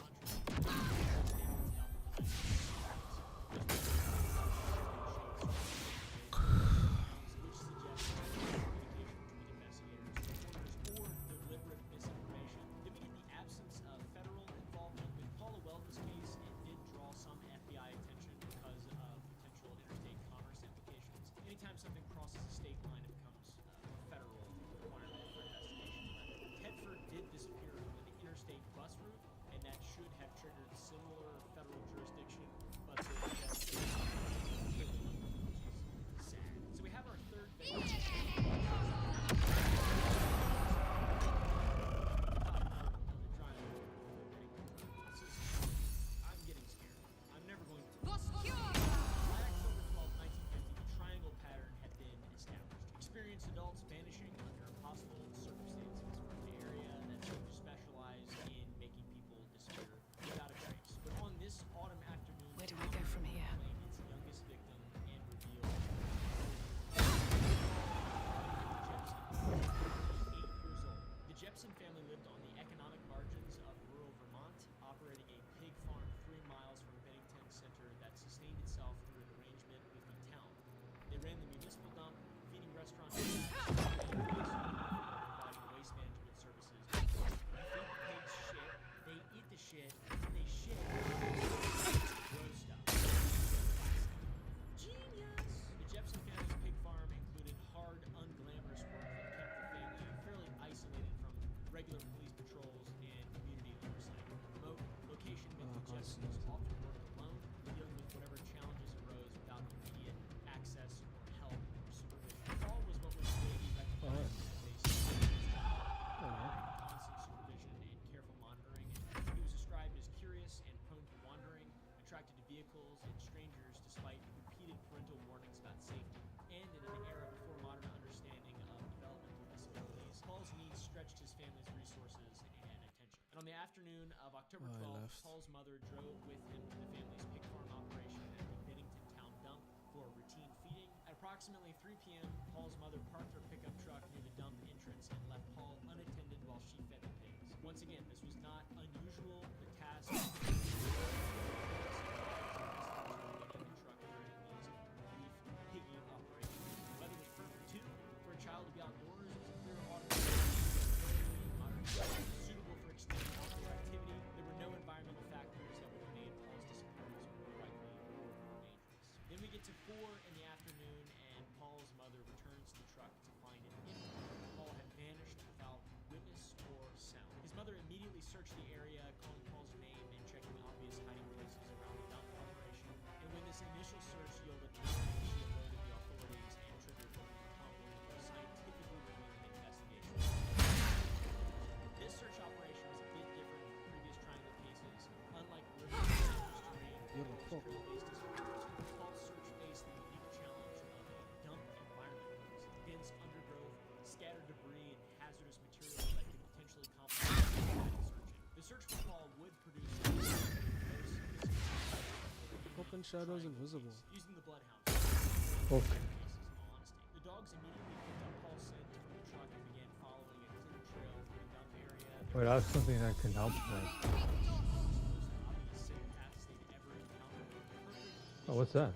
which suggests communication between investigators, reporters, or deliberate misinformation. Then we get the absence of federal involvement with Paula Welton's case. It did draw some FBI attention because of potential interstate commerce implications. Anytime something crosses a state line, it becomes a federal requirement for investigation. Tedford did disappear over the interstate bus route, and that should have triggered similar federal jurisdiction, but the sad. So we have our third I'm getting scared. I'm never going to. By October 12, 1950, the triangle pattern had been established. Experienced adults vanishing under impossible circumstances from an area that seemed to specialize in making people disappear without a trace. But on this autumn afternoon, Where do we go from here? its youngest victim and revealed 8 years old. The Jepson family lived on the economic margins of rural Vermont, operating a pig farm 3 miles from Bennington Center that sustained itself through an arrangement with the town. They ran the municipal dump, feeding restaurants, and providing waste management services. They feed pigs shit, they eat the shit, and they shit. Gross stuff. Genius! The Jepson family's pig farm included hard, unglamorous work that kept the family fairly isolated from regular police patrols and community oversight. Remote location On the afternoon of October Oh, I 12th, left. Paul's mother drove with him to the family's pig farm operation at the Bennington Town dump for routine feeding. At approximately 3 p.m., Paul's mother parked her pickup truck near the dump entrance and left Paul unattended while she fed the pigs. Once again, this was not unusual. The task of the truck during these brief piggy operations. The weather was perfect too. For a child to be outdoors, it was a clear autumn suitable for extended outdoor activity. There were no environmental factors that would have made Paul's disappearance more likely or more dangerous. Then we get to 4 in the afternoon, and Paul's mother returns to the truck to find it empty. Paul had vanished without witness or sound. His mother immediately searched the area, calling Paul's name and checking obvious hiding places around the dump operation. And when this initial search yielded nothing, she alerted the authorities and triggered what would become one of the most scientifically revealing investigations. This search operation was a bit different from previous triangle cases. Unlike river terrain or trail-based disappearances, Paul's search faced the unique challenge of a dump environment. Dense undergrowth, scattered debris, and hazardous materials that could potentially complicate searching. The search for Paul would produce Open Shadow's invisible. using the bloodhound. Okay. The dogs immediately picked up Paul's scent from the truck and began following a clear trail through the dump area. Wait, that's something that can help me. Oh, what's that?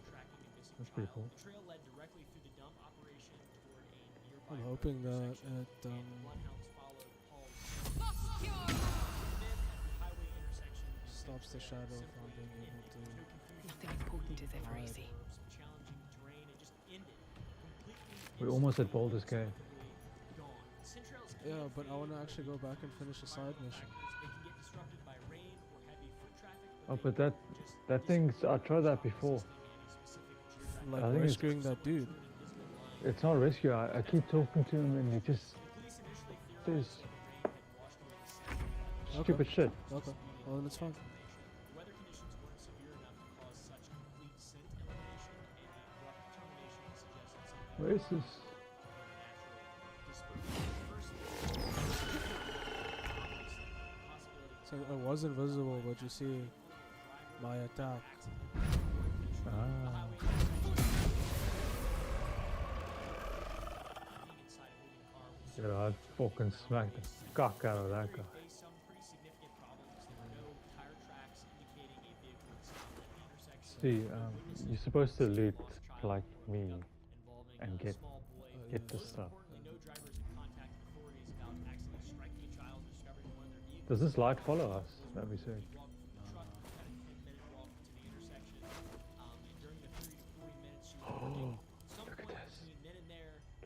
That's pretty cool. The trail led directly through the dump operation toward a nearby I'm hoping that it bloodhounds followed Paul's stops the shadow from being able to. Nothing important is ever easy. challenging terrain and just ended completely. We almost at Baldur's Gate. Yeah, but I want to actually go back and finish a side mission. They can get disrupted by rain or heavy foot traffic. Oh, but that thing's. I tried that before. Like I think rescuing that dude. It's not rescue. I keep talking to him and he just says stupid shit. Okay, well then it's fine. Weather conditions weren't severe enough to cause such complete scent elimination, and the abrupt termination suggested some Where is this? So I was invisible, but you see, my attack. Ah. Yeah, I'd fucking smack the cock out of that guy. See, you're supposed to loot like me and get the stuff. Does this light follow us? Let me see. Oh, look at this.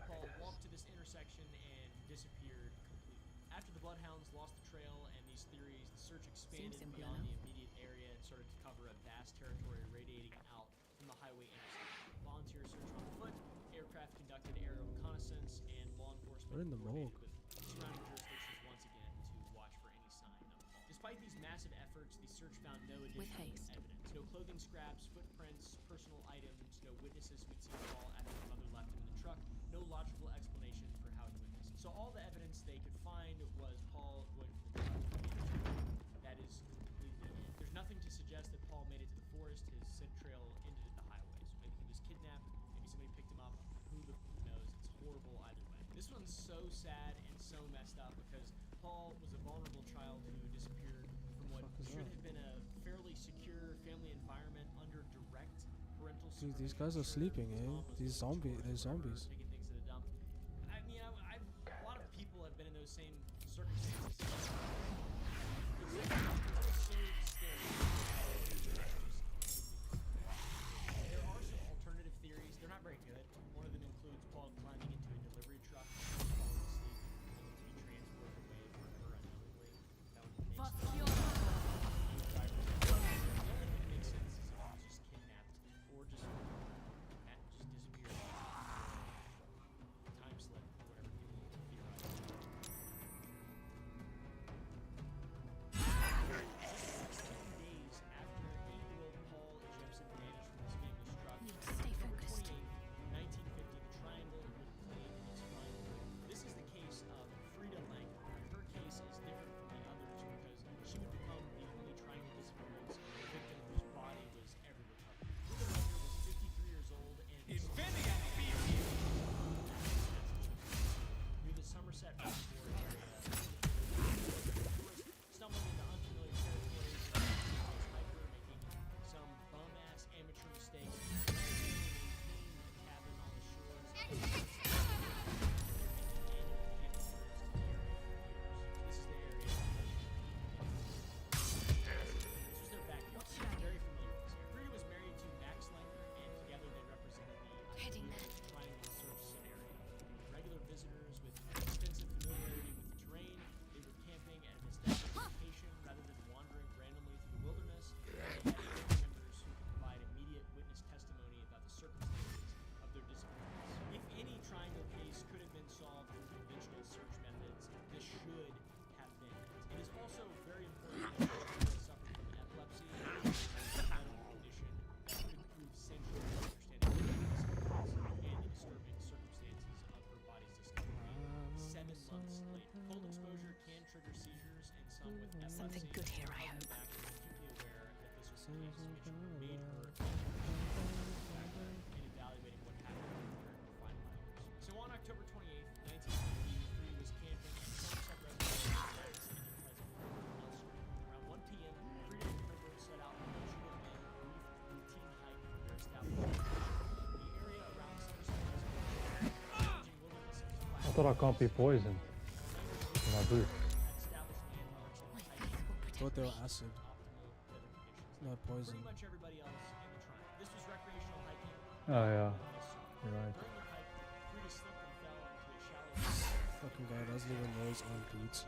Paul walked to this intersection and disappeared completely. After the bloodhounds lost the trail and these theories, the search expanded beyond the immediate area and started to cover a vast territory radiating out from the highway intersection. Volunteers searched on foot, aircraft conducted aerial reconnaissance, and law enforcement We're in the morgue. with surrounding jurisdictions once again to watch for any sign of Paul. Despite these massive efforts, the search found no additional evidence. No clothing scraps, footprints, personal items, no witnesses who'd seen Paul after his mother left him in the truck, no logical explanation for how he went missing. So all the evidence they could find was Paul going for the truck. That is completely it. There's nothing to suggest that Paul made it to the forest. His scent trail ended at the highway. So maybe he was kidnapped, maybe somebody picked him up. Who the knows? It's horrible either way. This one's so sad and so messed up because Paul was a vulnerable child who disappeared from what should have been a fairly secure family environment under direct parental Dude, these guys are sleeping, eh? They're zombies. taking things to the dump. I mean, a lot of people have been in those same circumstances. It's so scary. There are some alternative theories. They're not very good. One of them includes Paul climbing into a delivery truck and falling asleep, only to be transported away forever unknowingly. That would make sense. The only thing that makes sense is if he was just kidnapped or just disappeared. Something good here, I hope. So on October 28th, 1953 was camping at Somerset Reservoir around 1 p.m. Freedom and Herbert set out on a two-man brief routine hike from their establishment. The area around Somerset Reservoir wilderness is flat. I thought I can't be poisoned in my boots. Thought they were acid, not poison. Pretty much everybody else in the tribe. This was recreational hiking. Oh yeah, you're right. During the hike, Frida slipped and fell into a shallow. Fucking guy doesn't even know his own boots.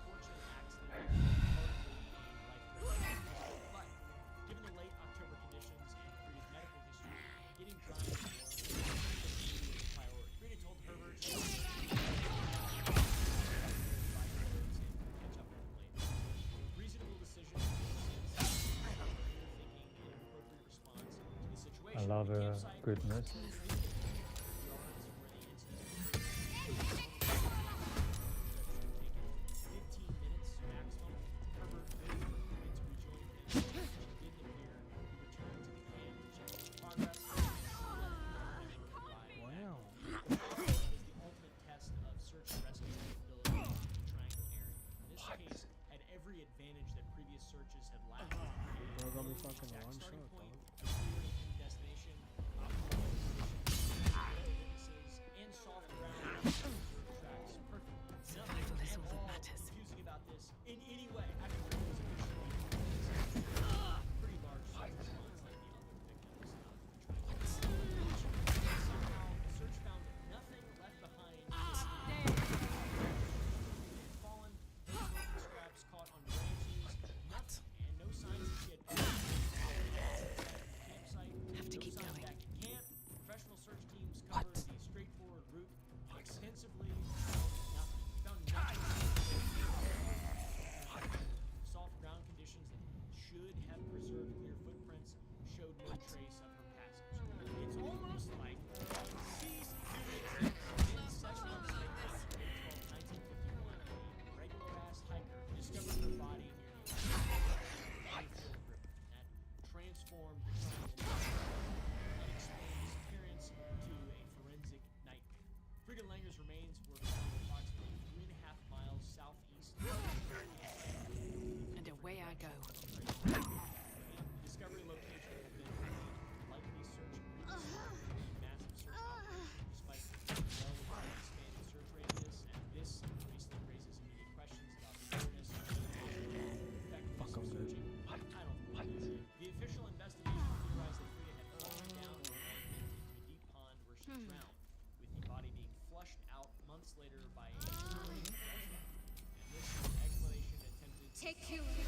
Fortunate accident. But given the late October conditions and Frida's medical history, getting dry and warm was a priority. Frida told Herbert she was reasonable decision. I love a good miss. Take two. Can't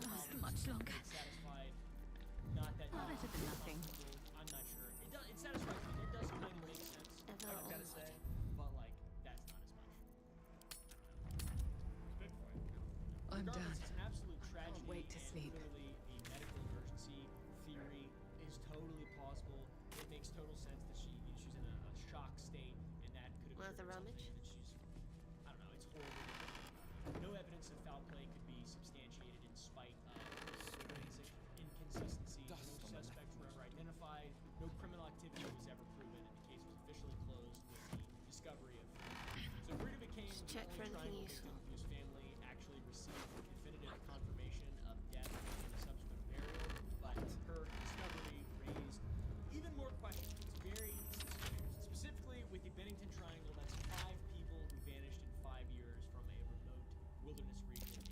last much longer. Not that better than nothing. I'm not sure. It satisfies me. It does kind of make sense. I gotta say, but like that's not as much. It's good for you. I'm done. It's an absolute tragedy. Can't wait to sleep. Clearly, the medical emergency theory is totally plausible. It makes total sense that she's in a shock state, and that could have triggered something that she's. I don't know. It's horrible. No evidence of foul play could be substantiated in spite of forensic inconsistencies. No suspects were ever identified. No criminal activity was ever proven, and the case was officially closed with the discovery of. So Frida became the only triangle victim whose family actually received definitive confirmation of death and subsequent burial. But her discovery raised even more questions. It's very specifically with the Bennington Triangle. That's 5 people who vanished in 5 years from a remote wilderness region in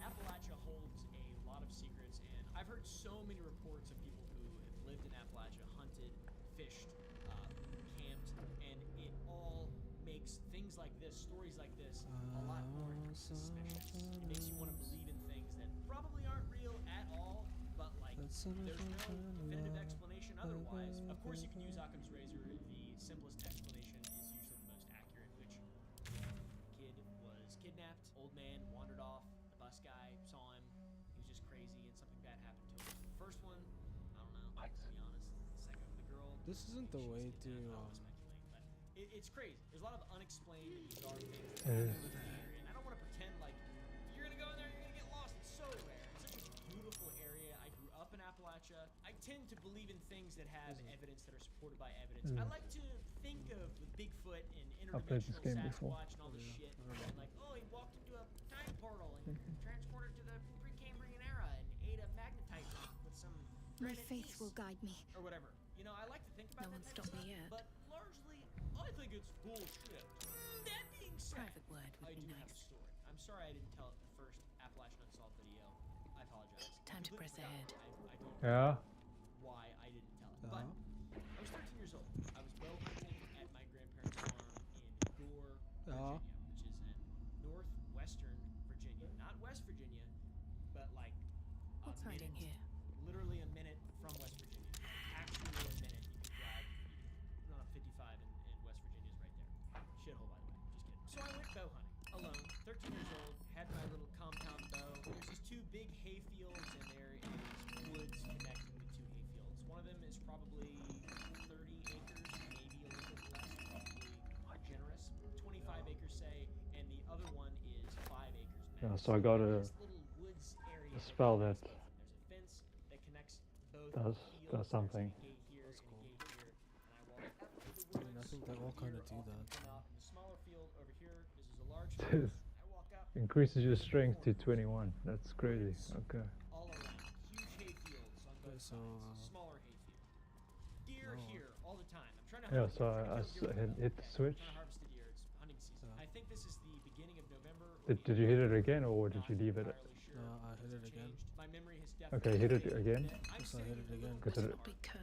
Appalachia. Appalachia holds a lot of secrets, and I've heard so many reports of people who have lived in Appalachia, hunted, fished, camped, and it all makes things like this, stories like this, a lot more suspicious. It makes you want to believe in things that probably aren't real at all, but like there's no definitive explanation otherwise. Of course, you can use Occam's razor. The simplest explanation is usually the most accurate, which kid was kidnapped, old man wandered off, the bus guy saw him, he was just crazy, and something bad happened to him. The first one, I don't know, to be honest. The second one, the girl. This isn't the way to. It's crazy. There's a lot of unexplained and bizarre things that happen in the area, and I that have evidence that are supported by evidence. I like to think of Bigfoot and I've played this interdimensional game before. Sasquatch and all this shit, and like, oh, he walked into a time portal and transported to the Precambrian era and ate a magnetite with some My granite faith piece will guide me. or whatever. You know, I like to think about No that one kind stopped of me stuff, yet. but largely, I think it's bullshit. That being said, Private word would I be do have a nice. story. I'm sorry I didn't tell it in the first Appalachian Unsolved video. I apologize. Time to press ahead. I don't Yeah. know why I didn't tell it. But I was 13 years old. I was bow hunting at my grandparents' farm in Gore, Virginia, which is in northwestern Virginia. Not West Virginia, but like What's hiding here? literally a minute from West Virginia. Actually a minute you could drive. Run up 55 and West Virginia's right there. Shithole, by the way. Just kidding. So I went bow hunting alone, 13 years old, had my little compound bow. There's these two big hay fields and there is woods connecting the two hay fields. One of them is probably 30 acres, maybe a little bit less, probably generous. 25 acres, say, and the other one is 5 acres max. Yeah, so I got a spell that does something. I mean, I think they all kind of do that. Increases your strength to 21. That's crazy. Okay. Okay, so smaller hay field. Deer here all the time. I'm trying to Yeah, so I hit the switch. harvest the deer. It's hunting season. I think this is the beginning of November. Did you hit it again or did you leave it? no, I hit it again. My memory has Okay, hit it again. Yes, I hit it again.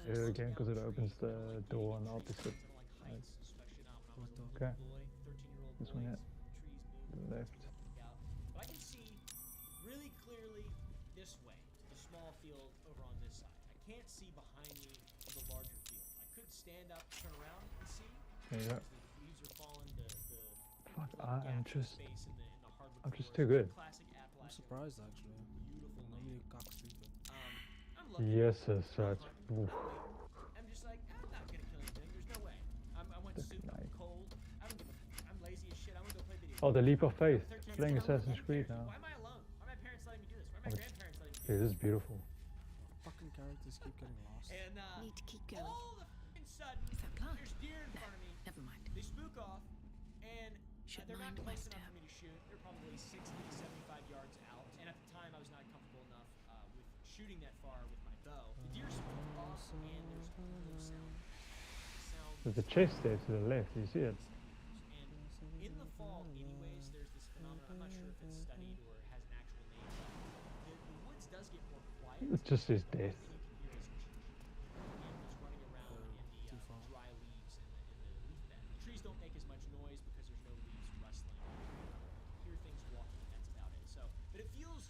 Hit it again because it opens the door on the opposite side. What the? Okay. This one, yeah. Left. But I can see really clearly this way to the small field over on this side. I can't see behind me to the larger field. I could stand up, turn around, and see. There you go. The leaves are falling. Fuck, I'm just hardwood too good. classic I'm Appalachian. surprised actually. Beautiful Normally cock stupid. I'm lucky. Yes, that's right. Oof. I'm just like, I'm not gonna kill anything. There's no way. I went super cold. I don't give a. I'm lazy as shit. I'm gonna go play video. Oh, the leap of faith. Playing Assassin's Creed now. Why am I alone? Why are my parents letting me do this? Why are my grandparents letting me do Okay, this is beautiful. Fucking characters keep getting lost. And Need to keep going. all of a sudden, Is that blood? there's deer in front of me. Never mind. They spook off, and Should they're not mind my close enough step. for me to shoot. They're probably 60, 75 yards out. And at the time, I was not comfortable enough with shooting that far with my bow. The deer spook off, and there's no sound. There's a chest there to the left. You see it? And in the fall, anyways, there's this phenomenon. I'm not sure if it's studied or has an actual name, but the woods does get more quiet. It just says death. And you can hear this animals running around in the dry leaves and the leaf bed. The trees don't make as much noise because there's no leaves rustling. You hear things walking, and that's about it. So, but it feels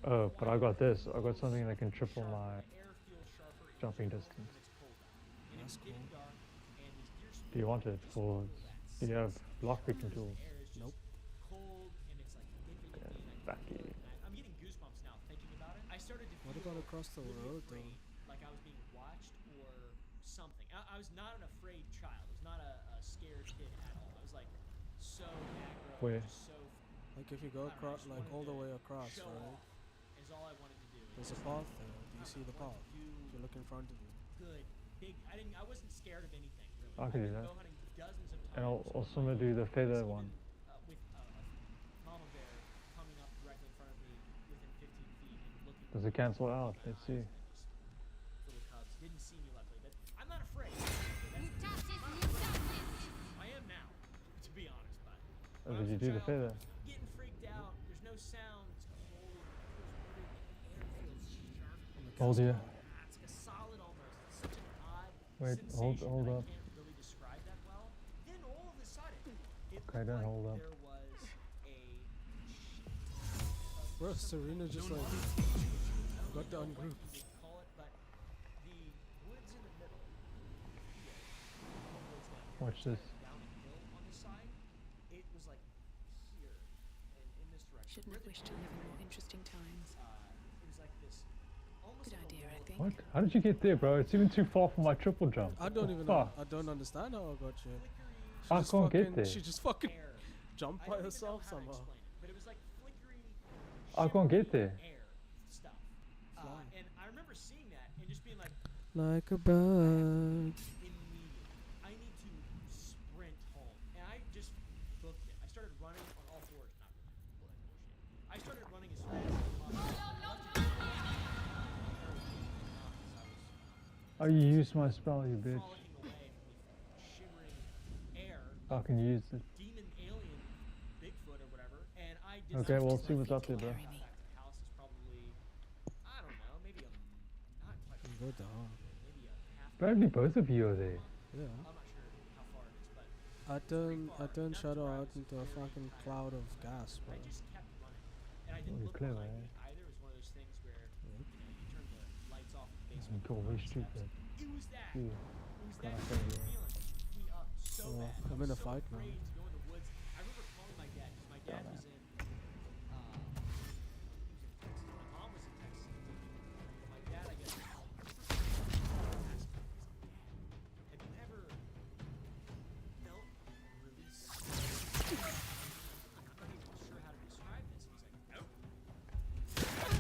Oh, but I got this. I got something that can triple my air feels sharper jumping distance. and it's That's cool. dark, and these deer Do you want it for? Do you have lockpicking tools? Nope. cold and it's like nipping Okay, at me, and backy. I'm getting goosebumps now thinking about it. I started to What feel about across the really road though? afraid, like I was being watched or something. I was not an afraid child. I was not a scared kid at all. I was like so aggro, Where? just so Like if you go across, like all the way across, show right? off is all I wanted to do. There's a path there. Do you see the path? If you look in front of you. Good, big. I wasn't scared of anything really. I can do I've been that. bow hunting dozens of times. And I'll also gonna do the feather one. With mama bear coming up directly in front of me within 15 feet and looking. Does it cancel out? Let's see. Little cubs didn't see me luckily, but I'm not afraid. I am now, to be honest. But Oh, did you do the feather? getting freaked out. There's no sound. It's cold. It feels weird. The air feels sharp. Hold you. It's like a solid almost. It's such an odd Wait, sensation hold that up. I can't really describe that well. Then all of a sudden, it Okay, looked then like hold up. there was a Bro, Serena just like got the ungroup. call it, but the woods in the middle. Watch this. Down a hill on the side. It was like here and in this direction. Shouldn't have wished to live in more interesting times. It was like this. Almost Good idea, I think. What? How did you get there, bro? It's even too far for my triple jump. I don't even know. I don't understand how I got you. She I just can't get fucking- there. She just fucking jumped by herself somehow. But it was like flickery I can't get there. air stuff. And I remember seeing that and just being like, like a bird. Immediately. I need to sprint home. And I just booked it. I started running on all fours. Not really. Well, that's bullshit. I started running as fast as possible. Oh, you used my spell, you bitch. Frolicking away from the shimmering air Fucking used it. demon alien Bigfoot or whatever, and I did Okay, not we'll see what's up there, bro. got back to the house is probably, I don't know, maybe not quite a Good, month, maybe a half. Apparently both of you are there. Yeah. I'm not sure how far it is, but I turned Shadow out into a fucking cloud of gas, bro. I just kept running, and I didn't Oh, look clever, behind me eh? either. It was one of those things where you turn the lights off in the basement. Go way stupid. It was that. Yeah. It was that Kinda feeling. crazy. Beat me up so Oh, bad. I'm in a so fight now. afraid to go in the woods. I remember calling my dad because my dad was in. He was in Texas. My mom was in Texas. But my dad, I guess. Have you ever felt release? I'm not even sure how to describe this. And he's like, nope.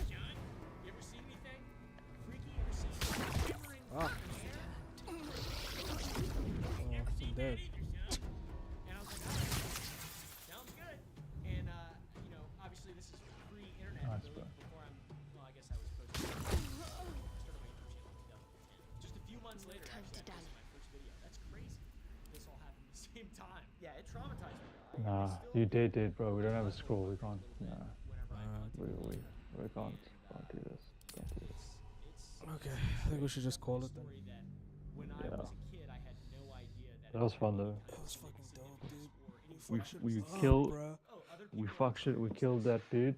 John, you ever seen anything freaky? You ever seen shimmering Ah. in the air? I'm dead. And I was like, all right, sounds good. And, you know, obviously this is pre-internet. Nice, really, bro. before well, I guess I was supposed to. I started my YouTube channel in 2010. Just a few months later, actually, I posted my first video. That's crazy. This all happened at the same time. Yeah, it traumatized me. Nah, you did, bro. We don't have a scroll. We can't. Nah. We can't do this. Can't do this. Okay, I think we should just call it then. Yeah. That was fun though. That was fucking dope, dude. We killed. We fuck shit. We killed that dude.